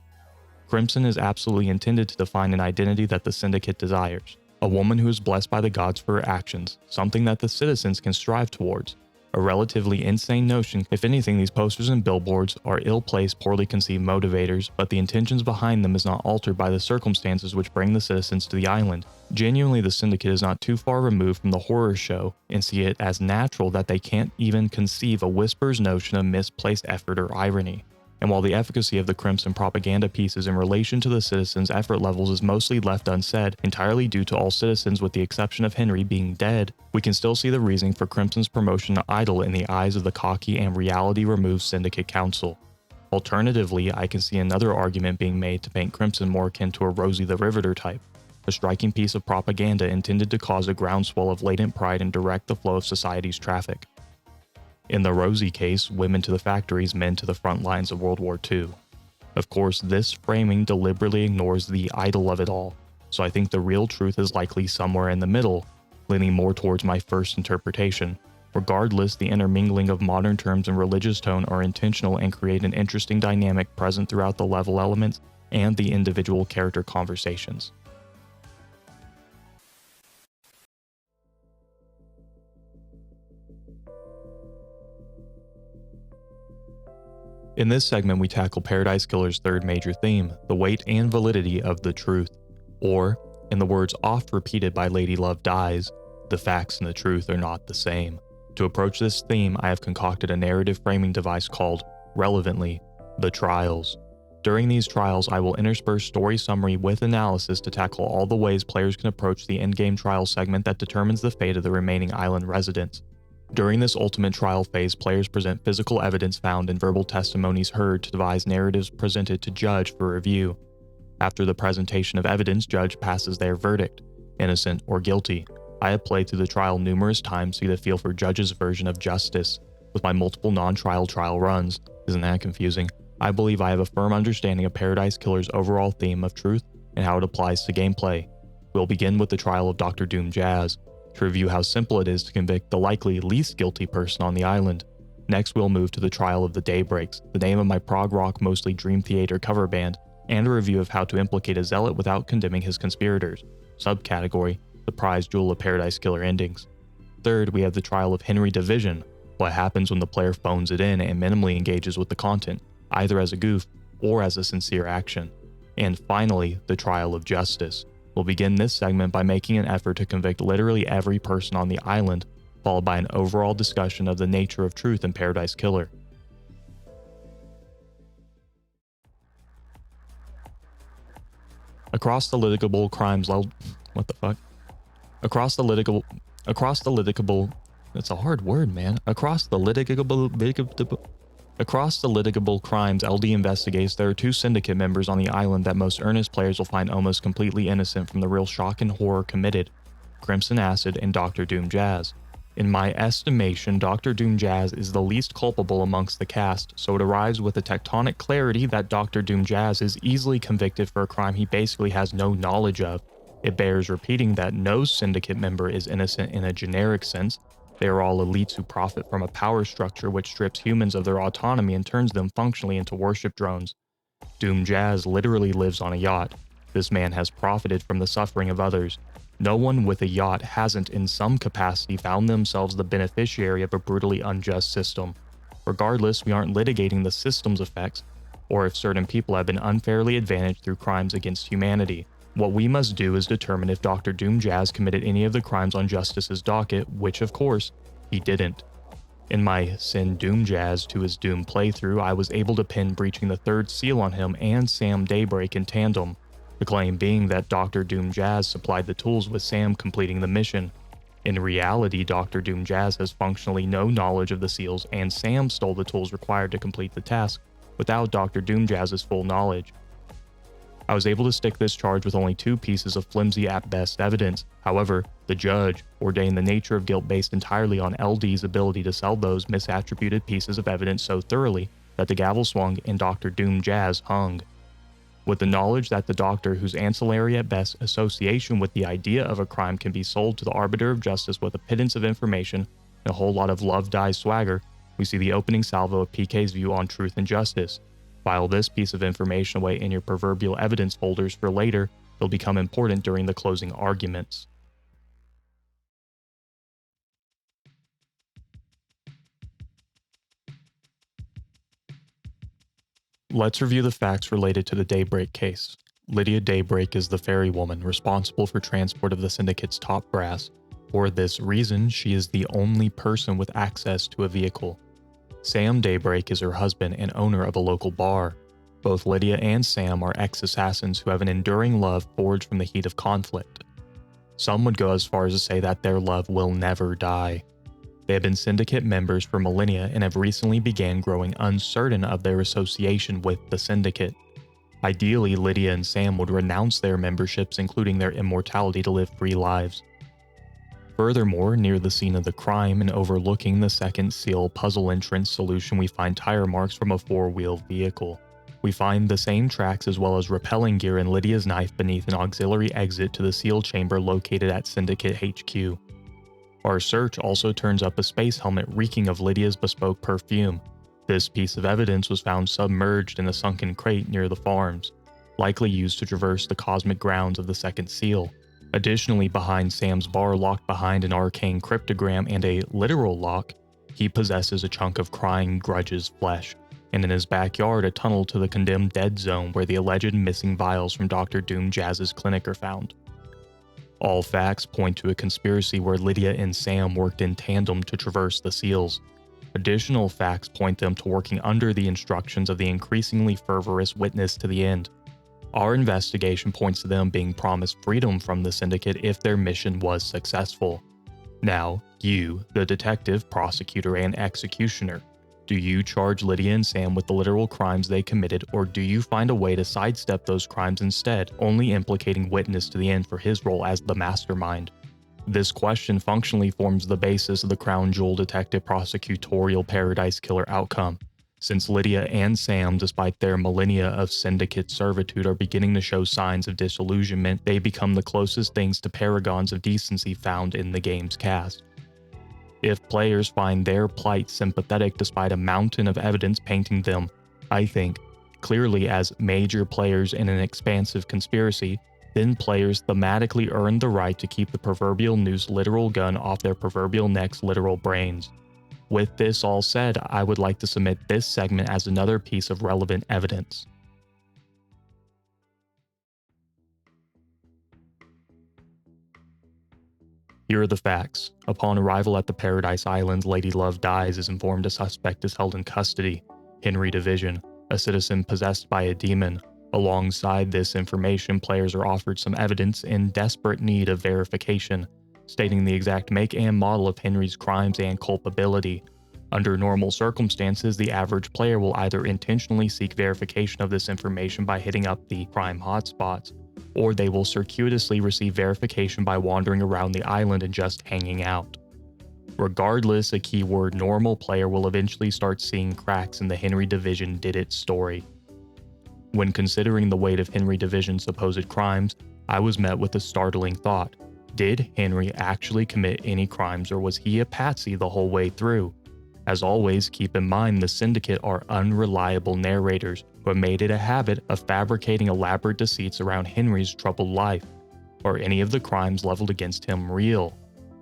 Crimson is absolutely intended to define an identity that the syndicate desires. A woman who is blessed by the gods for her actions, something that the citizens can strive towards. A relatively insane notion. If anything, these posters and billboards are ill-placed, poorly conceived motivators, but the intentions behind them is not altered by the circumstances which bring the citizens to the island. Genuinely, the syndicate is not too far removed from the horror show, and see it as natural that they can't even conceive a whisper's notion of misplaced effort or irony. And while the efficacy of the Crimson propaganda pieces in relation to the citizens' effort levels is mostly left unsaid, entirely due to all citizens with the exception of Henry being dead, we can still see the reasoning for Crimson's promotion to idol in the eyes of the cocky and reality-removed Syndicate Council. Alternatively, I can see another argument being made to paint Crimson more akin to a Rosie the Riveter type, a striking piece of propaganda intended to cause a groundswell of latent pride and direct the flow of society's traffic. In the Rosie case, women to the factories, men to the front lines of World War II. Of course, this framing deliberately ignores the idol of it all, so I think the real truth is likely somewhere in the middle, leaning more towards my first interpretation. Regardless, the intermingling of modern terms and religious tone are intentional and create an interesting dynamic present throughout the level elements and the individual character conversations. In this segment, we tackle Paradise Killer's third major theme, the weight and validity of the truth, or, in the words oft repeated by Lady Love Dies, the facts and the truth are not the same. To approach this theme, I have concocted a narrative framing device called, relevantly, the Trials. During these trials, I will intersperse story summary with analysis to tackle all the ways players can approach the endgame trial segment that determines the fate of the remaining island residents. During this ultimate trial phase, players present physical evidence found and verbal testimonies heard to devise narratives presented to judge for review. After the presentation of evidence, judge passes their verdict, innocent or guilty. I have played through the trial numerous times to get a feel for judge's version of justice, with my multiple non-trial trial runs. Isn't that confusing? I believe I have a firm understanding of Paradise Killer's overall theme of truth and how it applies to gameplay. We'll begin with the trial of Dr. Doom Jazz, to review how simple it is to convict the likely least guilty person on the island. Next, we'll move to the trial of the Daybreaks, the name of my prog rock, mostly Dream Theater cover band, and a review of how to implicate a zealot without condemning his conspirators. Subcategory, the prize jewel of Paradise Killer endings. Third, we have the trial of Henry Division, what happens when the player phones it in and minimally engages with the content, either as a goof or as a sincere action. And finally, the trial of Justice. We'll begin this segment by making an effort to convict literally every person on the island, followed by an overall discussion of the nature of truth in Paradise Killer. Across the litigable crimes that's a hard word, man. Across the litigable crimes LD investigates, there are two syndicate members on the island that most earnest players will find almost completely innocent from the real shock and horror committed: Crimson Acid and Dr. Doom Jazz. In my estimation, Dr. Doom Jazz is the least culpable amongst the cast, so it arrives with a tectonic clarity that Dr. Doom Jazz is easily convicted for a crime he basically has no knowledge of. It bears repeating that no syndicate member is innocent in a generic sense. They are all elites who profit from a power structure which strips humans of their autonomy and turns them functionally into worship drones. Doom Jazz literally lives on a yacht. This man has profited from the suffering of others. No one with a yacht hasn't in some capacity found themselves the beneficiary of a brutally unjust system. Regardless, we aren't litigating the system's effects, or if certain people have been unfairly advantaged through crimes against humanity. What we must do is determine if Dr. Doom Jazz committed any of the crimes on Justice's docket, which of course, he didn't. In my Send Doom Jazz to his Doom playthrough, I was able to pin breaching the third seal on him and Sam Daybreak in tandem, the claim being that Dr. Doom Jazz supplied the tools with Sam completing the mission. In reality, Dr. Doom Jazz has functionally no knowledge of the seals, and Sam stole the tools required to complete the task without Dr. Doom Jazz's full knowledge. I was able to stick this charge with only 2 pieces of flimsy at best evidence. However, the judge ordained the nature of guilt based entirely on LD's ability to sell those misattributed pieces of evidence so thoroughly that the gavel swung and Dr. Doom Jazz hung. With the knowledge that the doctor, whose ancillary at best association with the idea of a crime can be sold to the arbiter of justice with a pittance of information and a whole lot of love dies swagger, we see the opening salvo of PK's view on truth and justice. File this piece of information away in your proverbial evidence folders for later. It'll become important during the closing arguments. Let's review the facts related to the Daybreak case. Lydia Daybreak is the ferry woman responsible for transport of the Syndicate's top brass. For this reason, she is the only person with access to a vehicle. Sam Daybreak is her husband and owner of a local bar. Both Lydia and Sam are ex-assassins who have an enduring love forged from the heat of conflict. Some would go as far as to say that their love will never die. They have been Syndicate members for millennia and have recently began growing uncertain of their association with the Syndicate. Ideally, Lydia and Sam would renounce their memberships, including their immortality, to live free lives. Furthermore, near the scene of the crime and overlooking the second seal puzzle entrance solution, we find tire marks from a 4-wheeled vehicle. We find the same tracks as well as rappelling gear and Lydia's knife beneath an auxiliary exit to the seal chamber located at Syndicate HQ. Our search also turns up a space helmet reeking of Lydia's bespoke perfume. This piece of evidence was found submerged in a sunken crate near the farms, likely used to traverse the cosmic grounds of the second seal. Additionally, behind Sam's bar, locked behind an arcane cryptogram and a literal lock, he possesses a chunk of crying grudge's flesh, and in his backyard a tunnel to the condemned dead zone where the alleged missing vials from Dr. Doom Jazz's clinic are found. All facts point to a conspiracy where Lydia and Sam worked in tandem to traverse the seals. Additional facts point them to working under the instructions of the increasingly fervorous witness to the end. Our investigation points to them being promised freedom from the Syndicate if their mission was successful. Now, you, the detective, prosecutor, and executioner, do you charge Lydia and Sam with the literal crimes they committed, or do you find a way to sidestep those crimes instead, only implicating witness to the end for his role as the mastermind? This question functionally forms the basis of the crown jewel detective prosecutorial Paradise Killer outcome. Since Lydia and Sam, despite their millennia of Syndicate servitude, are beginning to show signs of disillusionment, they become the closest things to paragons of decency found in the game's cast. If players find their plight sympathetic despite a mountain of evidence painting them, I think, clearly as major players in an expansive conspiracy, then players thematically earn the right to keep the proverbial noose literal gun off their proverbial neck's literal brains. With this all said, I would like to submit this segment as another piece of relevant evidence. Here are the facts. Upon arrival at the Paradise Islands, Lady Love dies is informed a suspect is held in custody. Henry Division, a citizen possessed by a demon. Alongside this information, players are offered some evidence in desperate need of verification, stating the exact make and model of Henry's crimes and culpability. Under normal circumstances, the average player will either intentionally seek verification of this information by hitting up the crime hotspots, or they will circuitously receive verification by wandering around the island and just hanging out. Regardless, a keyword normal player will eventually start seeing cracks in the Henry Division did it story. When considering the weight of Henry Division's supposed crimes, I was met with a startling thought. Did Henry actually commit any crimes, or was he a patsy the whole way through? As always, keep in mind the Syndicate are unreliable narrators who have made it a habit of fabricating elaborate deceits around Henry's troubled life. Are any of the crimes leveled against him real?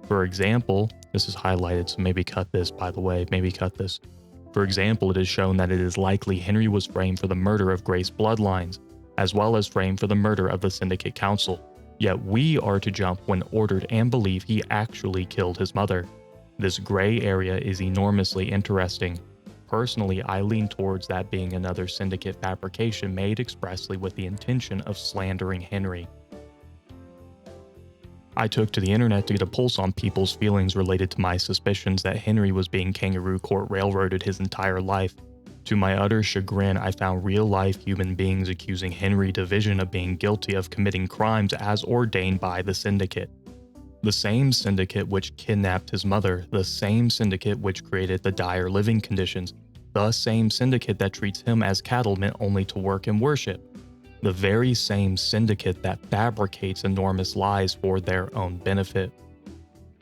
For example, this is highlighted, so maybe cut this, by the way, maybe cut this. For example, it is shown that it is likely Henry was framed for the murder of Grace bloodlines. as well as framed for the murder of the Syndicate Council. Yet we are to jump when ordered and believe he actually killed his mother. This gray area is enormously interesting. Personally, I lean towards that being another Syndicate fabrication made expressly with the intention of slandering Henry. I took to the internet to get a pulse on people's feelings related to my suspicions that Henry was being kangaroo court railroaded his entire life. To my utter chagrin, I found real-life human beings accusing Henry Division of being guilty of committing crimes as ordained by the Syndicate. The same Syndicate which kidnapped his mother, the same Syndicate which created the dire living conditions, the same Syndicate that treats him as cattle meant only to work and worship. The very same Syndicate that fabricates enormous lies for their own benefit.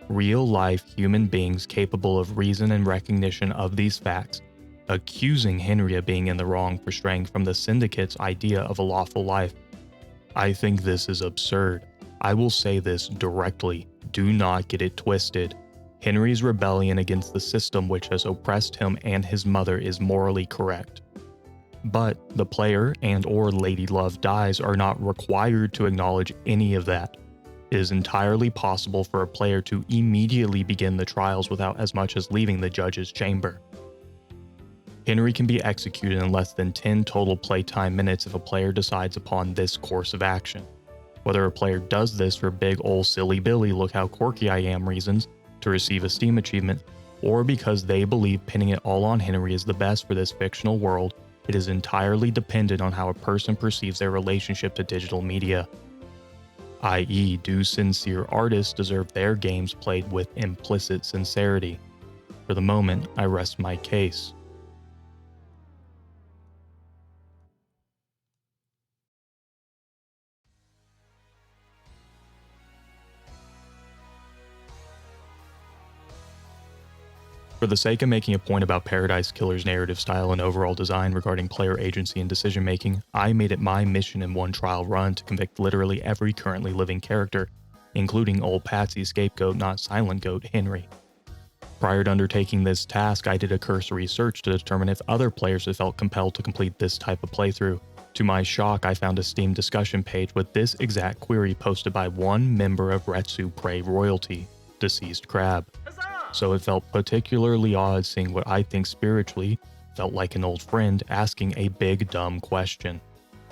Real-life human beings capable of reason and recognition of these facts, accusing Henry of being in the wrong for straying from the Syndicate's idea of a lawful life. I think this is absurd. I will say this directly, do not get it twisted. Henry's rebellion against the system which has oppressed him and his mother is morally correct. But the player and/or Lady Love dies are not required to acknowledge any of that. It is entirely possible for a player to immediately begin the trials without as much as leaving the judge's chamber. Henry can be executed in less than 10 total playtime minutes if a player decides upon this course of action. Whether a player does this for big ol' silly Billy look how quirky I am reasons to receive a Steam achievement, or because they believe pinning it all on Henry is the best for this fictional world, it is entirely dependent on how a person perceives their relationship to digital media. I.e., do sincere artists deserve their games played with implicit sincerity? For the moment, I rest my case. For the sake of making a point about Paradise Killer's narrative style and overall design regarding player agency and decision making, I made it my mission in one trial run to convict literally every currently living character, including old Patsy scapegoat not silent goat Henry. Prior to undertaking this task, I did a cursory search to determine if other players had felt compelled to complete this type of playthrough. To my shock, I found a Steam discussion page with this exact query posted by one member of Retsu Prey royalty, Deceased Crab. So it felt particularly odd seeing what I think spiritually felt like an old friend asking a big dumb question.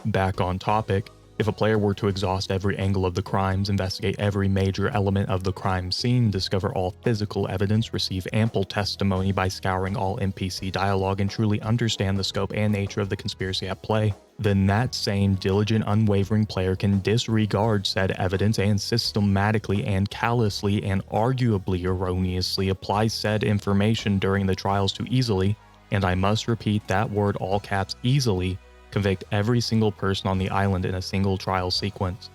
Back on topic, if a player were to exhaust every angle of the crimes, investigate every major element of the crime scene, discover all physical evidence, receive ample testimony by scouring all NPC dialogue, and truly understand the scope and nature of the conspiracy at play, then that same diligent, unwavering player can disregard said evidence and systematically and callously and arguably erroneously apply said information during the trials to easily, and I must repeat that word all caps easily, convict every single person on the island in a single trial sequence.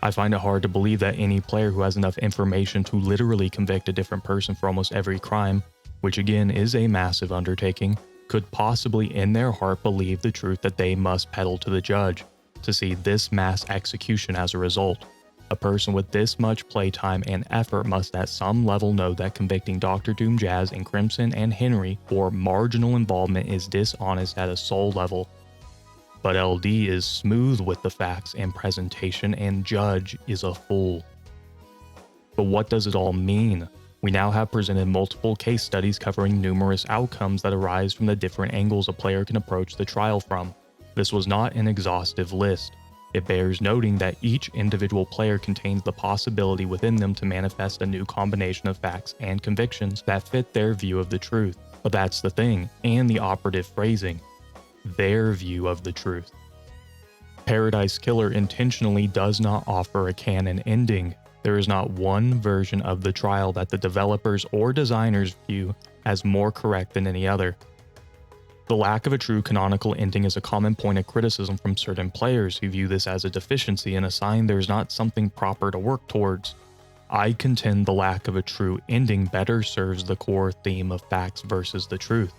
I find it hard to believe that any player who has enough information to literally convict a different person for almost every crime, which again is a massive undertaking, could possibly in their heart believe the truth that they must peddle to the judge, to see this mass execution as a result. A person with this much playtime and effort must at some level know that convicting Dr. Doom Jazz and Crimson and Henry for marginal involvement is dishonest at a soul level. But LD is smooth with the facts and presentation, and Judge is a fool. But what does it all mean? We now have presented multiple case studies covering numerous outcomes that arise from the different angles a player can approach the trial from. This was not an exhaustive list. It bears noting that each individual player contains the possibility within them to manifest a new combination of facts and convictions that fit their view of the truth. But that's the thing, and the operative phrasing. Their view of the truth. Paradise Killer intentionally does not offer a canon ending. There is not one version of the trial that the developers or designers view as more correct than any other. The lack of a true canonical ending is a common point of criticism from certain players who view this as a deficiency and a sign there is not something proper to work towards. I contend the lack of a true ending better serves the core theme of facts versus the truth.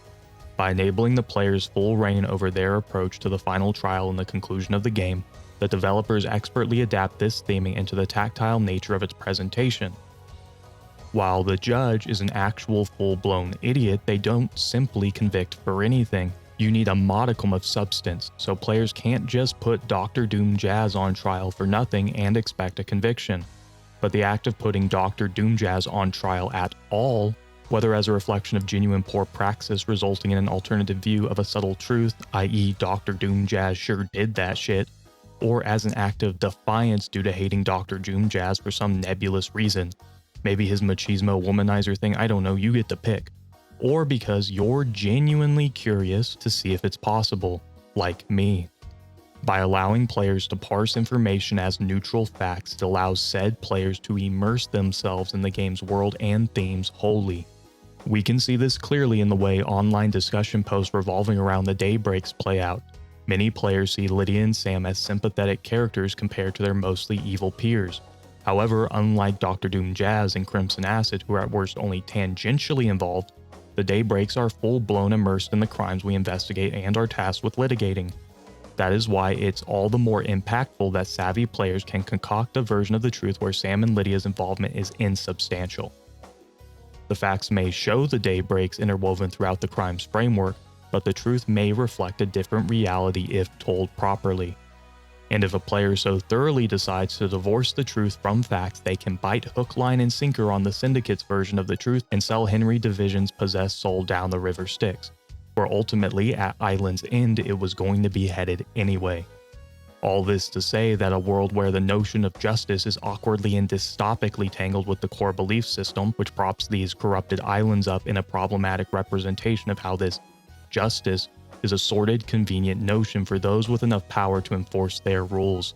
By enabling the players full reign over their approach to the final trial and the conclusion of the game, the developers expertly adapt this theming into the tactile nature of its presentation. While the judge is an actual full-blown idiot, they don't simply convict for anything. You need a modicum of substance, so players can't just put Dr. Doom Jazz on trial for nothing and expect a conviction. But the act of putting Dr. Doom Jazz on trial at all, whether as a reflection of genuine poor praxis resulting in an alternative view of a subtle truth, i.e. Dr. Doom Jazz sure did that shit, or as an act of defiance due to hating Dr. Doom Jazz for some nebulous reason, maybe his machismo womanizer thing, I don't know, you get the pick, or because you're genuinely curious to see if it's possible, like me. By allowing players to parse information as neutral facts, it allows said players to immerse themselves in the game's world and themes wholly. We can see this clearly in the way online discussion posts revolving around the Daybreaks play out. Many players see Lydia and Sam as sympathetic characters compared to their mostly evil peers. However, unlike Dr. Doom Jazz and Crimson Acid, who are at worst only tangentially involved, the Daybreaks are full-blown immersed in the crimes we investigate and are tasked with litigating. That is why it's all the more impactful that savvy players can concoct a version of the truth where Sam and Lydia's involvement is insubstantial. The facts may show the Daybreaks interwoven throughout the crime's framework, but the truth may reflect a different reality if told properly. And if a player so thoroughly decides to divorce the truth from facts, they can bite hook, line, and sinker on the Syndicate's version of the truth and sell Henry Division's possessed soul down the river Styx, where ultimately at Island's End it was going to be headed anyway. All this to say that a world where the notion of justice is awkwardly and dystopically tangled with the core belief system, which props these corrupted islands up in a problematic representation of how this justice is a sordid, convenient notion for those with enough power to enforce their rules.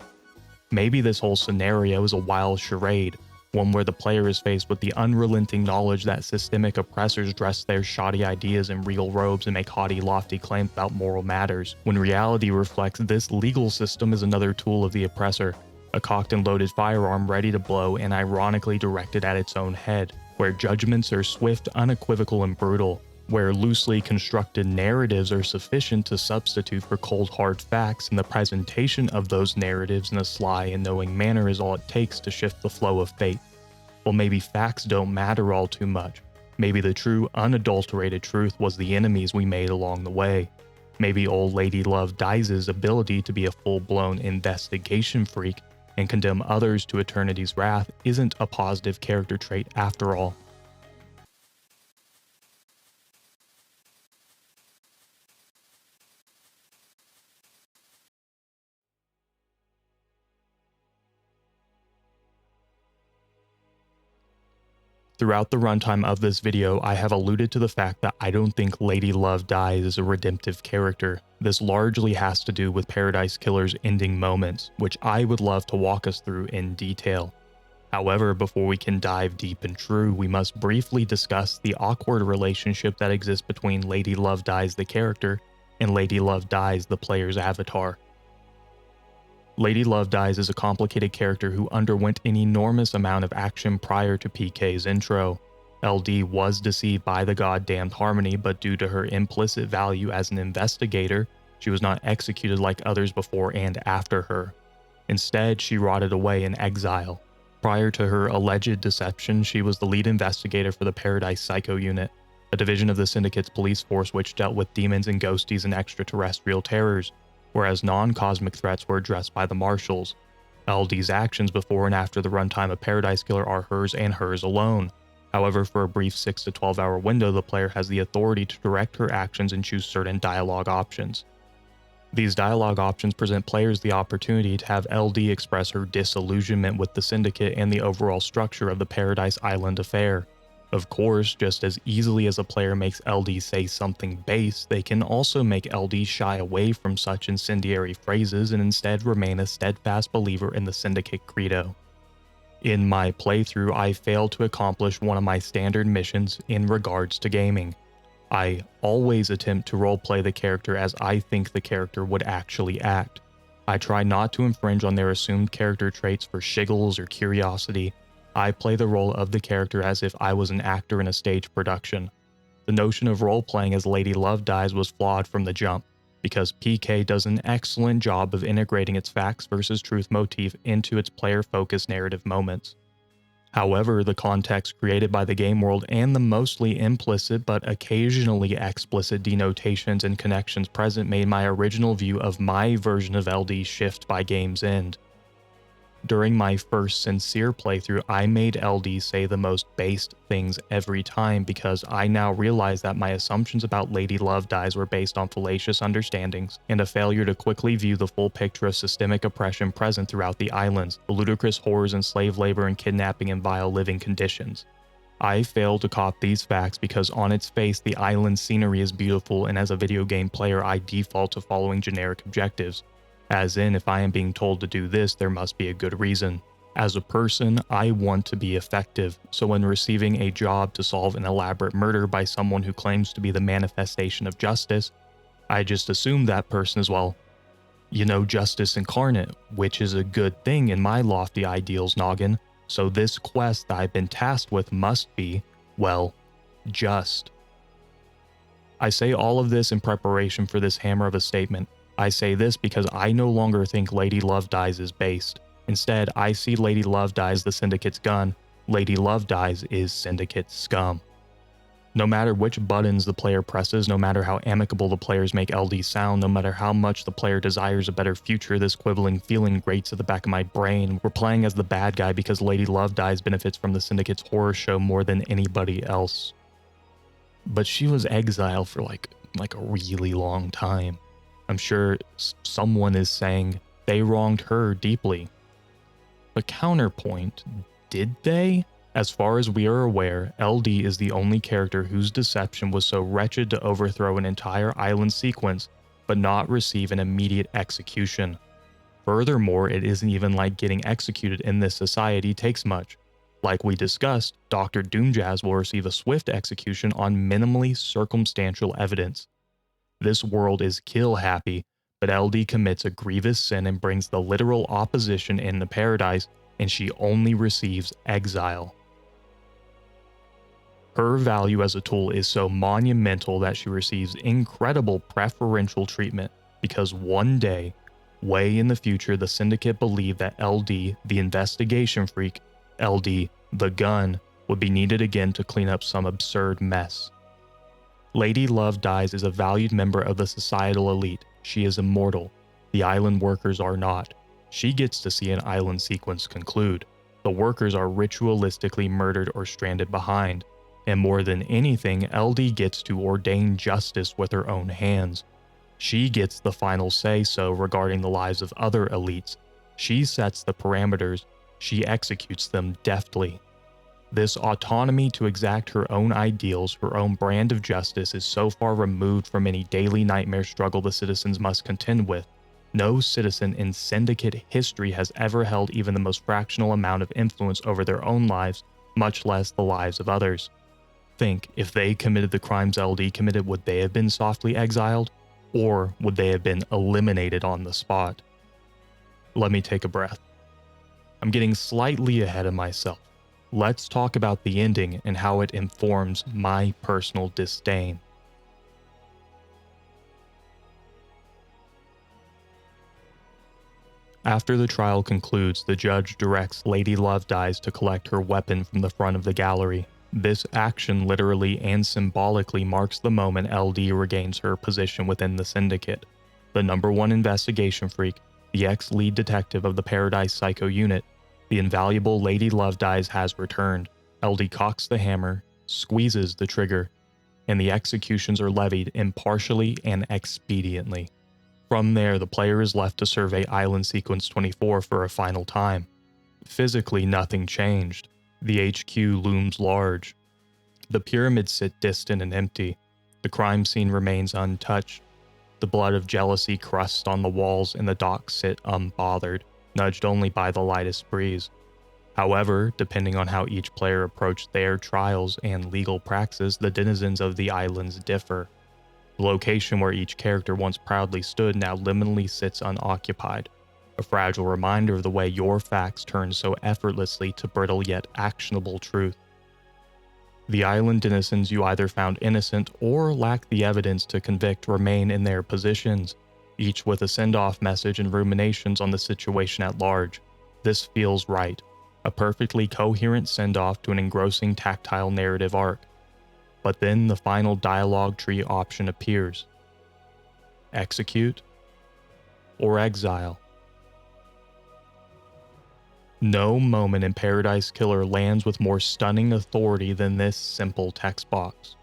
Maybe this whole scenario is a wild charade, one where the player is faced with the unrelenting knowledge that systemic oppressors dress their shoddy ideas in regal robes and make haughty, lofty claims about moral matters, when reality reflects this legal system is another tool of the oppressor, a cocked and loaded firearm ready to blow and ironically directed at its own head, where judgments are swift, unequivocal, and brutal, where loosely constructed narratives are sufficient to substitute for cold hard facts, and the presentation of those narratives in a sly and knowing manner is all it takes to shift the flow of fate. Well, maybe facts don't matter all too much. Maybe the true, unadulterated truth was the enemies we made along the way. Maybe old Lady Love Dies' ability to be a full-blown investigation freak and condemn others to eternity's wrath isn't a positive character trait after all. Throughout the runtime of this video, I have alluded to the fact that I don't think Lady Love Dies is a redemptive character. This largely has to do with Paradise Killer's ending moments, which I would love to walk us through in detail. However, before we can dive deep and true, we must briefly discuss the awkward relationship that exists between Lady Love Dies the character and Lady Love Dies the player's avatar. Lady Love Dies is a complicated character who underwent an enormous amount of action prior to PK's intro. LD was deceived by the goddamned Harmony, but due to her implicit value as an investigator, she was not executed like others before and after her. Instead, she rotted away in exile. Prior to her alleged deception, she was the lead investigator for the Paradise Psycho Unit, a division of the Syndicate's police force which dealt with demons and ghosties and extraterrestrial terrors, whereas non-cosmic threats were addressed by the Marshals. LD's actions before and after the runtime of Paradise Killer are hers and hers alone. However, for a brief 6 to 12 hour window, the player has the authority to direct her actions and choose certain dialogue options. These dialogue options present players the opportunity to have LD express her disillusionment with the Syndicate and the overall structure of the Paradise Island affair. Of course, just as easily as a player makes LD say something base, they can also make LD shy away from such incendiary phrases and instead remain a steadfast believer in the Syndicate credo. In my playthrough, I failed to accomplish one of my standard missions in regards to gaming. I always attempt to roleplay the character as I think the character would actually act. I try not to infringe on their assumed character traits for shiggles or curiosity. I play the role of the character as if I was an actor in a stage production. The notion of role-playing as Lady Love Dies was flawed from the jump, because PK does an excellent job of integrating its facts versus truth motif into its player-focused narrative moments. However, the context created by the game world and the mostly implicit but occasionally explicit denotations and connections present made my original view of my version of LD shift by game's end. During my first sincere playthrough, I made LD say the most based things every time because I now realize that my assumptions about Lady Love Dies were based on fallacious understandings and a failure to quickly view the full picture of systemic oppression present throughout the islands, the ludicrous horrors and slave labor and kidnapping and vile living conditions. I failed to cop these facts because on its face the island scenery is beautiful, and as a video game player I default to following generic objectives. As in, if I am being told to do this, there must be a good reason. As a person, I want to be effective, so when receiving a job to solve an elaborate murder by someone who claims to be the manifestation of justice, I just assume that person is, well, justice incarnate, which is a good thing in my lofty ideals noggin, so this quest that I've been tasked with must be, well, just. I say all of this in preparation for this hammer of a statement. I say this because I no longer think Lady Love Dies is based. Instead, I see Lady Love Dies the Syndicate's gun. Lady Love Dies is Syndicate's scum. No matter which buttons the player presses, no matter how amicable the players make LD sound, no matter how much the player desires a better future, this quibbling feeling grates at the back of my brain. We're playing as the bad guy because Lady Love Dies benefits from the Syndicate's horror show more than anybody else. But she was exiled for like a really long time. I'm sure someone is saying they wronged her deeply. But counterpoint, did they? As far as we are aware, LD is the only character whose deception was so wretched to overthrow an entire island sequence, but not receive an immediate execution. Furthermore, it isn't even like getting executed in this society takes much. Like we discussed, Dr. Doomjazz will receive a swift execution on minimally circumstantial evidence. This world is kill happy, but LD commits a grievous sin and brings the literal opposition into paradise, and she only receives exile. Her value as a tool is so monumental that she receives incredible preferential treatment because one day, way in the future, the Syndicate believed that LD, the investigation freak, LD, the gun, would be needed again to clean up some absurd mess. Lady Love Dies is a valued member of the societal elite. She is immortal. The island workers are not. She gets to see an island sequence conclude. The workers are ritualistically murdered or stranded behind. And more than anything, LD gets to ordain justice with her own hands. She gets the final say-so regarding the lives of other elites. She sets the parameters. She executes them deftly. This autonomy to exact her own ideals, her own brand of justice, is so far removed from any daily nightmare struggle the citizens must contend with. No citizen in Syndicate history has ever held even the most fractional amount of influence over their own lives, much less the lives of others. Think, if they committed the crimes LD committed, would they have been softly exiled? Or would they have been eliminated on the spot? Let me take a breath. I'm getting slightly ahead of myself. Let's talk about the ending and how it informs my personal disdain. After the trial concludes, the judge directs Lady Love Dies to collect her weapon from the front of the gallery. This action literally and symbolically marks the moment LD regains her position within the Syndicate. The #1 investigation freak, the ex-lead detective of the Paradise Psycho unit, the invaluable Lady Love Dies has returned. LD cocks the hammer, squeezes the trigger, and the executions are levied impartially and expediently. From there, the player is left to survey Island Sequence 24 for a final time. Physically, nothing changed. The HQ looms large. The pyramids sit distant and empty. The crime scene remains untouched. The blood of jealousy crusts on the walls, and the docks sit unbothered, nudged only by the lightest breeze. However, depending on how each player approached their trials and legal praxis, the denizens of the islands differ. The location where each character once proudly stood now liminally sits unoccupied, a fragile reminder of the way your facts turn so effortlessly to brittle yet actionable truth. The island denizens you either found innocent or lack the evidence to convict remain in their positions, each with a send-off message and ruminations on the situation at large. This feels right. A perfectly coherent send-off to an engrossing tactile narrative arc. But then the final dialogue tree option appears. Execute or exile. No moment in Paradise Killer lands with more stunning authority than this simple text box.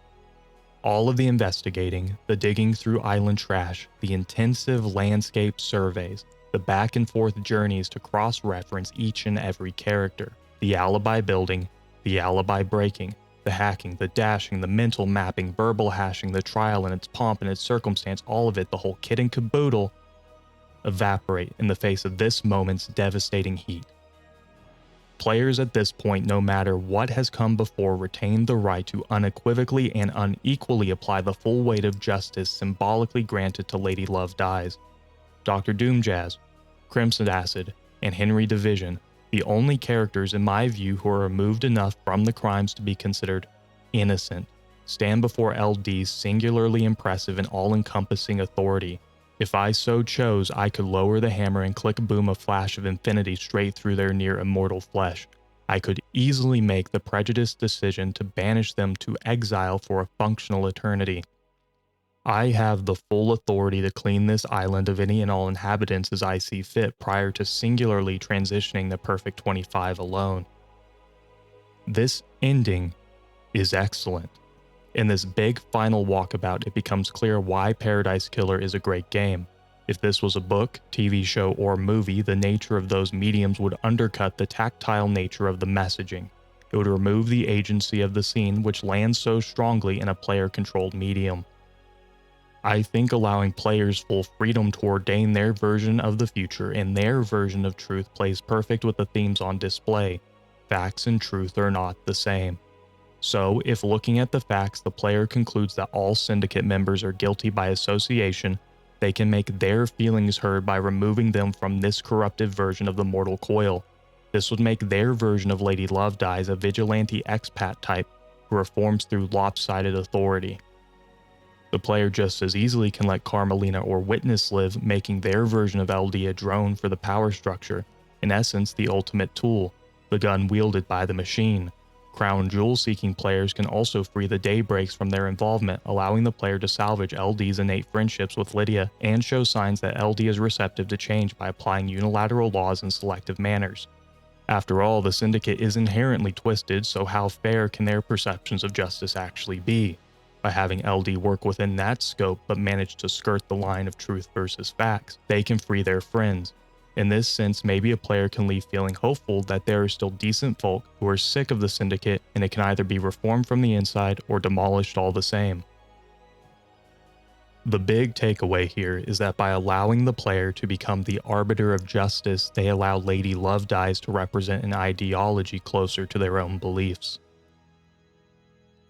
All of the investigating, the digging through island trash, the intensive landscape surveys, the back and forth journeys to cross-reference each and every character, the alibi building, the alibi breaking, the hacking, the dashing, the mental mapping, verbal hashing, the trial and its pomp and its circumstance, all of it, the whole kit and caboodle, evaporate in the face of this moment's devastating heat. Players at this point, no matter what has come before, retain the right to unequivocally and unequally apply the full weight of justice symbolically granted to Lady Love Dies. Dr. Doomjazz, Crimson Acid, and Henry Division, the only characters in my view who are removed enough from the crimes to be considered innocent, stand before LD's singularly impressive and all-encompassing authority. If I so chose, I could lower the hammer and click boom a flash of infinity straight through their near immortal flesh. I could easily make the prejudiced decision to banish them to exile for a functional eternity. I have the full authority to clean this island of any and all inhabitants as I see fit prior to singularly transitioning the Perfect 25 alone. This ending is excellent. In this big final walkabout, it becomes clear why Paradise Killer is a great game. If this was a book, TV show, or movie, the nature of those mediums would undercut the tactile nature of the messaging. It would remove the agency of the scene, which lands so strongly in a player-controlled medium. I think allowing players full freedom to ordain their version of the future and their version of truth plays perfect with the themes on display. Facts and truth are not the same. So, if looking at the facts, the player concludes that all syndicate members are guilty by association, they can make their feelings heard by removing them from this corruptive version of the mortal coil. This would make their version of Lady Love Dies a vigilante expat type who reforms through lopsided authority. The player just as easily can let Carmelina or Witness live, making their version of LD a drone for the power structure, in essence the ultimate tool, the gun wielded by the machine. Crown Jewel-seeking players can also free the Daybreaks from their involvement, allowing the player to salvage LD's innate friendships with Lydia and show signs that LD is receptive to change by applying unilateral laws and selective manners. After all, the Syndicate is inherently twisted, so how fair can their perceptions of justice actually be? By having LD work within that scope but manage to skirt the line of truth versus facts, they can free their friends. In this sense, maybe a player can leave feeling hopeful that there are still decent folk who are sick of the Syndicate and it can either be reformed from the inside or demolished all the same. The big takeaway here is that by allowing the player to become the arbiter of justice, they allow Lady Love Dies to represent an ideology closer to their own beliefs.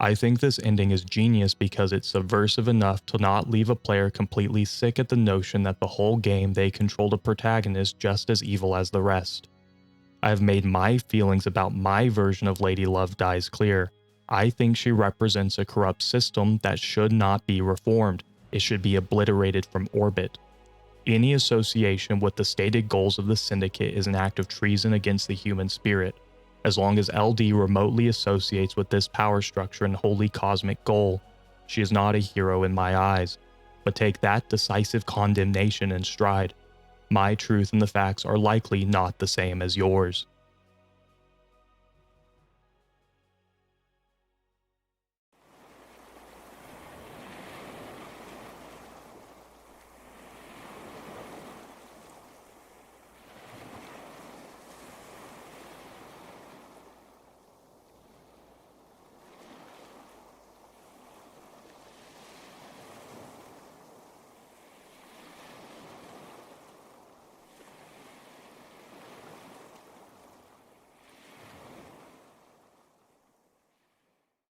I think this ending is genius because it's subversive enough to not leave a player completely sick at the notion that the whole game they controlled a protagonist just as evil as the rest. I have made my feelings about my version of Lady Love Dies clear. I think she represents a corrupt system that should not be reformed. It should be obliterated from orbit. Any association with the stated goals of the Syndicate is an act of treason against the human spirit. As long as LD remotely associates with this power structure and holy cosmic goal, she is not a hero in my eyes. But take that decisive condemnation in stride. My truth and the facts are likely not the same as yours.